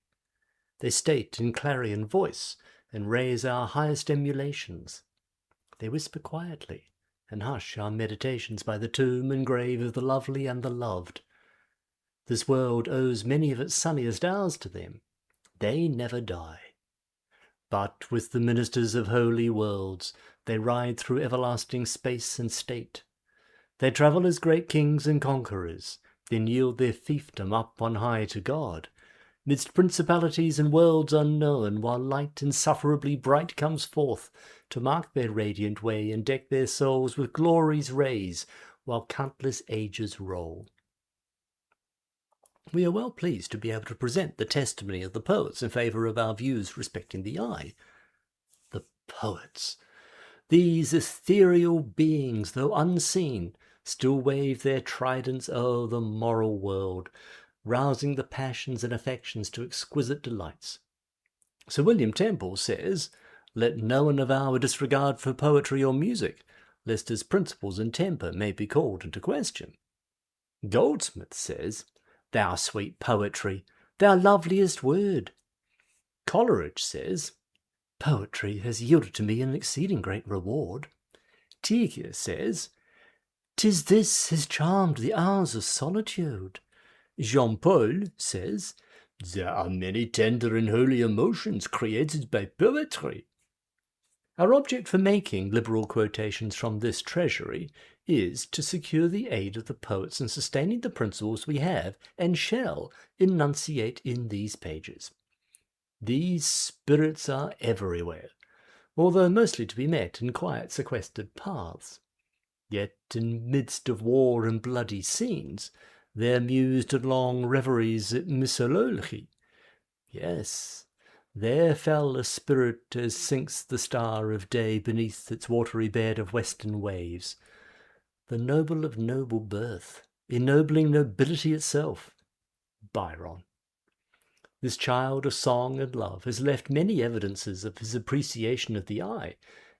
They state in clarion voice, and raise our highest emulations. They whisper quietly, and hush our meditations by the tomb and grave of the lovely and the loved. This world owes many of its sunniest hours to them. They never die. But with the ministers of holy worlds, they ride through everlasting space and state. They travel as great kings and conquerors, then yield their fiefdom up on high to God, midst principalities and worlds unknown, while light insufferably bright comes forth to mark their radiant way and deck their souls with glory's rays, while countless ages roll. We are well pleased to be able to present the testimony of the poets in favour of our views respecting the eye. The poets! These ethereal beings, though unseen, still wave their tridents o'er the moral world, rousing the passions and affections to exquisite delights. Sir William Temple says, "Let no one avow a disregard for poetry or music, lest his principles and temper may be called into question." Goldsmith says, "Thou sweet poetry, thou loveliest word." Coleridge says, "Poetry has yielded to me an exceeding great reward." Tieck says, "'Tis this has charmed the hours of solitude." Jean-Paul says, "There are many tender and holy emotions created by poetry." Our object for making liberal quotations from this treasury is to secure the aid of the poets in sustaining the principles we have and shall enunciate in these pages. These spirits are everywhere, although mostly to be met in quiet sequestered paths. Yet in midst of war and bloody scenes, there mused at long reveries at mythology. Yes, there fell a spirit as sinks the star of day beneath its watery bed of western waves, the noble of noble birth, ennobling nobility itself, Byron. This child of song and love has left many evidences of his appreciation of the eye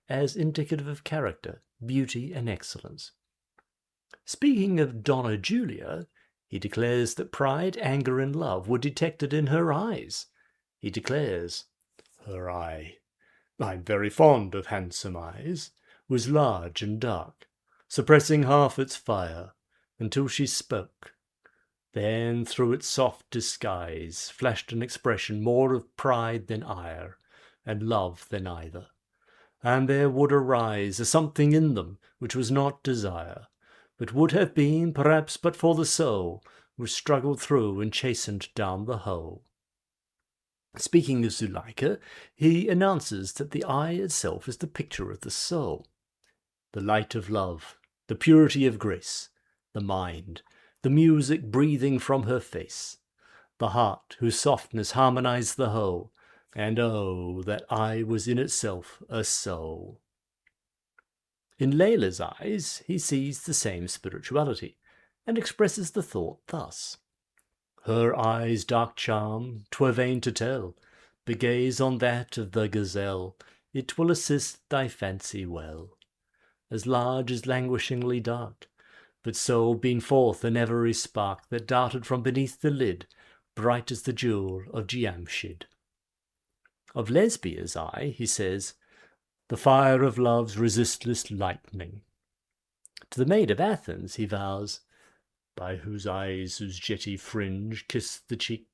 as indicative of character, beauty, and excellence. Speaking of Donna Julia, he declares that pride, anger, and love were detected in her eyes. He declares, "Her eye, I'm very fond of handsome eyes, was large and dark, suppressing half its fire, until she spoke. Then through its soft disguise flashed an expression more of pride than ire, and love than either. And there would arise a something in them which was not desire, but would have been, perhaps, but for the soul, which struggled through and chastened down the whole." Speaking of Zuleika, he announces that the eye itself is the picture of the soul. The light of love, the purity of grace, the mind, the music breathing from her face, the heart whose softness harmonized the whole, and oh, that eye was in itself a soul. In Layla's eyes he sees the same spirituality, and expresses the thought thus: "Her eyes' dark charm, 'twere vain to tell, begaze on that of the gazelle, it will assist thy fancy well. As large as languishingly dark, but so beam forth an every spark that darted from beneath the lid, bright as the jewel of Giamschid." Of Lesbia's eye he says, "The fire of love's resistless lightning." To the Maid of Athens he vows, "By whose eyes whose jetty fringe kissed the cheek,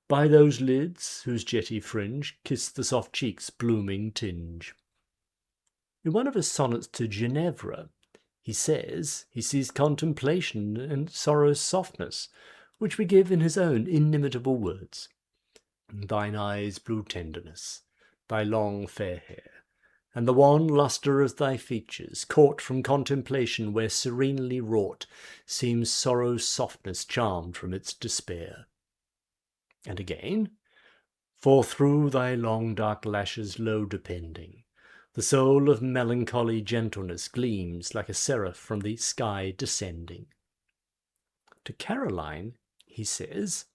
by those lids whose jetty fringe kissed the soft cheek's blooming tinge." In one of his sonnets to Ginevra, he says he sees contemplation and sorrow's softness, which we give in his own inimitable words: "Thine eyes' blue tenderness, thy long fair hair, and the wan lustre of thy features, caught from contemplation where serenely wrought, seems sorrow's softness charmed from its despair." And again, "For through thy long dark lashes low depending, the soul of melancholy gentleness gleams like a seraph from the sky descending." To Caroline he says,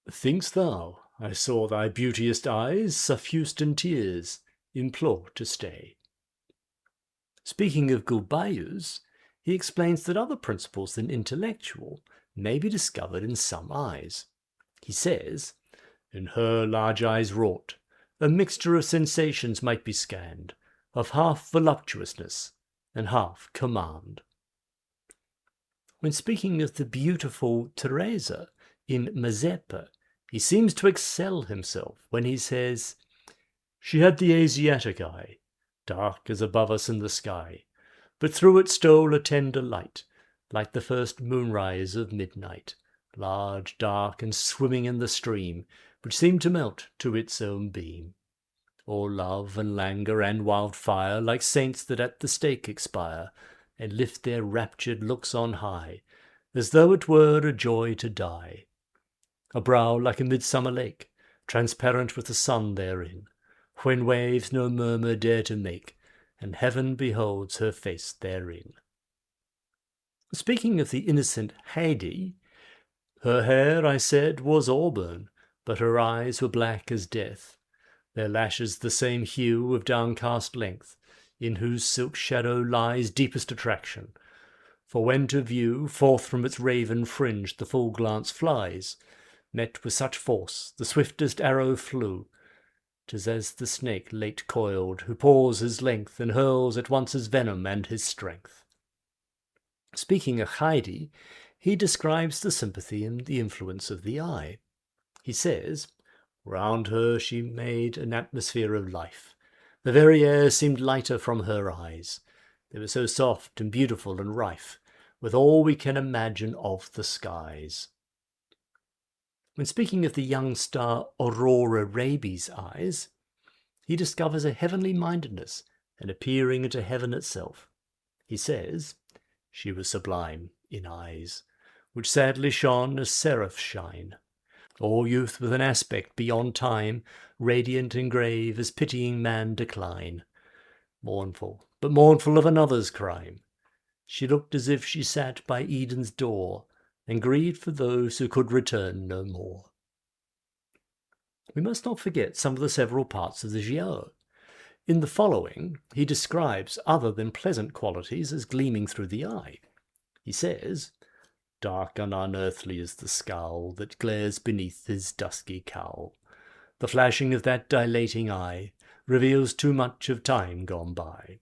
"Think'st thou I saw thy beauteous eyes, suffused in tears, implore to stay?" Speaking of Gulbeyaz, he explains that other principles than intellectual may be discovered in some eyes. He says, "In her large eyes wrought, a mixture of sensations might be scanned, of half voluptuousness and half command." When speaking of the beautiful Teresa in Mazeppa, he seems to excel himself when he says, She had the Asiatic eye, dark as above us in the sky, but through it stole a tender light, like the first moonrise of midnight, large, dark, and swimming in the stream, which seemed to melt to its own beam. All love and languor and wildfire, like saints that at the stake expire, and lift their raptured looks on high, as though it were a joy to die. A brow like a midsummer lake, transparent with the sun therein, when waves no murmur dare to make, and heaven beholds her face therein. Speaking of the innocent Haidee, her hair, I said, was auburn, but her eyes were black as death, their lashes the same hue of downcast length, in whose silk shadow lies deepest attraction. For when to view, forth from its raven fringe the full glance flies, met with such force, the swiftest arrow flew. 'Tis as the snake late coiled, who paws his length, and hurls at once his venom and his strength. Speaking of Haidee, he describes the sympathy and the influence of the eye. He says, "Round her she made an atmosphere of life. The very air seemed lighter from her eyes. They were so soft and beautiful and rife with all we can imagine of the skies." When speaking of the young star Aurora Raby's eyes, he discovers a heavenly mindedness and a peering into heaven itself. He says, "She was sublime in eyes, which sadly shone as seraphs shine. All youth with an aspect beyond time, radiant and grave as pitying man decline. Mournful, but mournful of another's crime. She looked as if she sat by Eden's door, and grieved for those who could return no more." We must not forget some of the several parts of the Jiao. In the following, he describes other than pleasant qualities as gleaming through the eye. He says, "Dark and unearthly is the scowl that glares beneath his dusky cowl. The flashing of that dilating eye reveals too much of time gone by.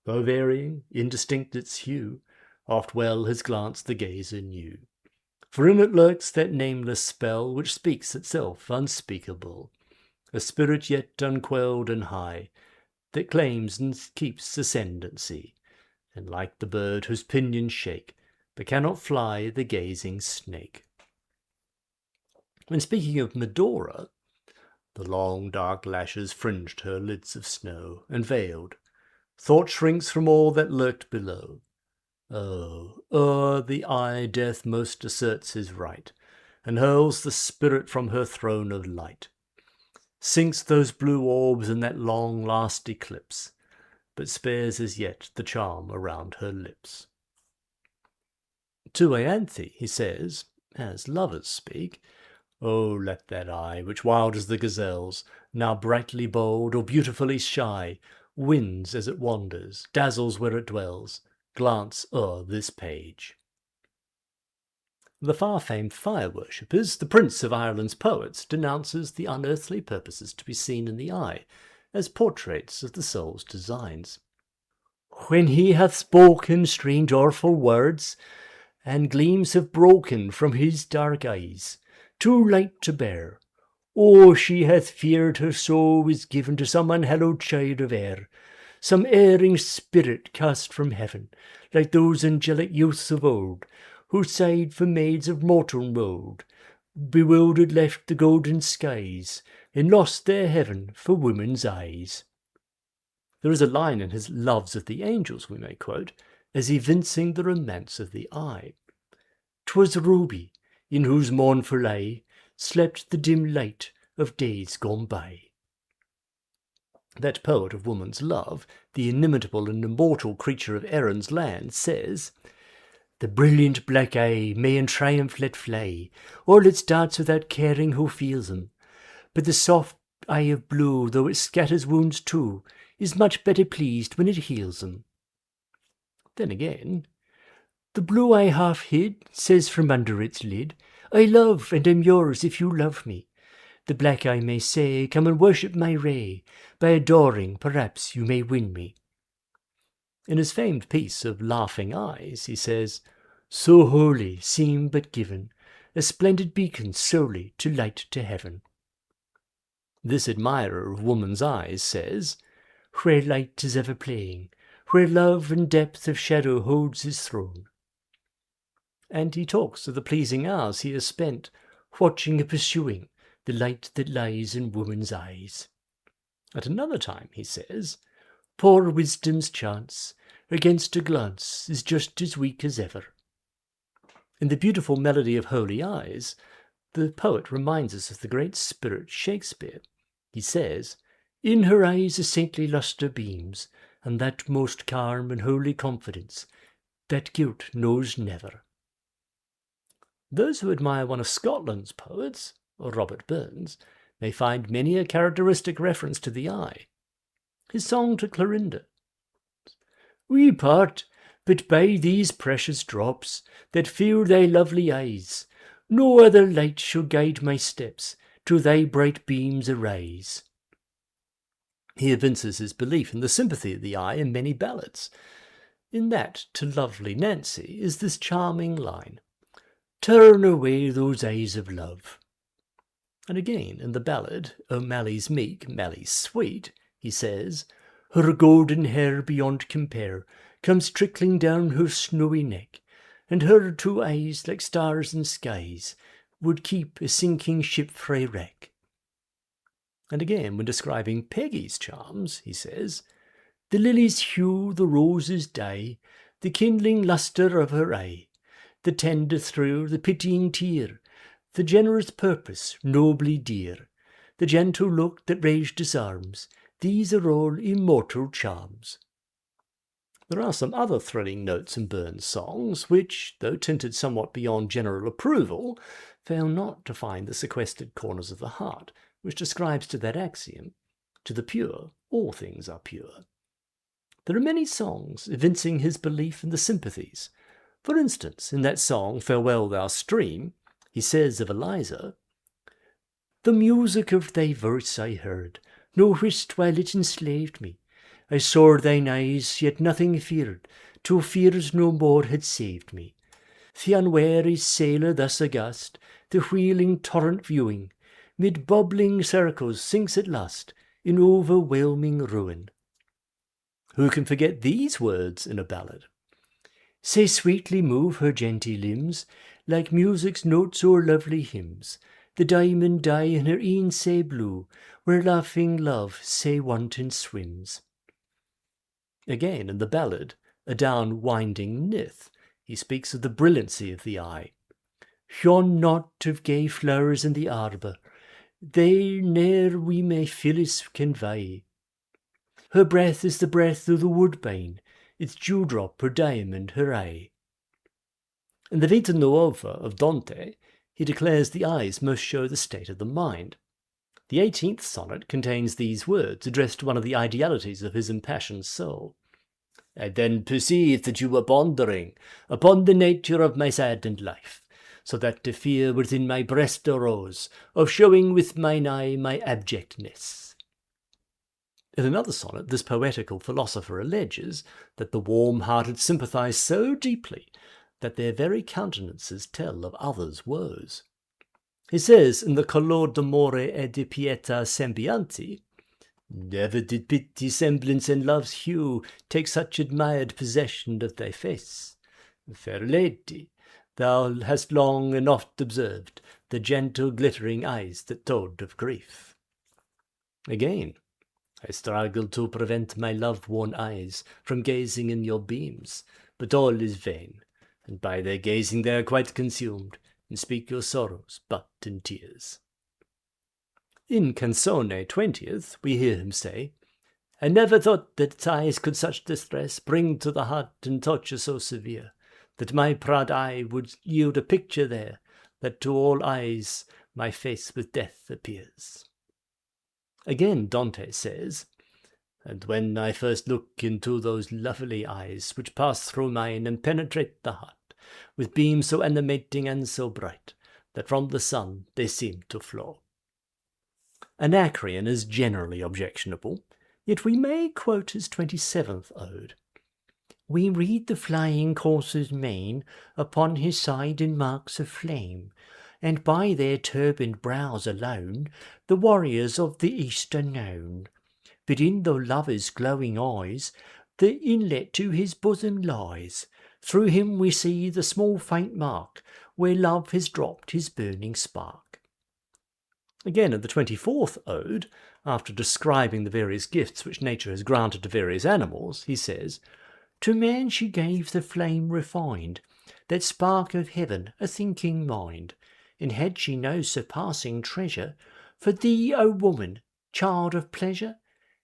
Though varying, indistinct its hue, oft well his glance the gazer knew. For in it lurks that nameless spell which speaks itself unspeakable, a spirit yet unquelled and high, that claims and keeps ascendancy, and like the bird whose pinions shake, but cannot fly the gazing snake." When speaking of Medora, the long dark lashes fringed her lids of snow, and veiled, thought shrinks from all that lurked below. Oh, o'er the eye death most asserts his right, and hurls the spirit from her throne of light. Sinks those blue orbs in that long last eclipse, but spares as yet the charm around her lips. To Ianthe he says, as lovers speak, "Oh, let that eye, which wild as the gazelle's, now brightly bold or beautifully shy, wins as it wanders, dazzles where it dwells, glance o'er this page." The far-famed fire-worshippers, the prince of Ireland's poets, denounces the unearthly purposes to be seen in the eye, as portraits of the soul's designs. "When he hath spoken strange awful words, and gleams have broken from his dark eyes, too light to bear, oh, she hath feared her soul was given to some unhallowed child of air, some erring spirit cast from heaven, like those angelic youths of old, who sighed for maids of mortal mould, bewildered left the golden skies, and lost their heaven for women's eyes." There is a line in his Loves of the Angels we may quote, as evincing the romance of the eye. "'Twas Ruby, in whose mournful eye slept the dim light of days gone by." That poet of woman's love, the inimitable and immortal creature of Erin's land, says, "The brilliant black eye may in triumph let fly all its darts without caring who feels them, but the soft eye of blue, though it scatters wounds too, is much better pleased when it heals them." Then again, "The blue eye half hid says from under its lid, I love and am yours if you love me. The black eye may say, come and worship my ray, by adoring perhaps you may win me." In his famed piece of Laughing Eyes he says, "So holy seem but given, a splendid beacon solely to light to heaven." This admirer of woman's eyes says, "Where light is ever playing, where love and depth of shadow holds his throne." And he talks of the pleasing hours he has spent watching and pursuing the light that lies in woman's eyes. At another time he says, "Poor wisdom's chance against a glance is just as weak as ever." In the beautiful melody of Holy Eyes, the poet reminds us of the great spirit Shakespeare. He says, "In her eyes a saintly lustre beams, and that most calm and holy confidence that guilt knows never." Those who admire one of Scotland's poets, or Robert Burns, may find many a characteristic reference to the eye. His song to Clorinda: "We part, but by these precious drops that fill thy lovely eyes, no other light shall guide my steps till thy bright beams arise." He evinces his belief in the sympathy of the eye in many ballads. In that to Lovely Nancy is this charming line, "Turn away those eyes of love." And again in the ballad, "O Mally's meek, Mally's sweet," he says, "Her golden hair beyond compare comes trickling down her snowy neck, and her two eyes, like stars in skies, would keep a sinking ship frae wreck." And again, when describing Peggy's charms, he says, "The lily's hue, the rose's dye, the kindling lustre of her eye, the tender thrill, the pitying tear, the generous purpose, nobly dear, the gentle look that rage disarms, these are all immortal charms." There are some other thrilling notes in Burns' songs, which, though tinted somewhat beyond general approval, fail not to find the sequestered corners of the heart, which describes to that axiom, "To the pure, all things are pure." There are many songs evincing his belief in the sympathies. For instance, in that song, "Farewell Thou Stream," he says of Eliza, "The music of thy verse I heard, no whist while it enslaved me. I saw thine eyes, yet nothing feared, till fears no more had saved me. The unwary sailor thus aghast, the wheeling torrent viewing, mid bubbling circles sinks at last in overwhelming ruin." Who can forget these words in a ballad? "Sae sweetly move her genty limbs, like music's notes o'er lovely hymns, the diamond dye in her een sae blue, where laughing love sae wanton swims." Again, in the ballad, "Adown Winding Nith," he speaks of the brilliancy of the eye. "Yon knot of gay flowers in the arbour, they ne'er we may Phyllis can vie. Her breath is the breath of the woodbine, its dewdrop her diamond her eye." In the Vita Nuova of Dante, he declares the eyes most show the state of the mind. The 18th sonnet contains these words addressed to one of the idealities of his impassioned soul: "I then perceived that you were pondering upon the nature of my saddened life, so that the fear within my breast arose of showing with mine eye my abjectness." In another sonnet, this poetical philosopher alleges that the warm-hearted sympathize so deeply that their very countenances tell of others' woes. He says in the Color d'amore e di pietà sembianti, "Never did pity, semblance, and love's hue take such admired possession of thy face. Fair lady, thou hast long and oft observed the gentle glittering eyes that told of grief." Again, "I struggled to prevent my love-worn eyes from gazing in your beams, but all is vain, and by their gazing they are quite consumed, and speak your sorrows but in tears." In Canzone 20th, we hear him say, "I never thought that eyes could such distress bring to the heart and torture so severe, that my proud eye would yield a picture there, that to all eyes my face with death appears." Again Dante says, "And when I first look into those lovely eyes which pass through mine and penetrate the heart, with beams so animating and so bright, that from the sun they seem to flow." Anacreon is generally objectionable, yet we may quote his 27th ode. "We read the flying courser's mane upon his side in marks of flame, and by their turbaned brows alone the warriors of the East are known. But in the lover's glowing eyes the inlet to his bosom lies. Through him we see the small faint mark where love has dropped his burning spark. Again, in the 24th Ode, after describing the various gifts which nature has granted to various animals, he says, "To man she gave the flame refined, that spark of heaven, a thinking mind. And had she no surpassing treasure, for thee, O woman, child of pleasure,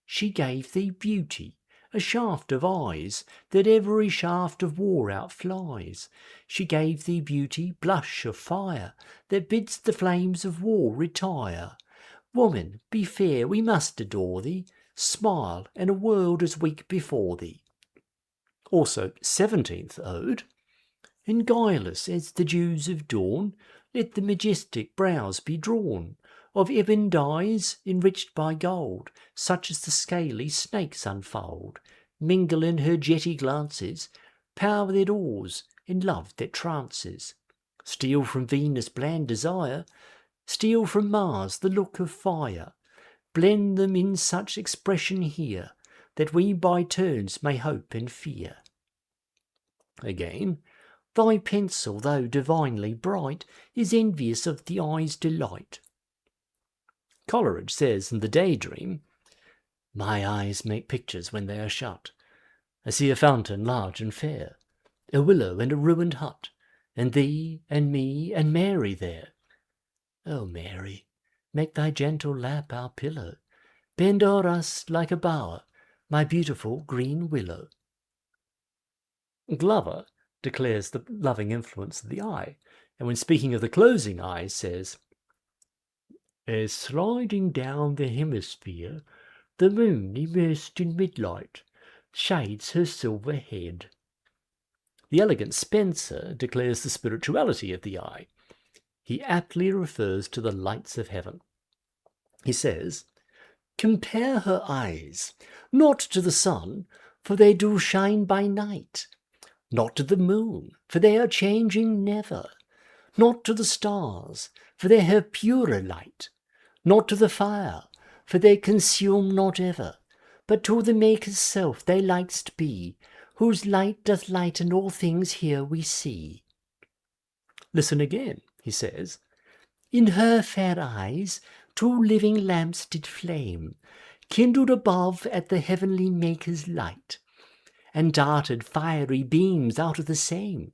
she gave thee beauty, a shaft of eyes, that every shaft of war outflies. She gave thee beauty, blush of fire, that bids the flames of war retire. Woman, be fair, we must adore thee, smile, and a world is weak before thee." Also, 17th Ode, "And guileless as the dews of dawn, let the majestic brows be drawn, of ebon dyes enriched by gold, such as the scaly snakes unfold. Mingle in her jetty glances power that awes and love that trances. Steal from Venus bland desire, steal from Mars the look of fire. Blend them in such expression here, that we by turns may hope and fear." Again, "Thy pencil, though divinely bright, is envious of the eye's delight." Coleridge says in The Daydream, "My eyes make pictures when they are shut. I see a fountain large and fair, a willow and a ruined hut, and thee and me and Mary there. O Mary, make thy gentle lap our pillow, bend o'er us like a bower, my beautiful green willow." Glover declares the loving influence of the eye, and when speaking of the closing eye says, "As sliding down the hemisphere, the moon immersed in midlight shades her silver head." The elegant Spenser declares the spirituality of the eye. He aptly refers to the lights of heaven. He says, "Compare her eyes, not to the sun, for they do shine by night, not to the moon, for they are changing never, not to the stars, for they have purer light, not to the fire, for they consume not ever, but to the Maker's self they lights be, whose light doth lighten all things here we see." Listen again, he says, "In her fair eyes 2 living lamps did flame, kindled above at the heavenly Maker's light, and darted fiery beams out of the same,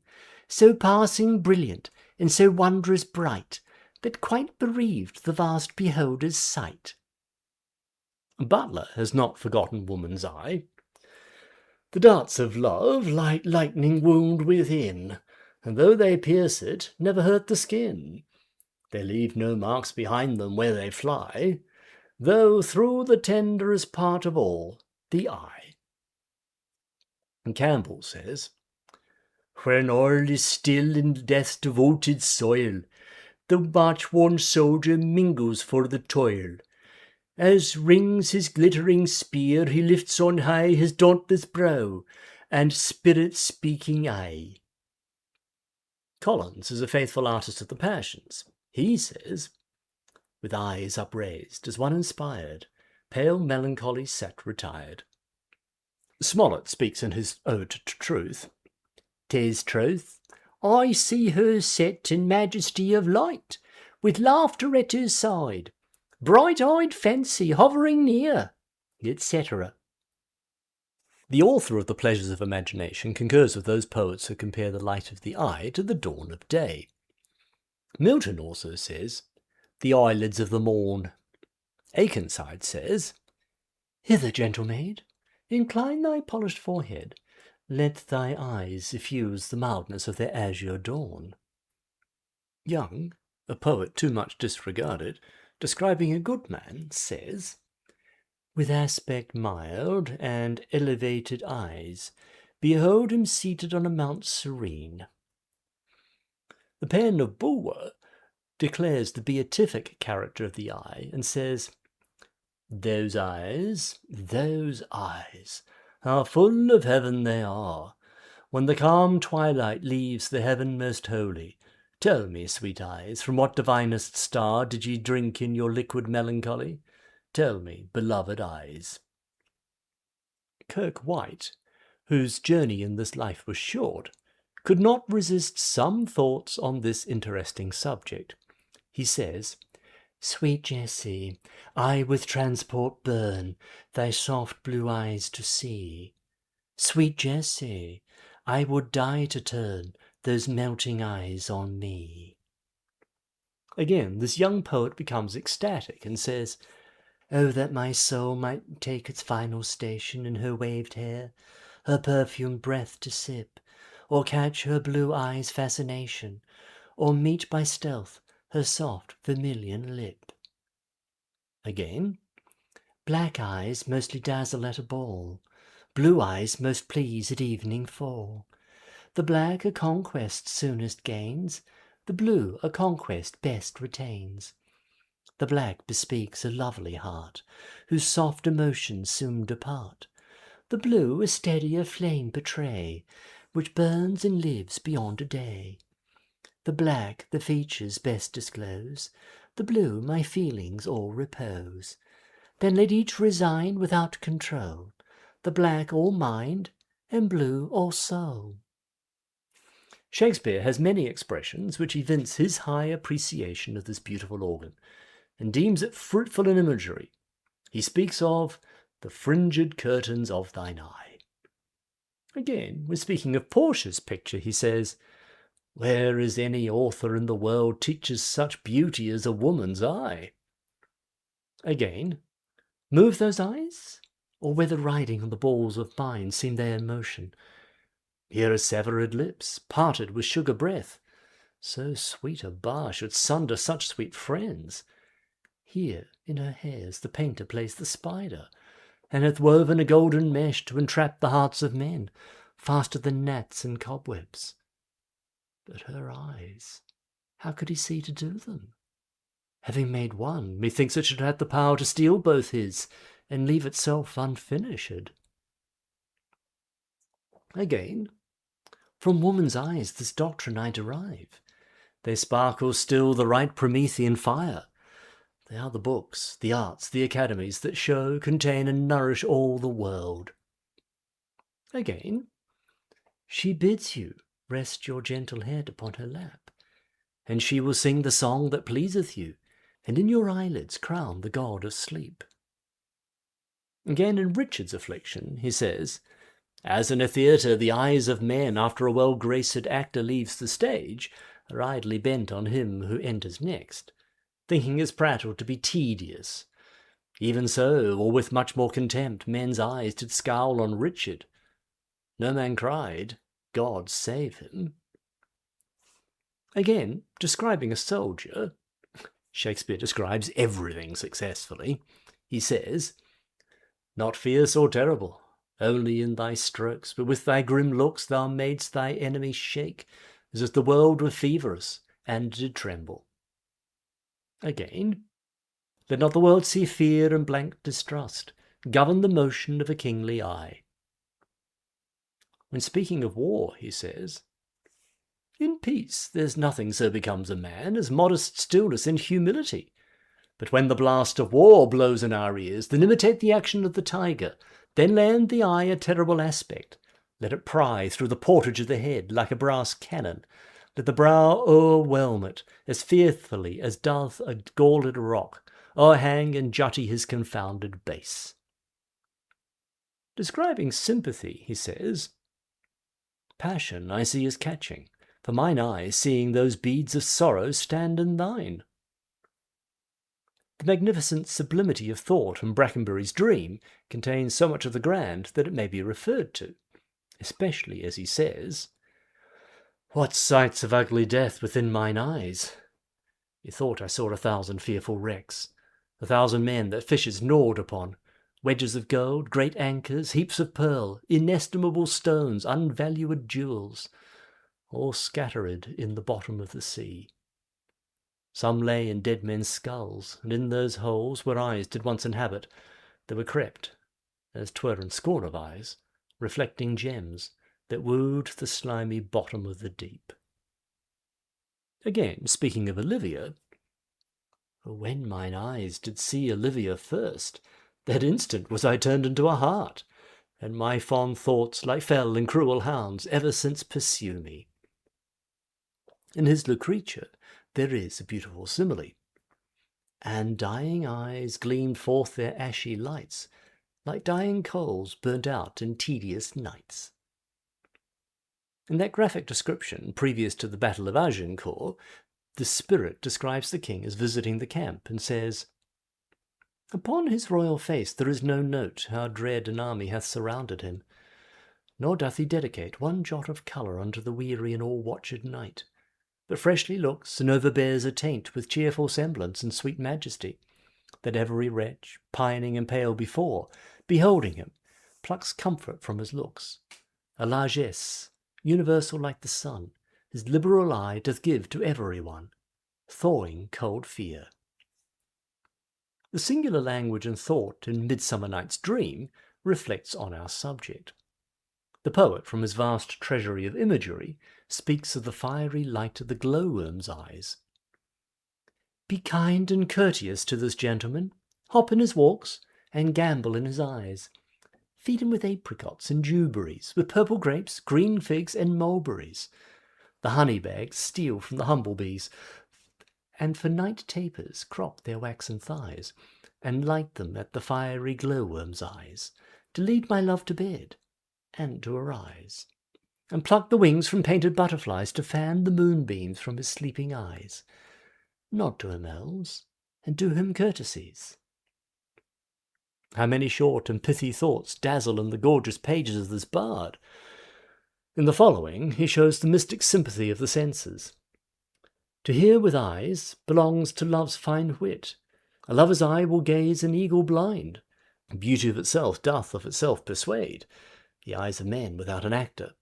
so passing brilliant and so wondrous bright, that quite bereaved the vast beholder's sight." Butler has not forgotten woman's eye. "The darts of love like lightning wound within, and though they pierce it, never hurt the skin. They leave no marks behind them where they fly, though through the tenderest part of all, the eye." And Campbell says, "When all is still in death's devoted soil, the march-worn soldier mingles for the toil. As rings his glittering spear, he lifts on high his dauntless brow and spirit-speaking eye." Collins is a faithful artist of the passions. He says, "With eyes upraised, as one inspired, pale melancholy sat retired." Smollett speaks in his Ode to Truth, "'Tis truth, I see her set in majesty of light, with laughter at her side, bright-eyed fancy hovering near," etc. The author of The Pleasures of Imagination concurs with those poets who compare the light of the eye to the dawn of day. Milton also says, "The eyelids of the morn." Akenside says, "Hither, gentle maid, incline thy polished forehead, let thy eyes effuse the mildness of their azure dawn." Young, a poet too much disregarded, describing a good man, says, "With aspect mild and elevated eyes, behold him seated on a mount serene." The pen of Bulwer declares the beatific character of the eye and says, those eyes, how full of heaven they are, when the calm twilight leaves the heaven most holy, Tell me, sweet eyes, from what divinest star did ye drink in your liquid melancholy? Tell me, beloved eyes. Kirk White, whose journey in this life was short, could not resist some thoughts on this interesting subject. He says, "Sweet Jessie, I with transport burn thy soft blue eyes to see. Sweet Jessie, I would die to turn those melting eyes on me." Again, this young poet becomes ecstatic and says, "Oh, that my soul might take its final station in her waved hair, her perfumed breath to sip, or catch her blue eyes' fascination, or meet by stealth her soft vermilion lip." Again, "Black eyes mostly dazzle at a ball, blue eyes most please at evening fall. The black a conquest soonest gains, the blue a conquest best retains. The black bespeaks a lovely heart, whose soft emotions soon depart. The blue a steadier flame betray, which burns and lives beyond a day. The black the features best disclose, the blue my feelings all repose. Then let each resign without control, the black all mind, and blue all soul." Shakespeare has many expressions which evince his high appreciation of this beautiful organ, and deems it fruitful in imagery. He speaks of the fringed curtains of thine eye. Again, when speaking of Portia's picture, he says, "Where is any author in the world teaches such beauty as a woman's eye?" Again, "Move those eyes? Or whether riding on the balls of mine seem they in motion? Here are severed lips, parted with sugar breath. So sweet a bar should sunder such sweet friends. Here in her hairs the painter plays the spider, and hath woven a golden mesh to entrap the hearts of men, faster than gnats and cobwebs. But her eyes, how could he see to do them? Having made one, methinks it should have the power to steal both his, and leave itself unfinished." Again, "From woman's eyes this doctrine I derive. They sparkle still the right Promethean fire. They are the books, the arts, the academies that show, contain, and nourish all the world." Again, "She bids you rest your gentle head upon her lap, and she will sing the song that pleaseth you, and in your eyelids crown the god of sleep." Again, in Richard's Affliction, he says, "As in a theatre the eyes of men after a well-graced actor leaves the stage are idly bent on him who enters next, thinking his prattle to be tedious. Even so, or with much more contempt, men's eyes did scowl on Richard. No man cried, God save him." Again, describing a soldier, Shakespeare describes everything successfully. He says, "Not fierce or terrible, only in thy strokes, but with thy grim looks thou madest thy enemy shake, as if the world were feverous, and did tremble." Again, "Let not the world see fear and blank distrust, govern the motion of a kingly eye." When speaking of war, he says, "In peace there's nothing so becomes a man as modest stillness and humility. But when the blast of war blows in our ears, then imitate the action of the tiger, then lend the eye a terrible aspect. Let it pry through the portage of the head like a brass cannon. Let the brow o'erwhelm it as fearfully as doth a galled rock, o'erhang and jutty his confounded base." Describing sympathy, he says, "Passion I see as catching, for mine eyes, seeing those beads of sorrow, stand in thine." The magnificent sublimity of thought in Brackenbury's dream contains so much of the grand that it may be referred to, especially as he says, "What sights of ugly death within mine eyes! Methought I saw 1,000 fearful wrecks, 1,000 men that fishers gnawed upon, wedges of gold, great anchors, heaps of pearl, inestimable stones, unvalued jewels, all scattered in the bottom of the sea. Some lay in dead men's skulls, and in those holes where eyes did once inhabit, there were crept, as 'twere in scorn of eyes, reflecting gems that wooed the slimy bottom of the deep." Again, speaking of Olivia, when mine eyes did see Olivia first, that instant was I turned into a hart, and my fond thoughts, like fell and cruel hounds, ever since pursue me. In his Lucretia there is a beautiful simile. And dying eyes gleamed forth their ashy lights, like dying coals burnt out in tedious nights. In that graphic description, previous to the Battle of Agincourt, the spirit describes the king as visiting the camp, and says, "Upon his royal face there is no note how dread an army hath surrounded him, nor doth he dedicate one jot of colour unto the weary and all-watched night, but freshly looks and overbears a taint with cheerful semblance and sweet majesty, that every wretch, pining and pale before, beholding him, plucks comfort from his looks. A largesse, universal like the sun, his liberal eye doth give to every one, thawing cold fear." The singular language and thought in Midsummer Night's Dream reflects on our subject. The poet, from his vast treasury of imagery, speaks of the fiery light of the glowworm's eyes. "Be kind and courteous to this gentleman, hop in his walks, and gambol in his eyes. Feed him with apricots and dewberries, with purple grapes, green figs, and mulberries. The honey bags steal from the humble-bees, and for night tapers crop their waxen thighs, and light them at the fiery glowworm's eyes, to lead my love to bed, and to arise. And pluck the wings from painted butterflies, to fan the moonbeams from his sleeping eyes. Nod to him, elves, and do him courtesies." How many short and pithy thoughts dazzle in the gorgeous pages of this bard! In the following he shows the mystic sympathy of the senses. "To hear with eyes belongs to love's fine wit. A lover's eye will gaze an eagle blind. Beauty of itself doth of itself persuade the eyes of men without an actor.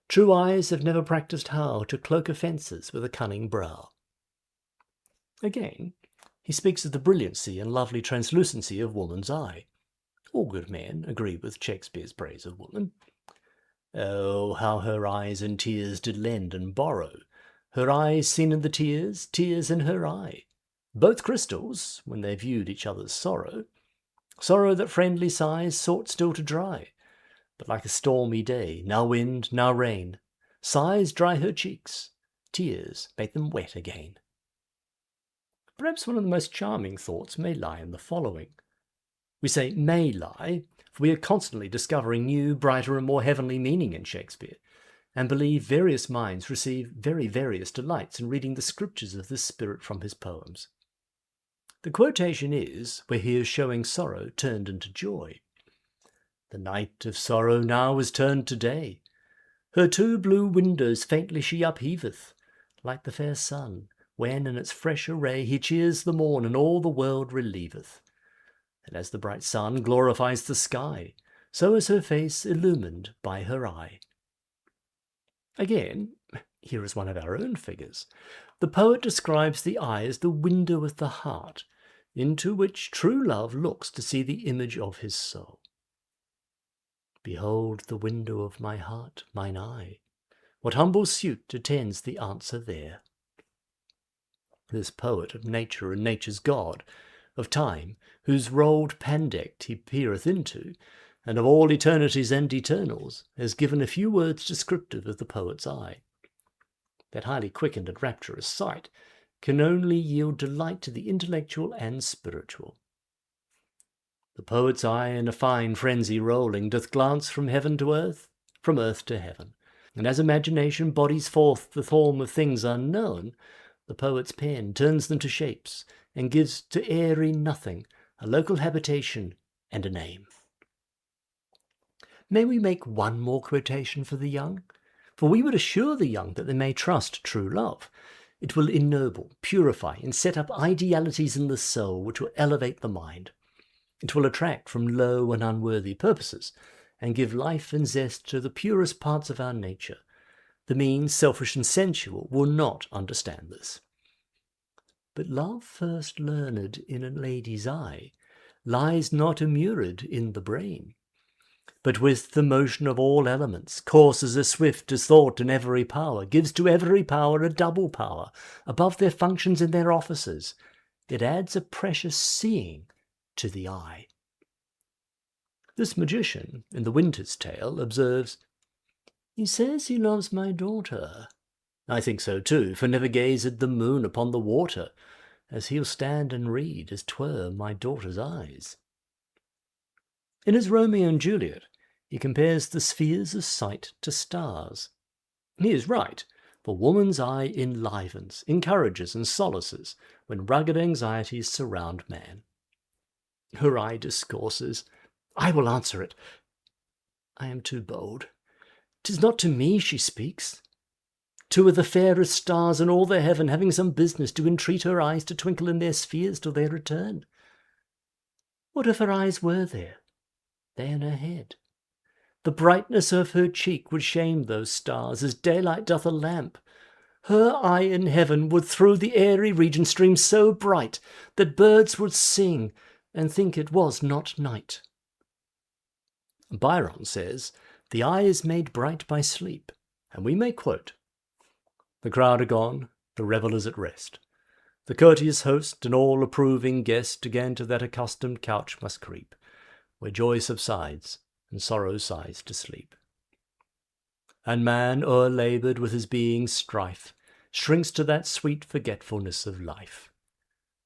True eyes have never practised how to cloak offences with a cunning brow." Again, he speaks of the brilliancy and lovely translucency of woman's eye. All good men agree with Shakespeare's praise of woman. "Oh, how her eyes in tears did lend and borrow! Her eyes seen in the tears, tears in her eye. Both crystals, when they viewed each other's sorrow, sorrow that friendly sighs sought still to dry. But like a stormy day, now wind, now rain, sighs dry her cheeks, tears make them wet again." Perhaps one of the most charming thoughts may lie in the following. We say may lie, for we are constantly discovering new, brighter, and more heavenly meaning in Shakespeare, and believe various minds receive very various delights in reading the scriptures of this spirit from his poems. The quotation is where he is showing sorrow turned into joy. "The night of sorrow now is turned to day. Her two blue windows faintly she upheaveth, like the fair sun, when in its fresh array he cheers the morn and all the world relieveth. And as the bright sun glorifies the sky, so is her face illumined by her eye." Again, here is one of our own figures. The poet describes the eye as the window of the heart, into which true love looks to see the image of his soul. "Behold the window of my heart, mine eye. What humble suit attends the answer there?" This poet of nature and nature's god, of time, whose rolled pandect he peereth into, and of all eternities and eternals, has given a few words descriptive of the poet's eye. That highly quickened and rapturous sight can only yield delight to the intellectual and spiritual. "The poet's eye in a fine frenzy rolling doth glance from heaven to earth, from earth to heaven, and as imagination bodies forth the form of things unknown, the poet's pen turns them to shapes, and gives to airy nothing a local habitation and a name." May we make one more quotation for the young? For we would assure the young that they may trust true love. It will ennoble, purify, and set up idealities in the soul which will elevate the mind. It will attract from low and unworthy purposes, and give life and zest to the purest parts of our nature. The mean, selfish, and sensual will not understand this. But love first learned in a lady's eye lies not immured in the brain, but with the motion of all elements, courses as swift as thought and every power, gives to every power a double power, above their functions and their offices. It adds a precious seeing to the eye. This magician, in The Winter's Tale, observes, "He says he loves my daughter. I think so too, for never gazed the moon upon the water, as he'll stand and read, as 'twere my daughter's eyes." In his Romeo and Juliet, he compares the spheres of sight to stars. He is right, for woman's eye enlivens, encourages, and solaces when rugged anxieties surround man. Her eye discourses. I will answer it. I am too bold. 'Tis not to me she speaks. Two of the fairest stars in all the heaven, having some business, do entreat her eyes to twinkle in their spheres till they return. What if her eyes were there? They in her head. The brightness of her cheek would shame those stars, as daylight doth a lamp. Her eye in heaven would through the airy region stream so bright, that birds would sing, and think it was not night. Byron says, the eye is made bright by sleep, and we may quote, "The crowd are gone, the revellers at rest. The courteous host and all approving guest again to that accustomed couch must creep, where joy subsides and sorrow sighs to sleep. And man, o'erlaboured with his being's strife, shrinks to that sweet forgetfulness of life.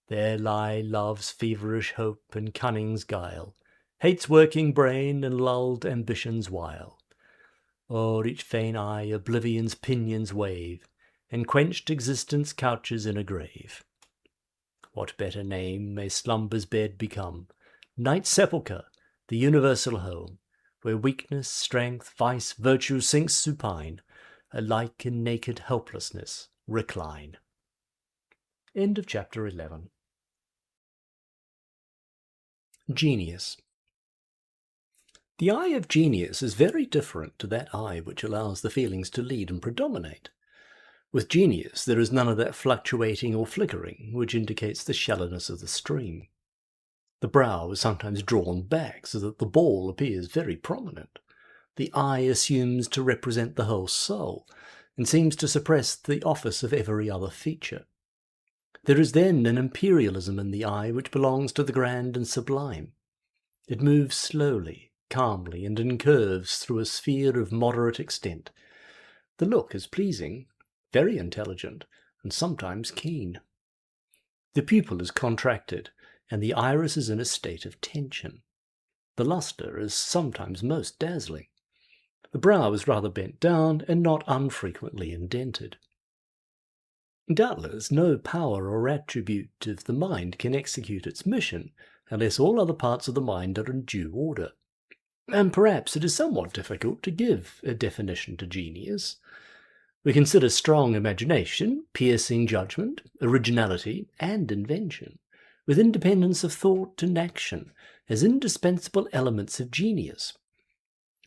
There lie love's feverish hope and cunning's guile, hate's working brain and lulled ambition's wile. O'er each fain eye oblivion's pinions wave, and quenched existence couches in a grave. What better name may slumber's bed become? Night's sepulchre, the universal home, where weakness, strength, vice, virtue sinks supine, alike in naked helplessness recline." End of chapter 11. Genius. The eye of genius is very different to that eye which allows the feelings to lead and predominate. With genius there is none of that fluctuating or flickering which indicates the shallowness of the stream. The brow is sometimes drawn back so that the ball appears very prominent. The eye assumes to represent the whole soul, and seems to suppress the office of every other feature. There is then an imperialism in the eye which belongs to the grand and sublime. It moves slowly, calmly, and in curves through a sphere of moderate extent. The look is pleasing, very intelligent, and sometimes keen. The pupil is contracted, and the iris is in a state of tension. The lustre is sometimes most dazzling. The brow is rather bent down, and not unfrequently indented. Doubtless no power or attribute of the mind can execute its mission unless all other parts of the mind are in due order. And perhaps it is somewhat difficult to give a definition to genius. We consider strong imagination, piercing judgment, originality, and invention, with independence of thought and action, as indispensable elements of genius.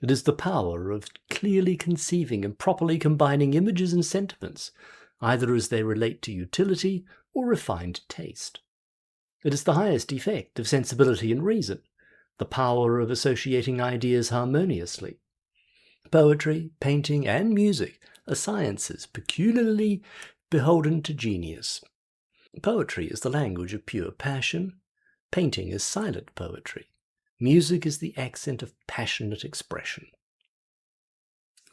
It is the power of clearly conceiving and properly combining images and sentiments, either as they relate to utility or refined taste. It is the highest effect of sensibility and reason, the power of associating ideas harmoniously. Poetry, painting, and music are sciences peculiarly beholden to genius. Poetry is the language of pure passion. Painting is silent poetry. Music is the accent of passionate expression.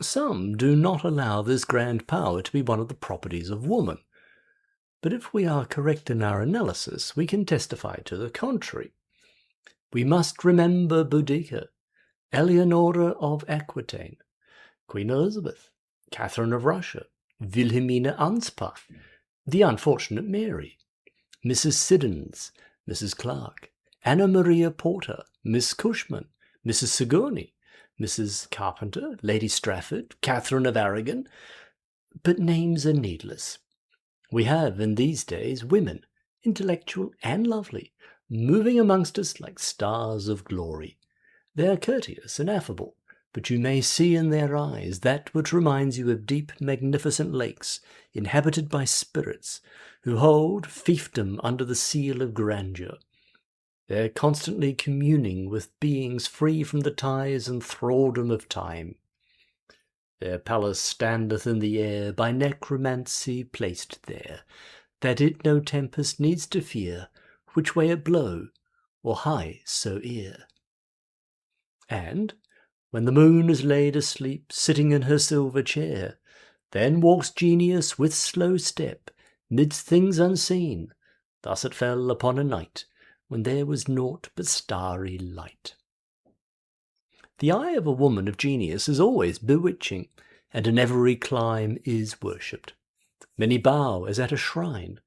Some do not allow this grand power to be one of the properties of woman, but if we are correct in our analysis, we can testify to the contrary. We must remember Boudicca, Eleonora of Aquitaine, Queen Elizabeth, Catherine of Russia, Wilhelmina Anspach, the unfortunate Mary, Mrs. Siddons, Mrs. Clark, Anna Maria Porter, Miss Cushman, Mrs. Sigourney, Mrs. Carpenter, Lady Strafford, Catherine of Aragon, but names are needless. We have in these days women, intellectual and lovely, moving amongst us like stars of glory. They are courteous and affable, but you may see in their eyes that which reminds you of deep, magnificent lakes inhabited by spirits who hold fiefdom under the seal of grandeur. They're constantly communing with beings free from the ties and thraldom of time. Their palace standeth in the air, by necromancy placed there, that it no tempest needs to fear, which way it blow, or high soe'er. And, when the moon is laid asleep, sitting in her silver chair, then walks Genius with slow step, midst things unseen. Thus it fell upon a night, when there was naught but starry light. The eye of a woman of genius is always bewitching, and in every clime is worshipped. Many bow as at a shrine.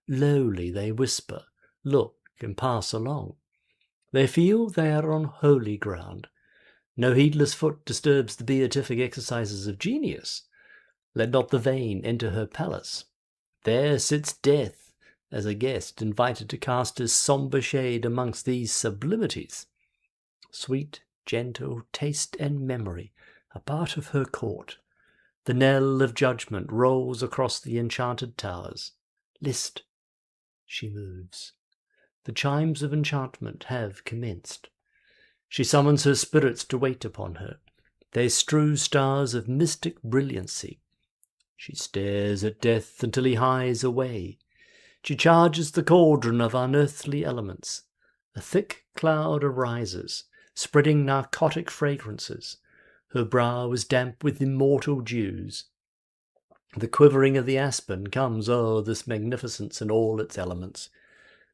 Lowly they whisper, look, and pass along. They feel they are on holy ground. No heedless foot disturbs the beatific exercises of genius. Let not the vain enter her palace. There sits death, as a guest invited to cast his sombre shade amongst these sublimities. Sweet, gentle taste and memory are part of her court. The knell of judgment rolls across the enchanted towers. List! She moves. The chimes of enchantment have commenced. She summons her spirits to wait upon her. They strew stars of mystic brilliancy. She stares at death until he hies away. She charges the cauldron of unearthly elements. A thick cloud arises, spreading narcotic fragrances. Her brow is damp with immortal dews. The quivering of the aspen comes o'er this magnificence in all its elements.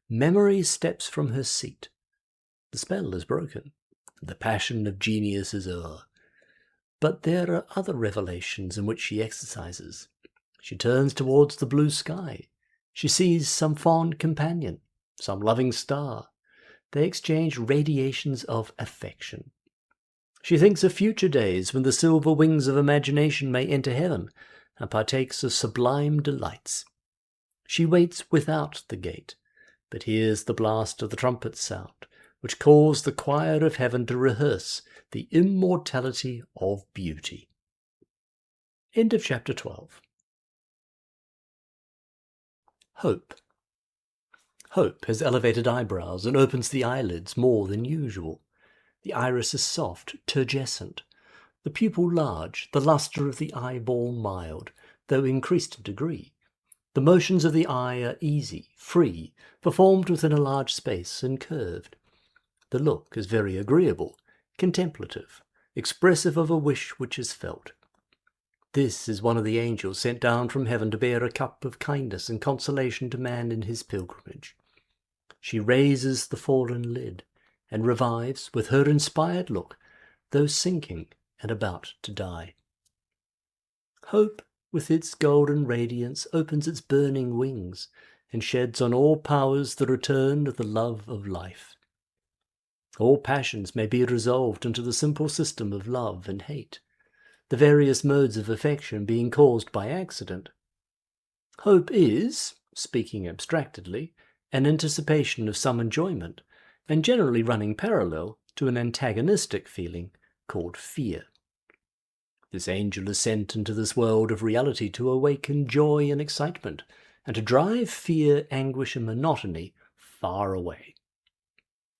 Memory steps from her seat. The spell is broken. The passion of genius is o'er. But there are other revelations in which she exercises. She turns towards the blue sky. She sees some fond companion, some loving star. They exchange radiations of affection. She thinks of future days when the silver wings of imagination may enter heaven, and partakes of sublime delights. She waits without the gate, but hears the blast of the trumpet sound, which calls the choir of heaven to rehearse the immortality of beauty. End of chapter 12. Hope. Hope has elevated eyebrows and opens the eyelids more than usual. The iris is soft, turgescent, the pupil large, the lustre of the eyeball mild, though increased in degree. The motions of the eye are easy, free, performed within a large space, and curved. The look is very agreeable, contemplative, expressive of a wish which is felt. This is one of the angels sent down from heaven to bear a cup of kindness and consolation to man in his pilgrimage. She raises the fallen lid, and revives, with her inspired look, those sinking and about to die. Hope, with its golden radiance, opens its burning wings, and sheds on all powers the return of the love of life. All passions may be resolved into the simple system of love and hate, the various modes of affection being caused by accident. Hope is, speaking abstractedly, an anticipation of some enjoyment, and generally running parallel to an antagonistic feeling called fear. This angel is sent into this world of reality to awaken joy and excitement, and to drive fear, anguish, and monotony far away.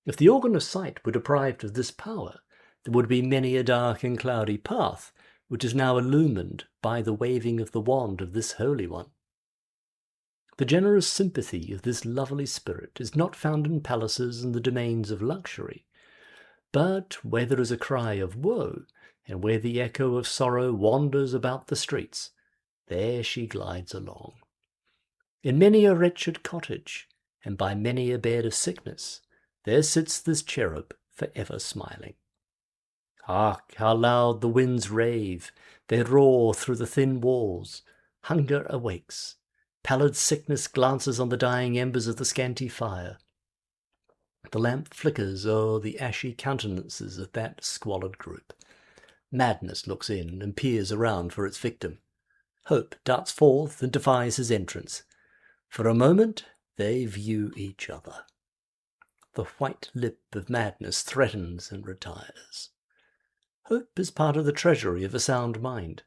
If the organ of sight were deprived of this power, there would be many a dark and cloudy path, which is now illumined by the waving of the wand of this Holy One. The generous sympathy of this lovely spirit is not found in palaces and the domains of luxury, but where there is a cry of woe, and where the echo of sorrow wanders about the streets, there she glides along. In many a wretched cottage, and by many a bed of sickness, there sits this cherub for ever smiling. Hark, how loud the winds rave, they roar through the thin walls. Hunger awakes. Pallid sickness glances on the dying embers of the scanty fire. The lamp flickers o'er the ashy countenances of that squalid group. Madness looks in and peers around for its victim. Hope darts forth and defies his entrance. For a moment they view each other. The white lip of madness threatens and retires. Hope is part of the treasury of a sound mind.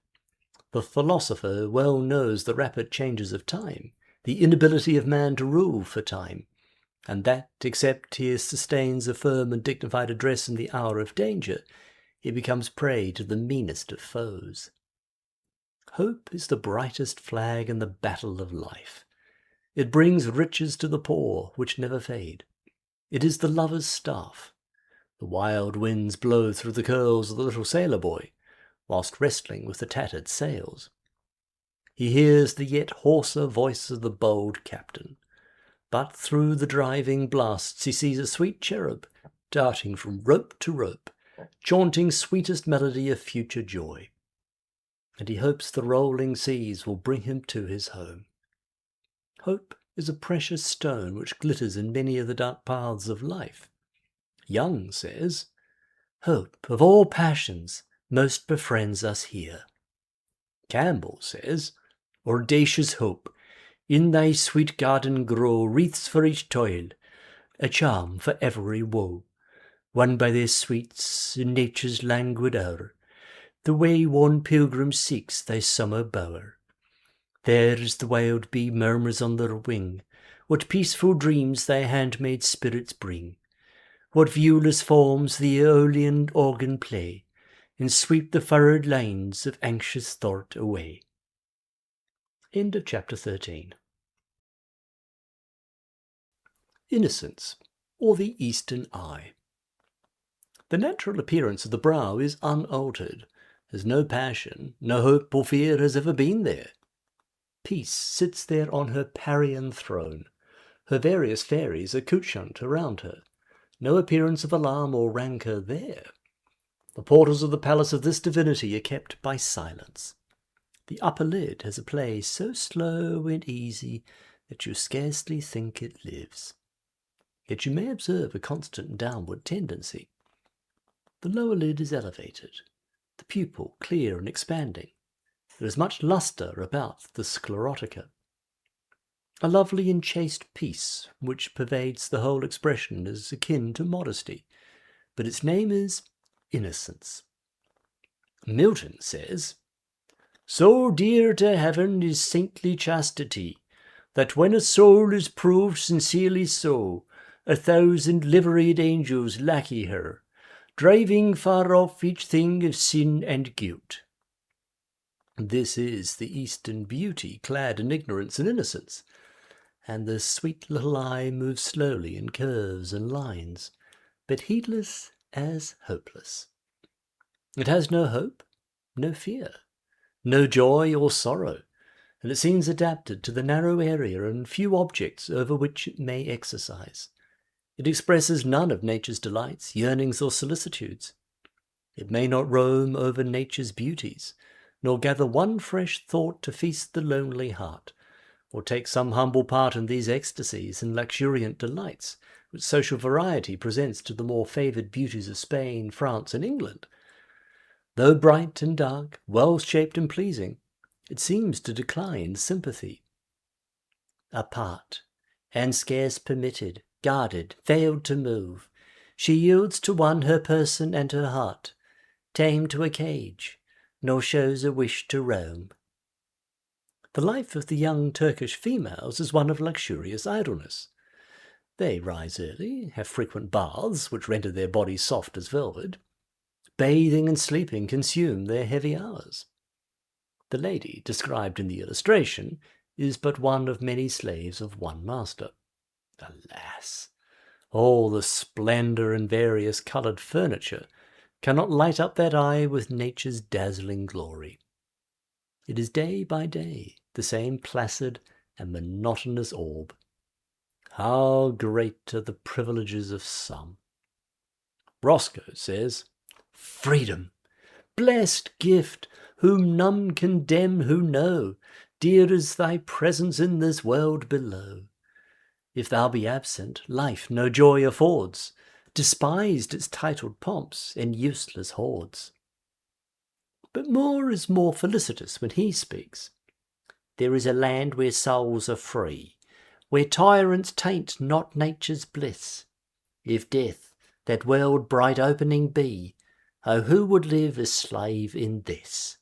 The philosopher well knows the rapid changes of time, the inability of man to rule for time, and that, except he sustains a firm and dignified address in the hour of danger, he becomes prey to the meanest of foes. Hope is the brightest flag in the battle of life. It brings riches to the poor, which never fade. It is the lover's staff. The wild winds blow through the curls of the little sailor boy, whilst wrestling with the tattered sails. He hears the yet hoarser voice of the bold captain, but through the driving blasts he sees a sweet cherub darting from rope to rope, chaunting sweetest melody of future joy. And he hopes the rolling seas will bring him to his home. Hope is a precious stone which glitters in many of the dark paths of life. Young says, "Hope of all passions most befriends us here." Campbell says, "Audacious hope, in thy sweet garden grow wreaths for each toil, a charm for every woe. Won by their sweets in nature's languid hour, the way-worn pilgrim seeks thy summer bower. There as the wild bee murmurs on their wing, what peaceful dreams thy handmaid spirits bring. What viewless forms the Aeolian organ play, and sweep the furrowed lines of anxious thought away." End of chapter 13. Innocence, or the Eastern Eye. The natural appearance of the brow is unaltered, as no passion, no hope or fear has ever been there. Peace sits there on her Parian throne. Her various fairies are couchant around her. No appearance of alarm or rancour there. The portals of the palace of this divinity are kept by silence. The upper lid has a play so slow and easy that you scarcely think it lives. Yet you may observe a constant downward tendency. The lower lid is elevated, the pupil clear and expanding. There is much lustre about the sclerotica. A lovely and chaste peace which pervades the whole expression is akin to modesty, but its name is innocence. Milton says, "So dear to heaven is saintly chastity, that when a soul is proved sincerely so, 1,000 liveried angels lackey her, driving far off each thing of sin and guilt." This is the Eastern beauty clad in ignorance and innocence, and the sweet little eye moves slowly in curves and lines, but heedless as hopeless. It has no hope, no fear, no joy or sorrow, and it seems adapted to the narrow area and few objects over which it may exercise. It expresses none of nature's delights, yearnings, or solicitudes. It may not roam over nature's beauties, nor gather one fresh thought to feast the lonely heart, or take some humble part in these ecstasies and luxuriant delights which social variety presents to the more favoured beauties of Spain, France, and England. Though bright and dark, well-shaped and pleasing, it seems to decline sympathy. Apart, and scarce permitted, guarded, failed to move, she yields to one her person and her heart, tamed to a cage, nor shows a wish to roam. The life of the young Turkish females is one of luxurious idleness. They rise early, have frequent baths which render their bodies soft as velvet. Bathing and sleeping consume their heavy hours. The lady described in the illustration is but one of many slaves of one master. Alas! All the splendour and various coloured furniture cannot light up that eye with nature's dazzling glory. It is day by day the same placid and monotonous orb. How great are the privileges of some! Roscoe says, "Freedom! Blessed gift, whom none condemn who know, dear is thy presence in this world below. If thou be absent, life no joy affords, despised its titled pomps and useless hoards." But Moore is more felicitous when he speaks. "There is a land where souls are free, where tyrants taint not nature's bliss. If death, that world bright opening be, oh, who would live a slave in this?"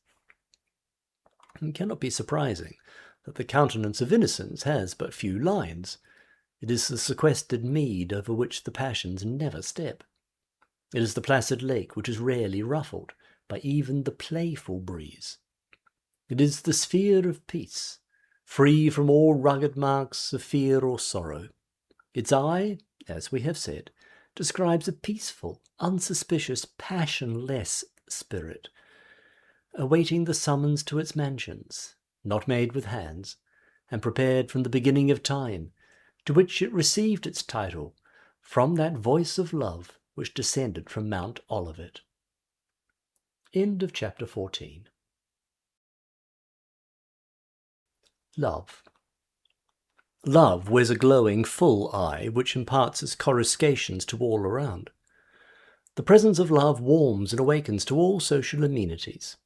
It cannot be surprising that the countenance of innocence has but few lines. It is the sequestered mead over which the passions never step. It is the placid lake which is rarely ruffled by even the playful breeze. It is the sphere of peace, free from all rugged marks of fear or sorrow. Its eye, as we have said, describes a peaceful, unsuspicious, passionless spirit, awaiting the summons to its mansions, not made with hands, and prepared from the beginning of time, to which it received its title from that voice of love which descended from Mount Olivet. End of chapter 14. Love. Love wears a glowing, full eye which imparts its coruscations to all around. The presence of love warms and awakens to all social amenities.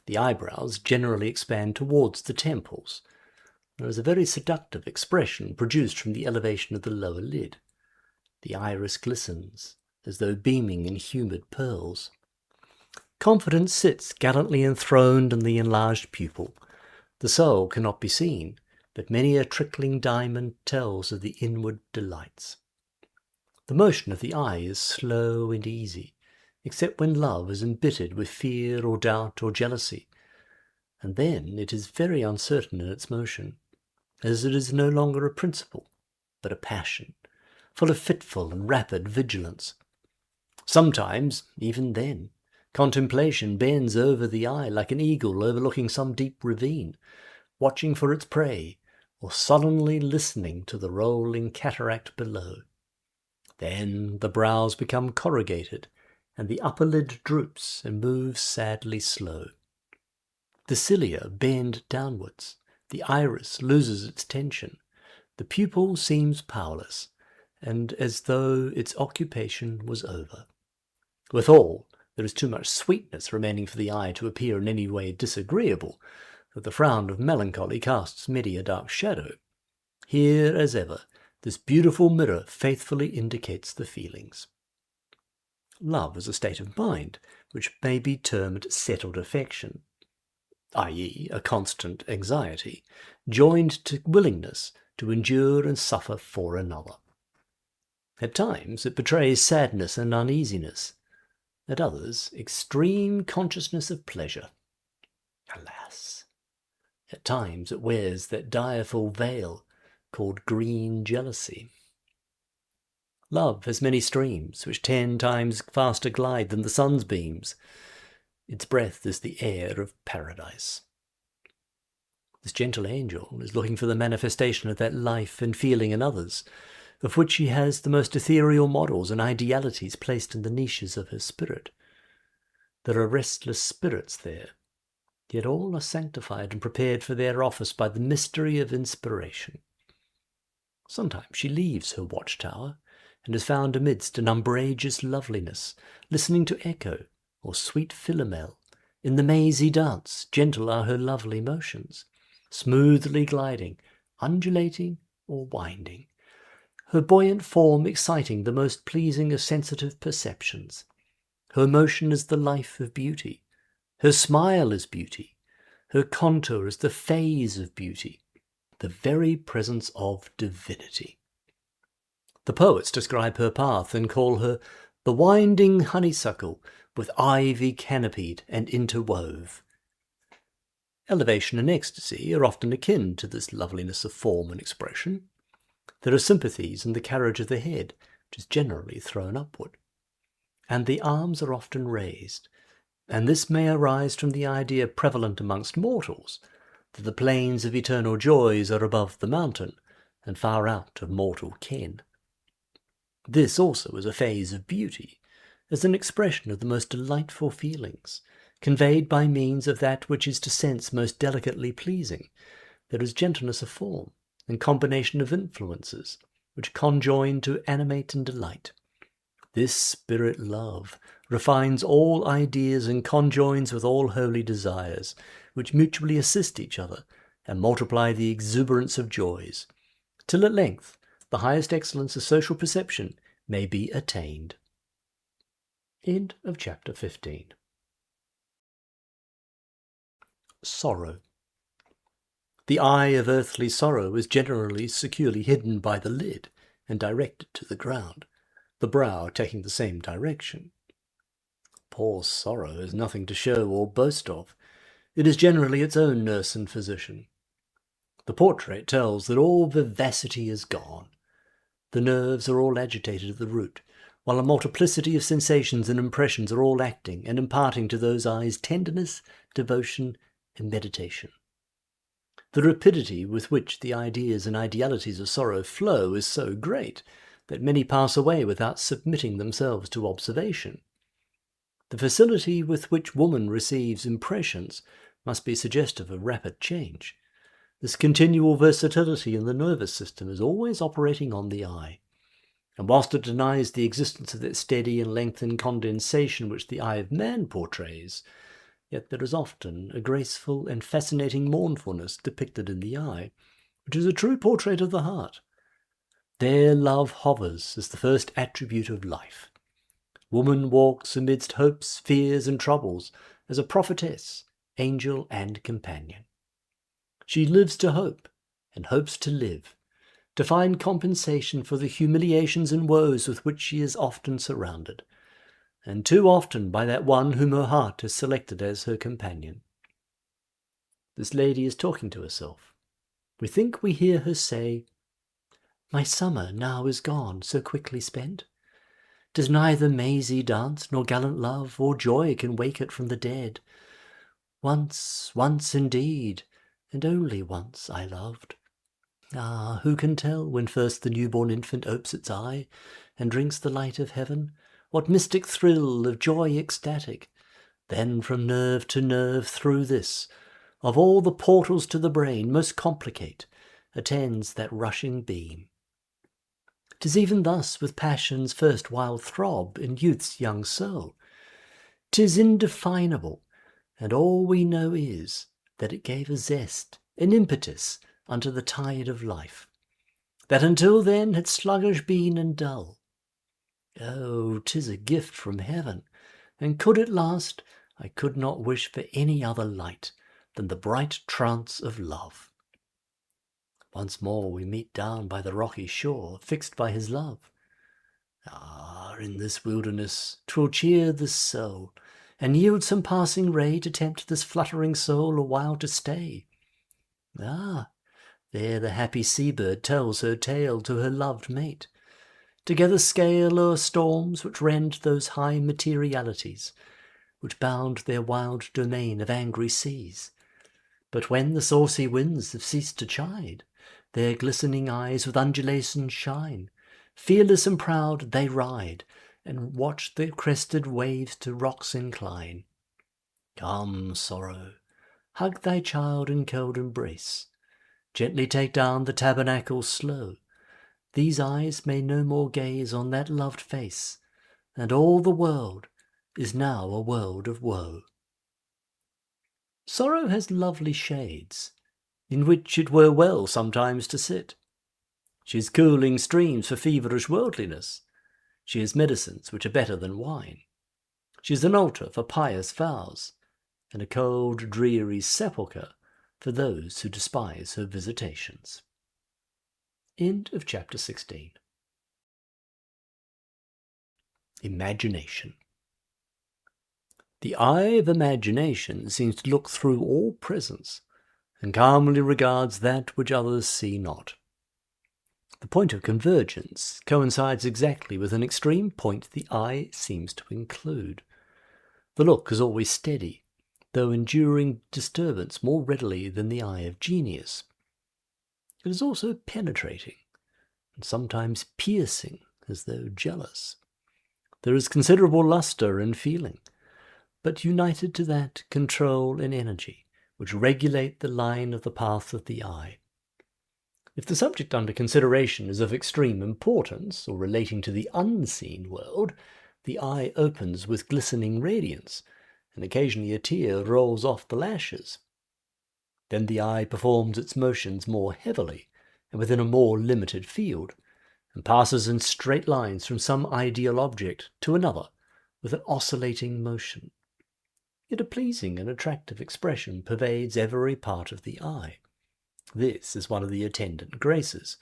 The eyebrows generally expand towards the temples. There is a very seductive expression produced from the elevation of the lower lid. The iris glistens, as though beaming in humid pearls. Confidence sits gallantly enthroned in the enlarged pupil. The soul cannot be seen, but many a trickling diamond tells of the inward delights. The motion of the eye is slow and easy, except when love is embittered with fear or doubt or jealousy, and then it is very uncertain in its motion, as it is no longer a principle, but a passion, full of fitful and rapid vigilance. Sometimes, even then, contemplation bends over the eye like an eagle overlooking some deep ravine, watching for its prey, or sullenly listening to the rolling cataract below. Then the brows become corrugated, and the upper lid droops and moves sadly slow. The cilia bend downwards, the iris loses its tension, the pupil seems powerless, and as though its occupation was over. Withal, there is too much sweetness remaining for the eye to appear in any way disagreeable, that the frown of melancholy casts many a dark shadow. Here, as ever, this beautiful mirror faithfully indicates the feelings. Love is a state of mind which may be termed settled affection, i.e., a constant anxiety, joined to willingness to endure and suffer for another. At times it betrays sadness and uneasiness, at others extreme consciousness of pleasure. Alas! At times it wears that direful veil called green jealousy. Love has many streams, which 10 times faster glide than the sun's beams. Its breath is the air of paradise. This gentle angel is looking for the manifestation of that life and feeling in others, of which she has the most ethereal models and idealities placed in the niches of her spirit. There are restless spirits there, yet all are sanctified and prepared for their office by the mystery of inspiration. Sometimes she leaves her watchtower, and is found amidst an umbrageous loveliness, listening to echo or sweet philomel. In the mazy dance, gentle are her lovely motions, smoothly gliding, undulating or winding, her buoyant form exciting the most pleasing of sensitive perceptions. Her motion is the life of beauty, her smile is beauty, her contour is the phase of beauty, the very presence of divinity. The poets describe her path and call her the winding honeysuckle with ivy canopied and interwove. Elevation and ecstasy are often akin to this loveliness of form and expression. There are sympathies in the carriage of the head, which is generally thrown upward, and the arms are often raised, and this may arise from the idea prevalent amongst mortals that the plains of eternal joys are above the mountain, and far out of mortal ken. This also is a phase of beauty, as an expression of the most delightful feelings, conveyed by means of that which is to sense most delicately pleasing. There is gentleness of form, and combination of influences, which conjoin to animate and delight. This spirit love refines all ideas and conjoins with all holy desires, which mutually assist each other and multiply the exuberance of joys, till at length the highest excellence of social perception may be attained. End of chapter 15. Sorrow. The eye of earthly sorrow is generally securely hidden by the lid, and directed to the ground, the brow taking the same direction. Poor sorrow has nothing to show or boast of. It is generally its own nurse and physician. The portrait tells that all vivacity is gone. The nerves are all agitated at the root, while a multiplicity of sensations and impressions are all acting and imparting to those eyes tenderness, devotion, and meditation. The rapidity with which the ideas and idealities of sorrow flow is so great that many pass away without submitting themselves to observation. The facility with which woman receives impressions must be suggestive of rapid change. This continual versatility in the nervous system is always operating on the eye, and whilst it denies the existence of that steady and lengthened condensation which the eye of man portrays, yet there is often a graceful and fascinating mournfulness depicted in the eye, which is a true portrait of the heart. There love hovers as the first attribute of life. Woman walks amidst hopes, fears, and troubles as a prophetess, angel, and companion. She lives to hope, and hopes to live, to find compensation for the humiliations and woes with which she is often surrounded, and too often by that one whom her heart has selected as her companion. This lady is talking to herself. We think we hear her say, "My summer now is gone, so quickly spent. 'Tis neither mazy dance, nor gallant love, or joy can wake it from the dead. Once indeed, and only once I loved. Ah, who can tell, when first the newborn infant opes its eye, and drinks the light of heaven, what mystic thrill of joy ecstatic, then from nerve to nerve through this, of all the portals to the brain most complicate, attends that rushing beam. 'Tis even thus with passion's first wild throb in youth's young soul. 'Tis indefinable, and all we know is that it gave a zest, an impetus unto the tide of life, that until then had sluggish been and dull. Oh, 'tis a gift from heaven, and could it last, I could not wish for any other light than the bright trance of love. Once more we meet down by the rocky shore, fixed by his love. Ah, in this wilderness 'twill cheer the soul, and yield some passing ray to tempt this fluttering soul a while to stay. Ah, there the happy sea-bird tells her tale to her loved mate. Together scale o'er storms which rend those high materialities, which bound their wild domain of angry seas. But when the saucy winds have ceased to chide, their glistening eyes with undulation shine. Fearless and proud they ride, and watch the crested waves to rocks incline. Come, sorrow, hug thy child in cold embrace. Gently take down the tabernacle slow. These eyes may no more gaze on that loved face, and all the world is now a world of woe. Sorrow has lovely shades, in which it were well sometimes to sit. She is cooling streams for feverish worldliness. She is medicines which are better than wine. She is an altar for pious vows, and a cold, dreary sepulchre for those who despise her visitations. End of chapter 16. Imagination. The eye of imagination seems to look through all presence, and calmly regards that which others see not. The point of convergence coincides exactly with an extreme point the eye seems to include. The look is always steady, though enduring disturbance more readily than the eye of genius. It is also penetrating, and sometimes piercing, as though jealous. There is considerable lustre and feeling, but united to that control and energy which regulate the line of the path of the eye. If the subject under consideration is of extreme importance, or relating to the unseen world, the eye opens with glistening radiance, and occasionally a tear rolls off the lashes. Then the eye performs its motions more heavily, and within a more limited field, and passes in straight lines from some ideal object to another with an oscillating motion. Yet a pleasing and attractive expression pervades every part of the eye. This is one of the attendant graces,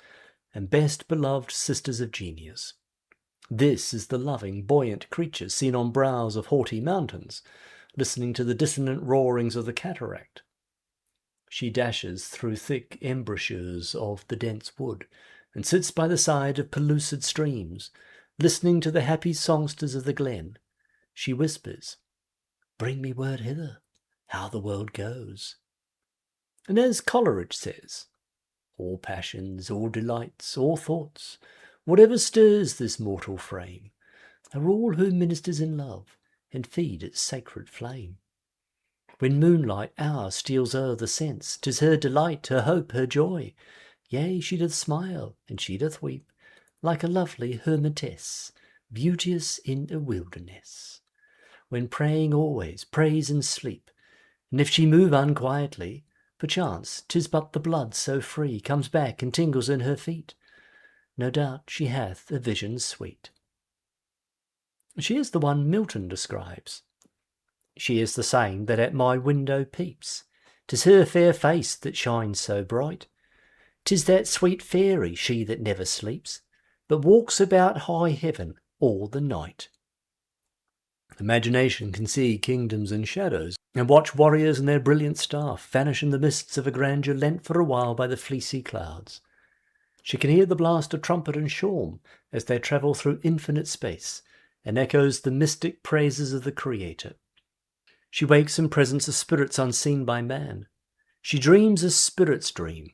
and best beloved sisters of genius. This is the loving, buoyant creature seen on brows of haughty mountains, listening to the dissonant roarings of the cataract. She dashes through thick embrasures of the dense wood, and sits by the side of pellucid streams, listening to the happy songsters of the glen. She whispers, "Bring me word hither, how the world goes." And as Coleridge says, all passions, all delights, all thoughts, whatever stirs this mortal frame, are all who ministers in love, and feed its sacred flame. When moonlight hour steals o'er the sense, 'tis her delight, her hope, her joy. Yea, she doth smile, and she doth weep, like a lovely hermitess, beauteous in a wilderness. When praying always, prays in sleep, and if she move unquietly, perchance 'tis but the blood so free comes back and tingles in her feet. No doubt she hath a vision sweet. She is the one Milton describes. She is the same that at my window peeps. 'Tis her fair face that shines so bright. 'Tis that sweet fairy, she that never sleeps, but walks about high heaven all the night. Imagination can see kingdoms in shadows, and watch warriors and their brilliant staff vanish in the mists of a grandeur lent for a while by the fleecy clouds. She can hear the blast of trumpet and shawm as they travel through infinite space, and echoes the mystic praises of the Creator. She wakes in presence of spirits unseen by man. She dreams as spirits dream,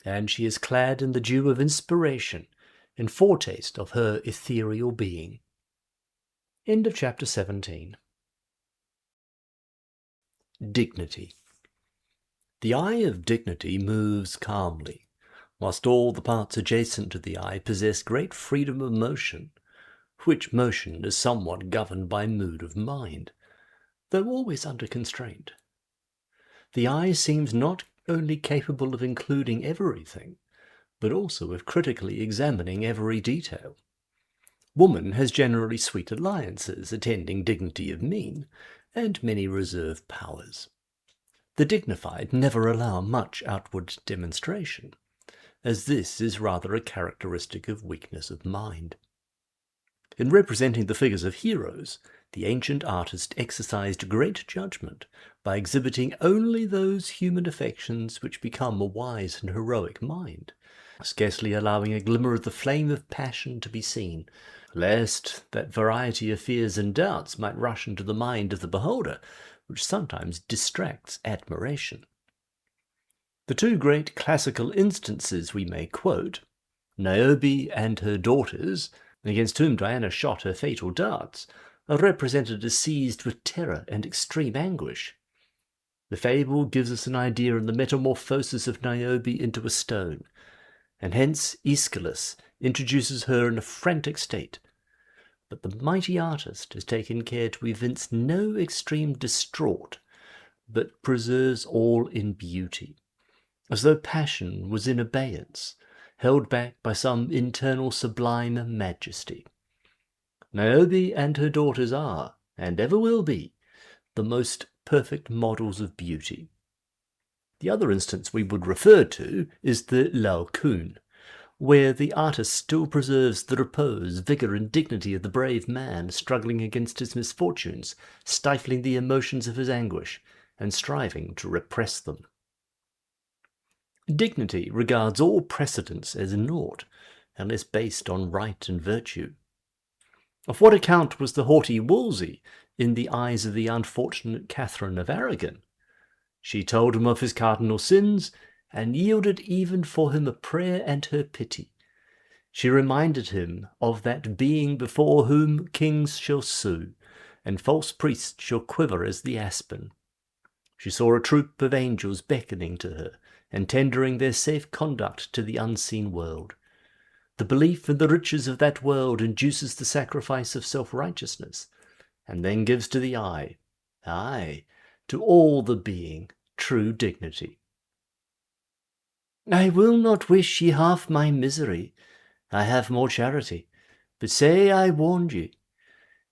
and she is clad in the dew of inspiration, in foretaste of her ethereal being. End of chapter 17. Dignity. The eye of dignity moves calmly, whilst all the parts adjacent to the eye possess great freedom of motion, which motion is somewhat governed by mood of mind, though always under constraint. The eye seems not only capable of including everything, but also of critically examining every detail. Woman has generally sweet alliances attending dignity of mien, and many reserved powers. The dignified never allow much outward demonstration, as this is rather a characteristic of weakness of mind. In representing the figures of heroes, the ancient artist exercised great judgment by exhibiting only those human affections which become a wise and heroic mind, scarcely allowing a glimmer of the flame of passion to be seen, lest that variety of fears and doubts might rush into the mind of the beholder, which sometimes distracts admiration. The two great classical instances we may quote, Niobe and her daughters, against whom Diana shot her fatal darts, are represented as seized with terror and extreme anguish. The fable gives us an idea of the metamorphosis of Niobe into a stone, and hence Aeschylus introduces her in a frantic state. But the mighty artist has taken care to evince no extreme distraught, but preserves all in beauty, as though passion was in abeyance, held back by some internal sublime majesty. Niobe and her daughters are, and ever will be, the most perfect models of beauty. The other instance we would refer to is the Laocoon, where the artist still preserves the repose, vigour, and dignity of the brave man struggling against his misfortunes, stifling the emotions of his anguish, and striving to repress them. Dignity regards all precedents as naught, unless based on right and virtue. Of what account was the haughty Wolsey in the eyes of the unfortunate Catherine of Aragon? She told him of his cardinal sins, and yielded even for him a prayer and her pity. She reminded him of that being before whom kings shall sue, and false priests shall quiver as the aspen. She saw a troop of angels beckoning to her, and tendering their safe conduct to the unseen world. The belief in the riches of that world induces the sacrifice of self-righteousness, and then gives to the eye, aye, to all the being, true dignity. I will not wish ye half my misery, I have more charity, but say I warned ye.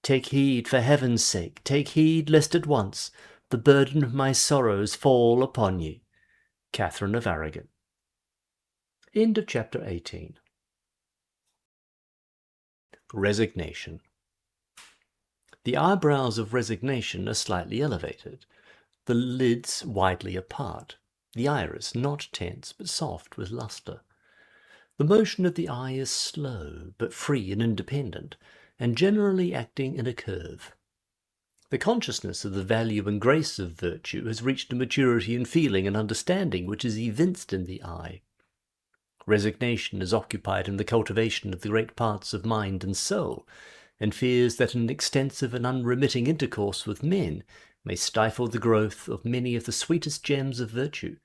Take heed, for heaven's sake, take heed, lest at once the burden of my sorrows fall upon ye. Catherine of Aragon. End of chapter 18. Resignation. The eyebrows of resignation are slightly elevated, the lids widely apart, the iris not tense but soft with lustre. The motion of the eye is slow, but free and independent, and generally acting in a curve. The consciousness of the value and grace of virtue has reached a maturity in feeling and understanding which is evinced in the eye. Resignation is occupied in the cultivation of the great parts of mind and soul, and fears that an extensive and unremitting intercourse with men may stifle the growth of many of the sweetest gems of virtue,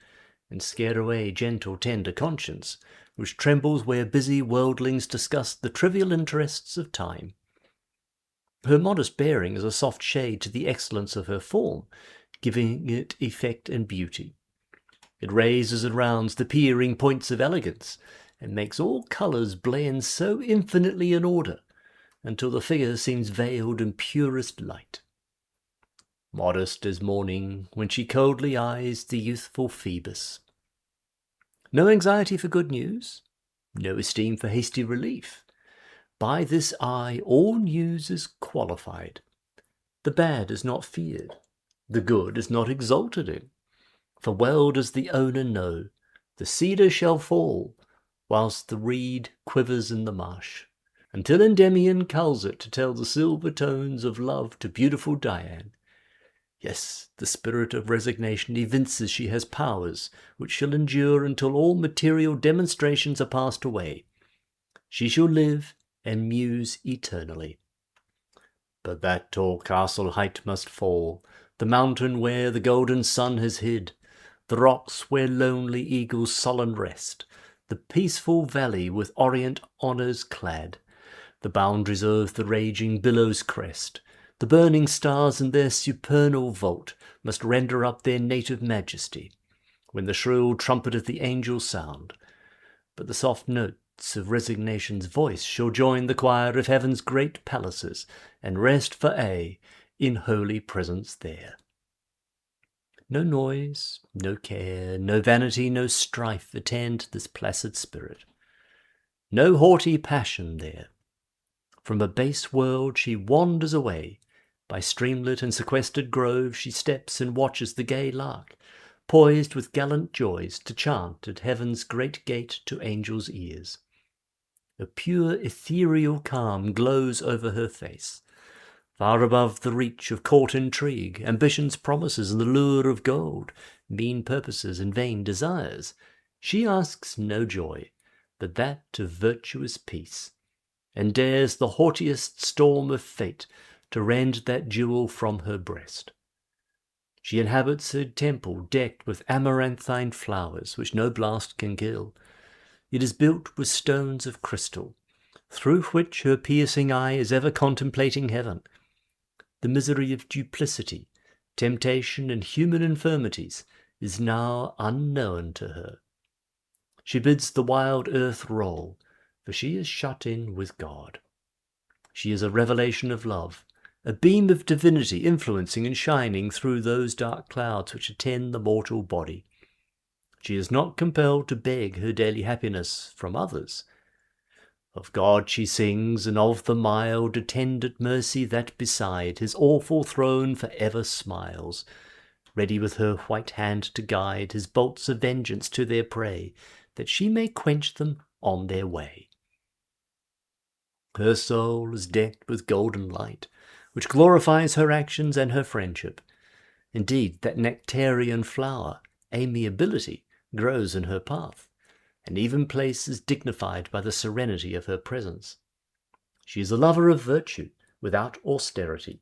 and scare away gentle, tender conscience, which trembles where busy worldlings discuss the trivial interests of time. Her modest bearing is a soft shade to the excellence of her form, giving it effect and beauty. It raises and rounds the peering points of elegance, and makes all colours blend so infinitely in order, until the figure seems veiled in purest light. Modest as morning, when she coldly eyes the youthful Phoebus. No anxiety for good news, no esteem for hasty relief. By this eye all news is qualified. The bad is not feared, the good is not exulted in. For well does the owner know, the cedar shall fall, whilst the reed quivers in the marsh, until Endymion culls it to tell the silver tones of love to beautiful Dian. Yes, the spirit of resignation evinces she has powers which shall endure until all material demonstrations are passed away. She shall live and muse eternally. But that tall castle height must fall, the mountain where the golden sun has hid, the rocks where lonely eagles sullen rest, the peaceful valley with orient honours clad, the boundaries of the raging billow's crest, the burning stars in their supernal vault must render up their native majesty, when the shrill trumpet of the angels sound. But the soft notes of resignation's voice shall join the choir of heaven's great palaces, and rest for aye in holy presence there. No noise, no care, no vanity, no strife attend this placid spirit. No haughty passion there. From a base world she wanders away. By streamlet and sequestered grove she steps and watches the gay lark, poised with gallant joys to chant at heaven's great gate to angels' ears. A pure ethereal calm glows over her face. Far above the reach of court intrigue, ambition's promises and the lure of gold, mean purposes and vain desires, she asks no joy, but that of virtuous peace, and dares the haughtiest storm of fate to rend that jewel from her breast. She inhabits her temple decked with amaranthine flowers, which no blast can kill. It is built with stones of crystal, through which her piercing eye is ever contemplating heaven. The misery of duplicity, temptation, and human infirmities is now unknown to her. She bids the wild earth roll, for she is shut in with God. She is a revelation of love, a beam of divinity influencing and shining through those dark clouds which attend the mortal body. She is not compelled to beg her daily happiness from others. Of God she sings, and of the mild attendant mercy that beside his awful throne for ever smiles, ready with her white hand to guide his bolts of vengeance to their prey, that she may quench them on their way. Her soul is decked with golden light, which glorifies her actions and her friendship. Indeed, that nectarian flower, amiability, grows in her path, and even place is dignified by the serenity of her presence. She is a lover of virtue without austerity,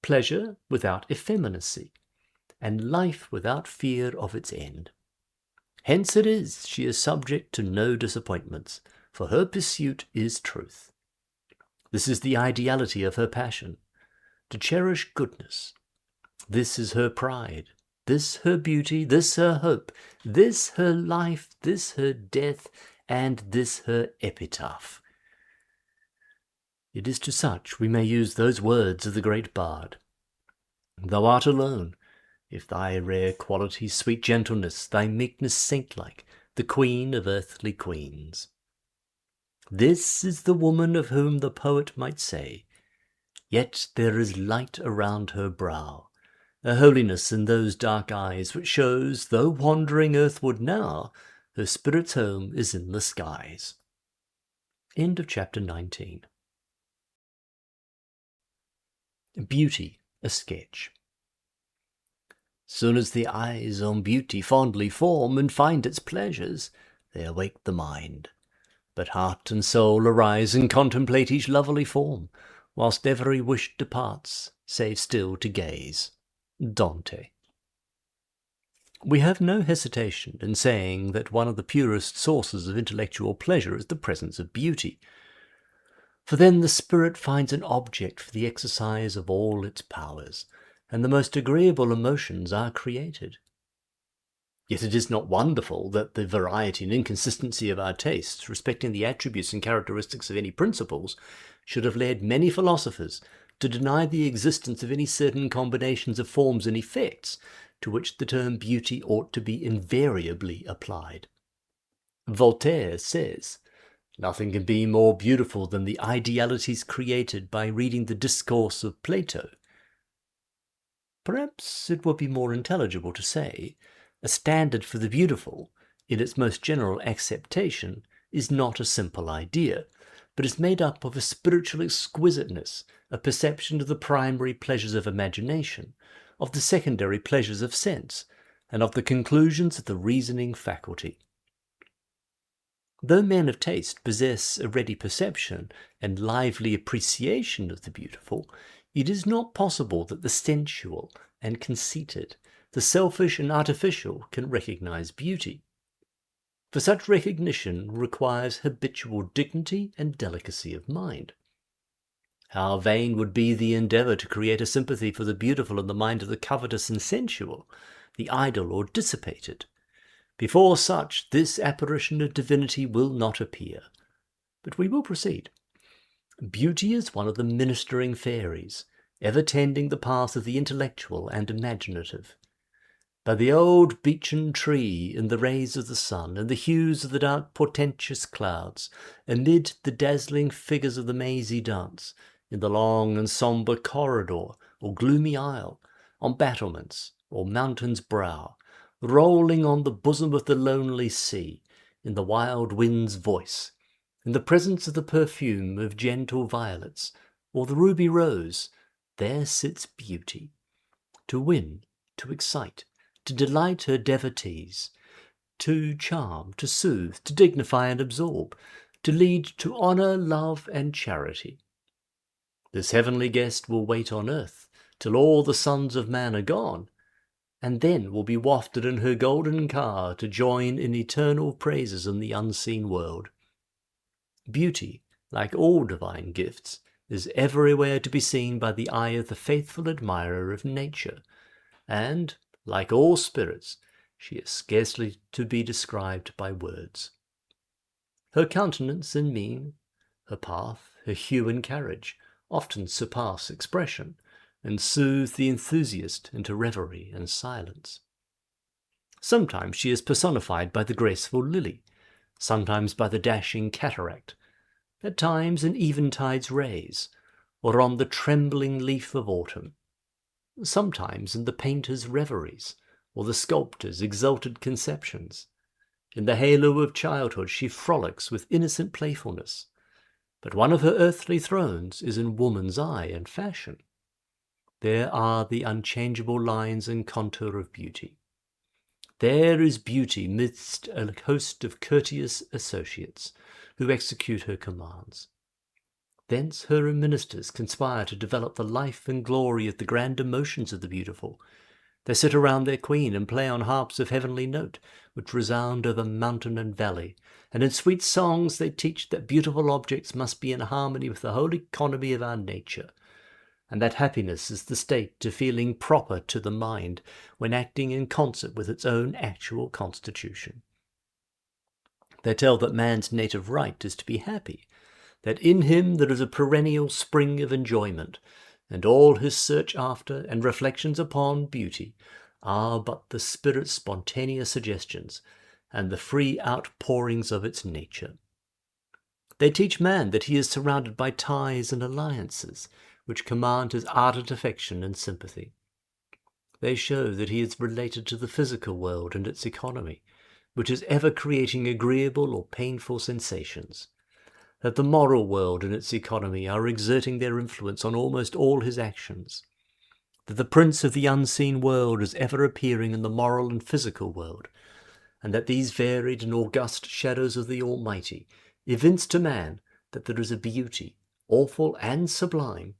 pleasure without effeminacy, and life without fear of its end. Hence it is she is subject to no disappointments, for her pursuit is truth. This is the ideality of her passion, to cherish goodness. This is her pride, this her beauty, this her hope, this her life, this her death, and this her epitaph. It is to such we may use those words of the great bard. Thou art alone, if thy rare qualities, sweet gentleness, thy meekness saint-like, the queen of earthly queens. This is the woman of whom the poet might say, "Yet there is light around her brow, a holiness in those dark eyes, which shows, though wandering earthward now, her spirit's home is in the skies." End of chapter 19. Beauty, a sketch. Soon as the eyes on beauty fondly form, and find its pleasures, they awake the mind. But heart and soul arise and contemplate each lovely form, whilst every wish departs, save still to gaze. Dante. We have no hesitation in saying that one of the purest sources of intellectual pleasure is the presence of beauty, for then the spirit finds an object for the exercise of all its powers, and the most agreeable emotions are created. Yet it is not wonderful that the variety and inconsistency of our tastes respecting the attributes and characteristics of any principles should have led many philosophers to deny the existence of any certain combinations of forms and effects to which the term beauty ought to be invariably applied. Voltaire says, "Nothing can be more beautiful than the idealities created by reading the discourse of Plato." Perhaps it would be more intelligible to say, a standard for the beautiful, in its most general acceptation, is not a simple idea, but is made up of a spiritual exquisiteness, a perception of the primary pleasures of imagination, of the secondary pleasures of sense, and of the conclusions of the reasoning faculty. Though men of taste possess a ready perception and lively appreciation of the beautiful, it is not possible that the sensual and conceited, the selfish and artificial, can recognize beauty. For such recognition requires habitual dignity and delicacy of mind. How vain would be the endeavour to create a sympathy for the beautiful in the mind of the covetous and sensual, the idle or dissipated. Before such, this apparition of divinity will not appear. But we will proceed. Beauty is one of the ministering fairies, ever tending the path of the intellectual and imaginative. By the old beechen tree, in the rays of the sun, and the hues of the dark portentous clouds, amid the dazzling figures of the mazy dance, in the long and sombre corridor, or gloomy aisle, on battlements, or mountain's brow, rolling on the bosom of the lonely sea, in the wild wind's voice, in the presence of the perfume of gentle violets, or the ruby rose, there sits beauty, to win, to excite, to delight her devotees, to charm, to soothe, to dignify and absorb, to lead to honour, love, and charity. This heavenly guest will wait on earth till all the sons of man are gone, and then will be wafted in her golden car to join in eternal praises in the unseen world. Beauty, like all divine gifts, is everywhere to be seen by the eye of the faithful admirer of nature, and, like all spirits, she is scarcely to be described by words. Her countenance and mien, her path, her hue and carriage, often surpass expression, and soothe the enthusiast into reverie and silence. Sometimes she is personified by the graceful lily, sometimes by the dashing cataract, at times in eventide's rays, or on the trembling leaf of autumn, sometimes in the painter's reveries, or the sculptor's exalted conceptions. In the halo of childhood she frolics with innocent playfulness, but one of her earthly thrones is in woman's eye and fashion. There are the unchangeable lines and contour of beauty. There is beauty midst a host of courteous associates, who execute her commands. Thence her ministers conspire to develop the life and glory of the grand emotions of the beautiful. They sit around their queen and play on harps of heavenly note, which resound over mountain and valley, and in sweet songs they teach that beautiful objects must be in harmony with the whole economy of our nature, and that happiness is the state of feeling proper to the mind when acting in concert with its own actual constitution. They tell that man's native right is to be happy, that in him there is a perennial spring of enjoyment, and all his search after and reflections upon beauty are but the spirit's spontaneous suggestions and the free outpourings of its nature. They teach man that he is surrounded by ties and alliances which command his ardent affection and sympathy. They show that he is related to the physical world and its economy, which is ever creating agreeable or painful sensations, that the moral world and its economy are exerting their influence on almost all his actions, that the prince of the unseen world is ever appearing in the moral and physical world, and that these varied and august shadows of the Almighty evince to man that there is a beauty, awful and sublime,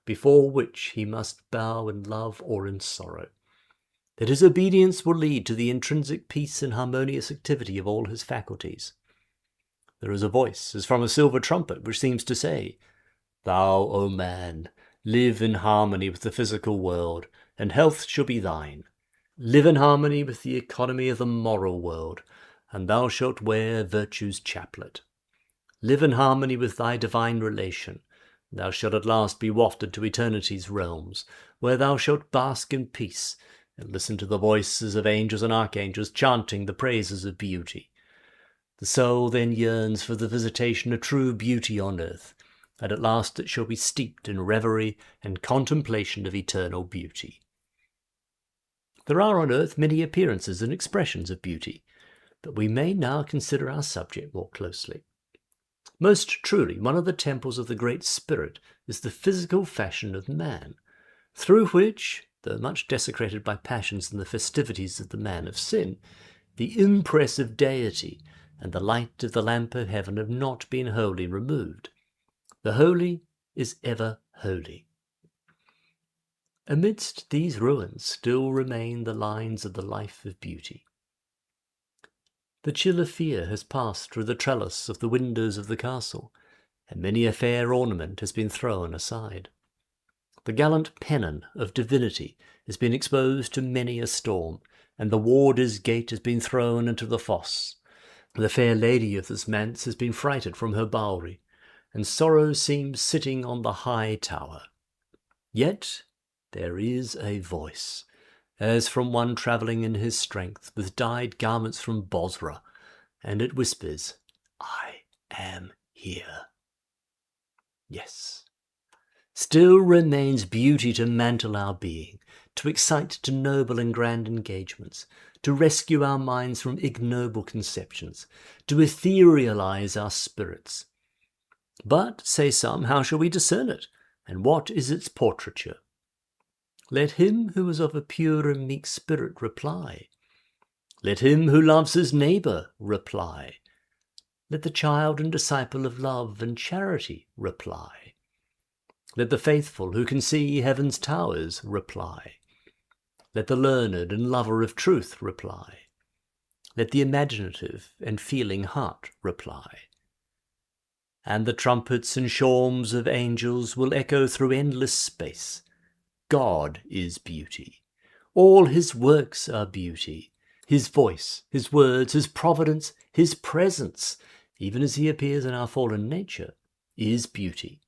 before which he must bow in love or in sorrow, that his obedience will lead to the intrinsic peace and harmonious activity of all his faculties. There is a voice, as from a silver trumpet, which seems to say, "Thou, O man, live in harmony with the physical world, and health shall be thine. Live in harmony with the economy of the moral world, and thou shalt wear virtue's chaplet. Live in harmony with thy divine relation, and thou shalt at last be wafted to eternity's realms, where thou shalt bask in peace, and listen to the voices of angels and archangels chanting the praises of beauty. The soul then yearns for the visitation of true beauty on earth, and at last it shall be steeped in reverie and contemplation of eternal beauty." There are on earth many appearances and expressions of beauty, but we may now consider our subject more closely. Most truly, one of the temples of the Great Spirit is the physical fashion of man, through which, though much desecrated by passions and the festivities of the man of sin, the impress of deity and the light of the lamp of heaven have not been wholly removed. The holy is ever holy. Amidst these ruins still remain the lines of the life of beauty. The chill of fear has passed through the trellis of the windows of the castle, and many a fair ornament has been thrown aside. The gallant pennon of divinity has been exposed to many a storm, and the warder's gate has been thrown into the fosse. The fair lady of this manse has been frighted from her bowry, and sorrow seems sitting on the high tower. Yet there is a voice, as from one travelling in his strength, with dyed garments from Bosra, and it whispers, "I am here." Yes, still remains beauty to mantle our being, to excite to noble and grand engagements, to rescue our minds from ignoble conceptions, to etherealize our spirits. But, say some, how shall we discern it, and what is its portraiture? Let him who is of a pure and meek spirit reply. Let him who loves his neighbour reply. Let the child and disciple of love and charity reply. Let the faithful who can see heaven's towers reply. Let the learned and lover of truth reply. Let the imaginative and feeling heart reply. And the trumpets and shawms of angels will echo through endless space. God is beauty. All his works are beauty. His voice, his words, his providence, his presence, even as he appears in our fallen nature, is beauty.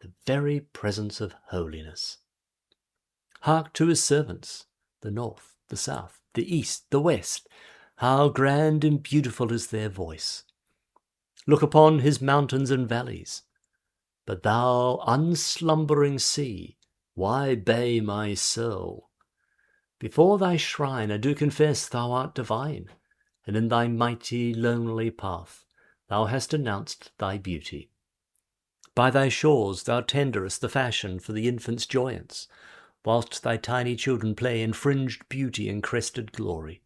The very presence of holiness. Hark to his servants, the north, the south, the east, the west. How grand and beautiful is their voice. Look upon his mountains and valleys. But thou unslumbering sea, why bay my soul? Before thy shrine I do confess thou art divine, and in thy mighty lonely path thou hast announced thy beauty. By thy shores thou tenderest the fashion for the infant's joyance, whilst thy tiny children play in fringed beauty and crested glory.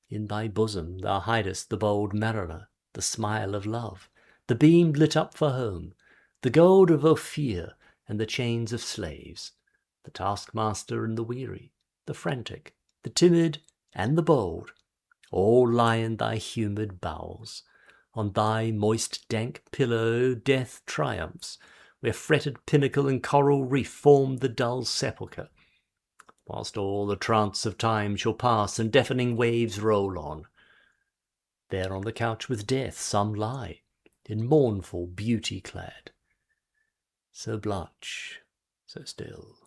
In thy bosom thou hidest the bold mariner, the smile of love, the beam lit up for home, the gold of Ophir, and the chains of slaves, the taskmaster and the weary, the frantic, the timid, and the bold, all lie in thy humid bowels. On thy moist dank pillow death triumphs, where fretted pinnacle and coral reef form the dull sepulchre, whilst all the trance of time shall pass and deafening waves roll on. There on the couch with death some lie, in mournful beauty clad. So blanch, so still,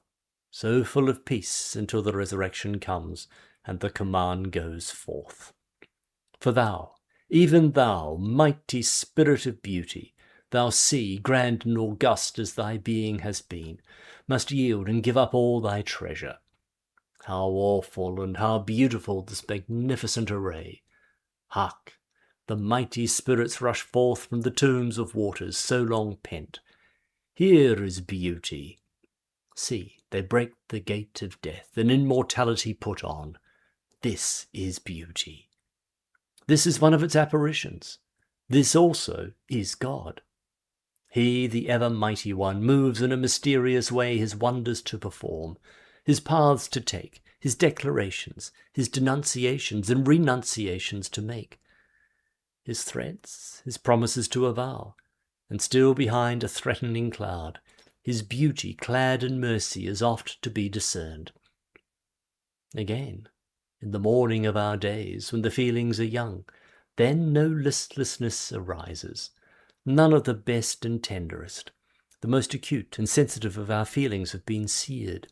so full of peace until the resurrection comes and the command goes forth. For thou, Even thou, mighty spirit of beauty, thou sea, grand and august as thy being has been, must yield and give up all thy treasure. How awful and how beautiful this magnificent array! Hark! The mighty spirits rush forth from the tombs of waters so long pent. Here is beauty. See, they break the gate of death, and immortality put on. This is beauty. This is one of its apparitions. This also is God. He, the ever mighty one, moves in a mysterious way his wonders to perform, his paths to take, his declarations, his denunciations and renunciations to make, his threats, his promises to avow, and still behind a threatening cloud, his beauty clad in mercy is oft to be discerned. Again, in the morning of our days, when the feelings are young, then no listlessness arises. None of the best and tenderest, the most acute and sensitive of our feelings have been seared.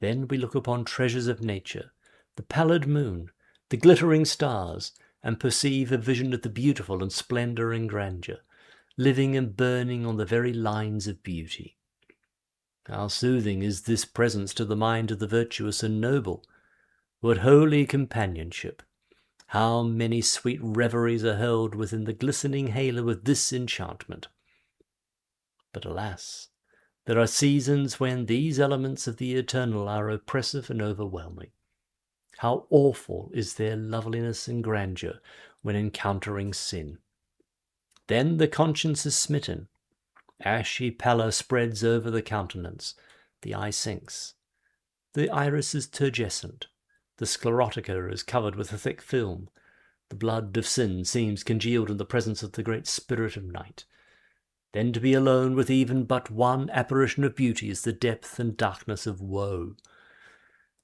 Then we look upon treasures of nature, the pallid moon, the glittering stars, and perceive a vision of the beautiful and splendour and grandeur, living and burning on the very lines of beauty. How soothing is this presence to the mind of the virtuous and noble! What holy companionship! How many sweet reveries are held within the glistening halo of this enchantment! But alas, there are seasons when these elements of the eternal are oppressive and overwhelming. How awful is their loveliness and grandeur when encountering sin! Then the conscience is smitten. Ashy pallor spreads over the countenance. The eye sinks. The iris is turgescent. The sclerotica is covered with a thick film. The blood of sin seems congealed in the presence of the great spirit of night. Then to be alone with even but one apparition of beauty is the depth and darkness of woe.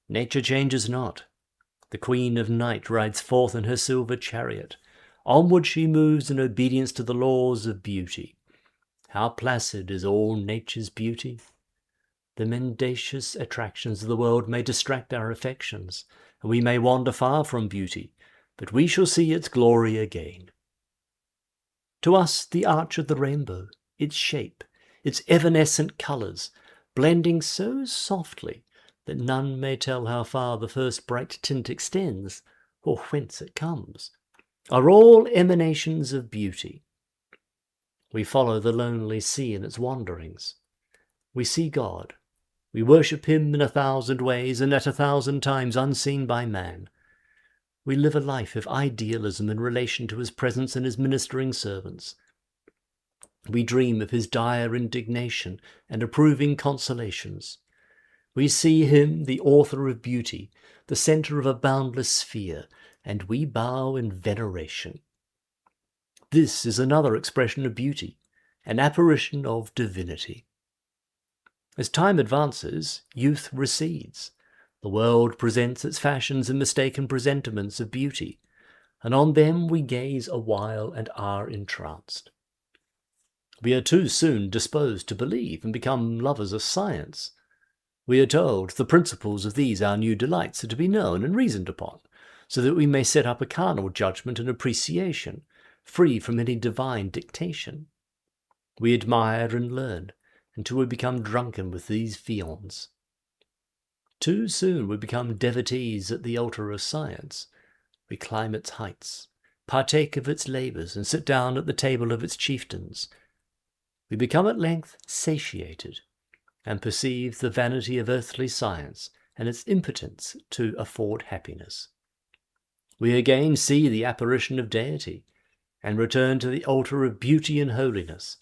Nature changes not. The queen of night rides forth in her silver chariot. Onward she moves in obedience to the laws of beauty. How placid is all nature's beauty! The mendacious attractions of the world may distract our affections, and we may wander far from beauty, but we shall see its glory again. To us the arch of the rainbow, its shape, its evanescent colours, blending so softly that none may tell how far the first bright tint extends, or whence it comes, are all emanations of beauty. We follow the lonely sea in its wanderings. We see God. We worship him in 1,000 ways and at 1,000 times unseen by man. We live a life of idealism in relation to his presence and his ministering servants. We dream of his dire indignation and approving consolations. We see him, the author of beauty, the centre of a boundless sphere, and we bow in veneration. This is another expression of beauty, an apparition of divinity. As time advances, youth recedes. The world presents its fashions and mistaken presentiments of beauty, and on them we gaze a while and are entranced. We are too soon disposed to believe and become lovers of science. We are told the principles of these our new delights are to be known and reasoned upon, so that we may set up a carnal judgment and appreciation, free from any divine dictation. We admire and learn, until we become drunken with these viands. Too soon we become devotees at the altar of science. We climb its heights, partake of its labours, and sit down at the table of its chieftains. We become at length satiated, and perceive the vanity of earthly science and its impotence to afford happiness. We again see the apparition of deity, and return to the altar of beauty and holiness,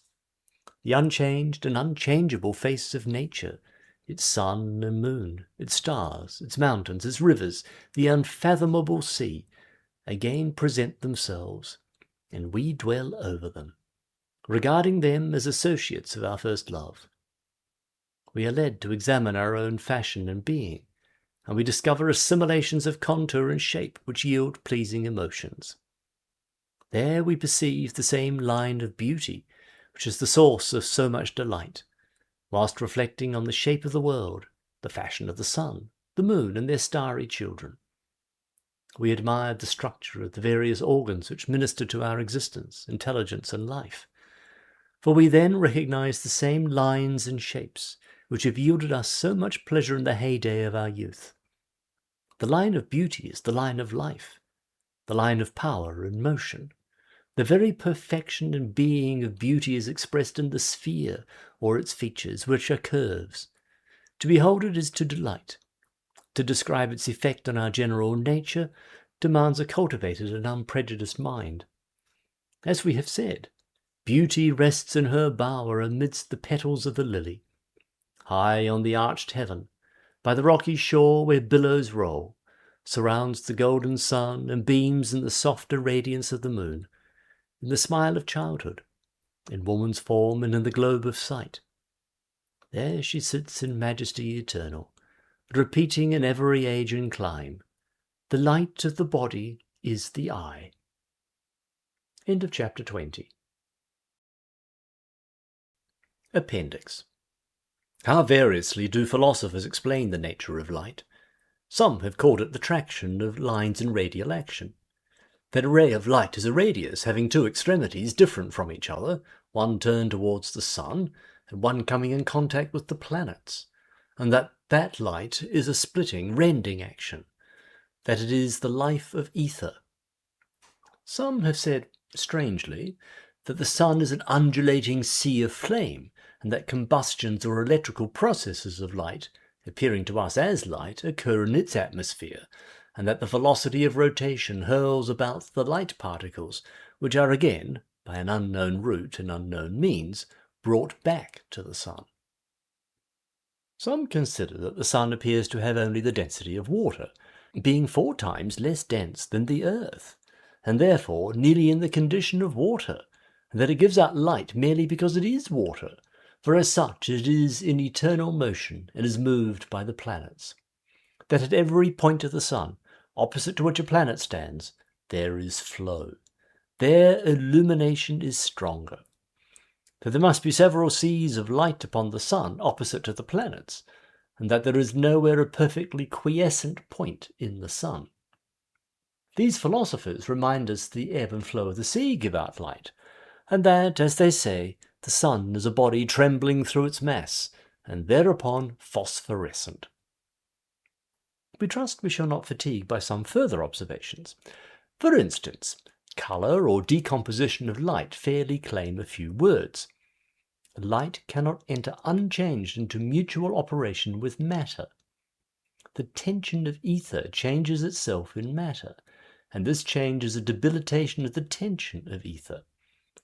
the unchanged and unchangeable face of nature, its sun and moon, its stars, its mountains, its rivers, the unfathomable sea, again present themselves, and we dwell over them, regarding them as associates of our first love. We are led to examine our own fashion and being, and we discover assimilations of contour and shape which yield pleasing emotions. There we perceive the same line of beauty, which is the source of so much delight, whilst reflecting on the shape of the world, the fashion of the sun, the moon, and their starry children. We admired the structure of the various organs which minister to our existence, intelligence, and life. For we then recognized the same lines and shapes which have yielded us so much pleasure in the heyday of our youth. The line of beauty is the line of life, the line of power and motion. The very perfection and being of beauty is expressed in the sphere or its features, which are curves. To behold it is to delight. To describe its effect on our general nature demands a cultivated and unprejudiced mind. As we have said, beauty rests in her bower amidst the petals of the lily. High on the arched heaven, by the rocky shore where billows roll, surrounds the golden sun and beams in the softer radiance of the moon, in the smile of childhood, in woman's form and in the globe of sight. There she sits in majesty eternal, repeating in every age and clime, the light of the body is the eye. End of chapter 20. Appendix. How variously do philosophers explain the nature of light. Some have called it the traction of lines in radial action. That a ray of light is a radius having two extremities different from each other, one turned towards the sun and one coming in contact with the planets, and that light is a splitting, rending action, that it is the life of ether. Some have said, strangely, that the sun is an undulating sea of flame, and that combustions or electrical processes of light, appearing to us as light, occur in its atmosphere, and that the velocity of rotation hurls about the light particles, which are again, by an unknown route and unknown means, brought back to the sun. Some consider that the sun appears to have only the density of water, being 4 times less dense than the earth, and therefore nearly in the condition of water, and that it gives out light merely because it is water, for as such it is in eternal motion and is moved by the planets. That at every point of the sun, opposite to which a planet stands, there is flow. Their illumination is stronger. That there must be several seas of light upon the sun opposite to the planets, and that there is nowhere a perfectly quiescent point in the sun. These philosophers remind us the ebb and flow of the sea give out light, and that, as they say, the sun is a body trembling through its mass, and thereupon phosphorescent. We trust we shall not fatigue by some further observations. For instance, colour or decomposition of light fairly claim a few words. Light cannot enter unchanged into mutual operation with matter. The tension of ether changes itself in matter, and this change is a debilitation of the tension of ether,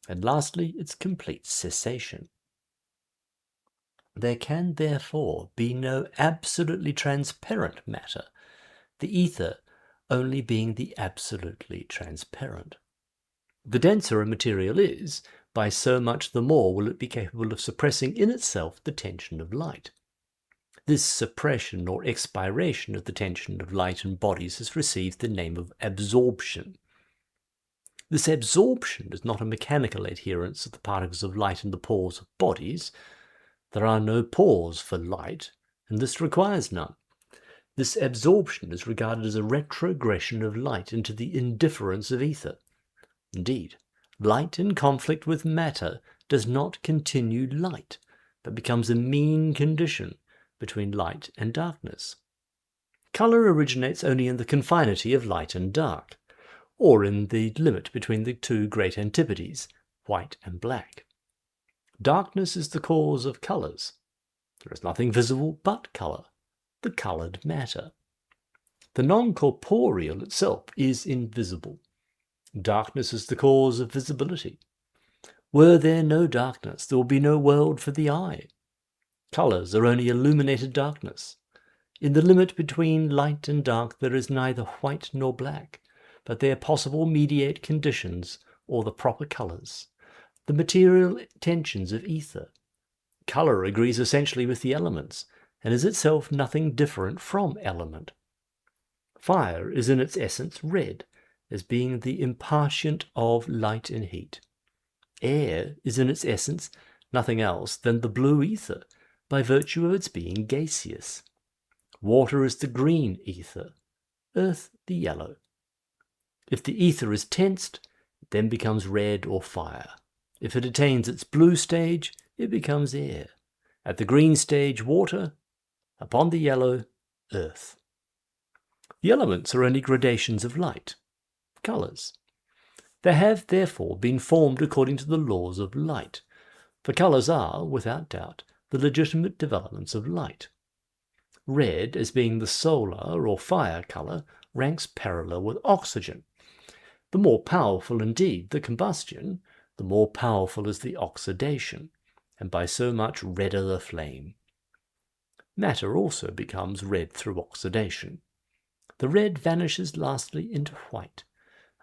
and lastly its complete cessation. There can therefore be no absolutely transparent matter, the ether only being the absolutely transparent. The denser a material is, by so much the more will it be capable of suppressing in itself the tension of light. This suppression or expiration of the tension of light in bodies has received the name of absorption. This absorption is not a mechanical adherence of the particles of light in the pores of bodies. There are no pores for light, and this requires none. This absorption is regarded as a retrogression of light into the indifference of ether. Indeed, light in conflict with matter does not continue light, but becomes a mean condition between light and darkness. Colour originates only in the confinity of light and dark, or in the limit between the two great antipodes, white and black. Darkness is the cause of colours. There is nothing visible but colour, the coloured matter. The non-corporeal itself is invisible. Darkness is the cause of visibility. Were there no darkness, there would be no world for the eye. Colours are only illuminated darkness. In the limit between light and dark there is neither white nor black, but they are possible mediate conditions, or the proper colours, the material tensions of ether. Colour agrees essentially with the elements, and is itself nothing different from element. Fire is in its essence red, as being the impartient of light and heat. Air is in its essence nothing else than the blue ether, by virtue of its being gaseous. Water is the green ether, earth the yellow. If the ether is tensed, it then becomes red or fire. If it attains its blue stage, it becomes air. At the green stage, water. Upon the yellow, earth. The elements are only gradations of light, colours. They have, therefore, been formed according to the laws of light, for colours are, without doubt, the legitimate developments of light. Red, as being the solar or fire colour, ranks parallel with oxygen. The more powerful, indeed, the combustion, the more powerful is the oxidation, and by so much redder the flame. Matter also becomes red through oxidation. The red vanishes lastly into white,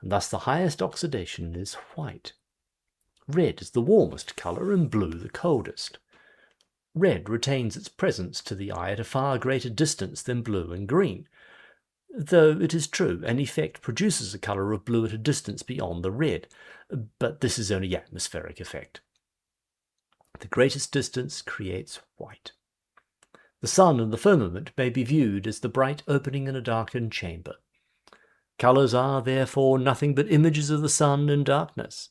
and thus the highest oxidation is white. Red is the warmest colour and blue the coldest. Red retains its presence to the eye at a far greater distance than blue and green, though it is true an effect produces a colour of blue at a distance beyond the red, but this is only atmospheric effect. The greatest distance creates white. The sun and the firmament may be viewed as the bright opening in a darkened chamber. Colours are, therefore, nothing but images of the sun and darkness,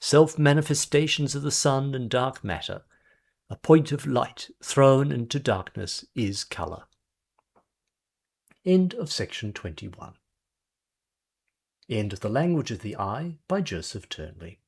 self-manifestations of the sun and dark matter. A point of light thrown into darkness is colour. End of section 21. End of The Language of the Eye by Joseph Turnley.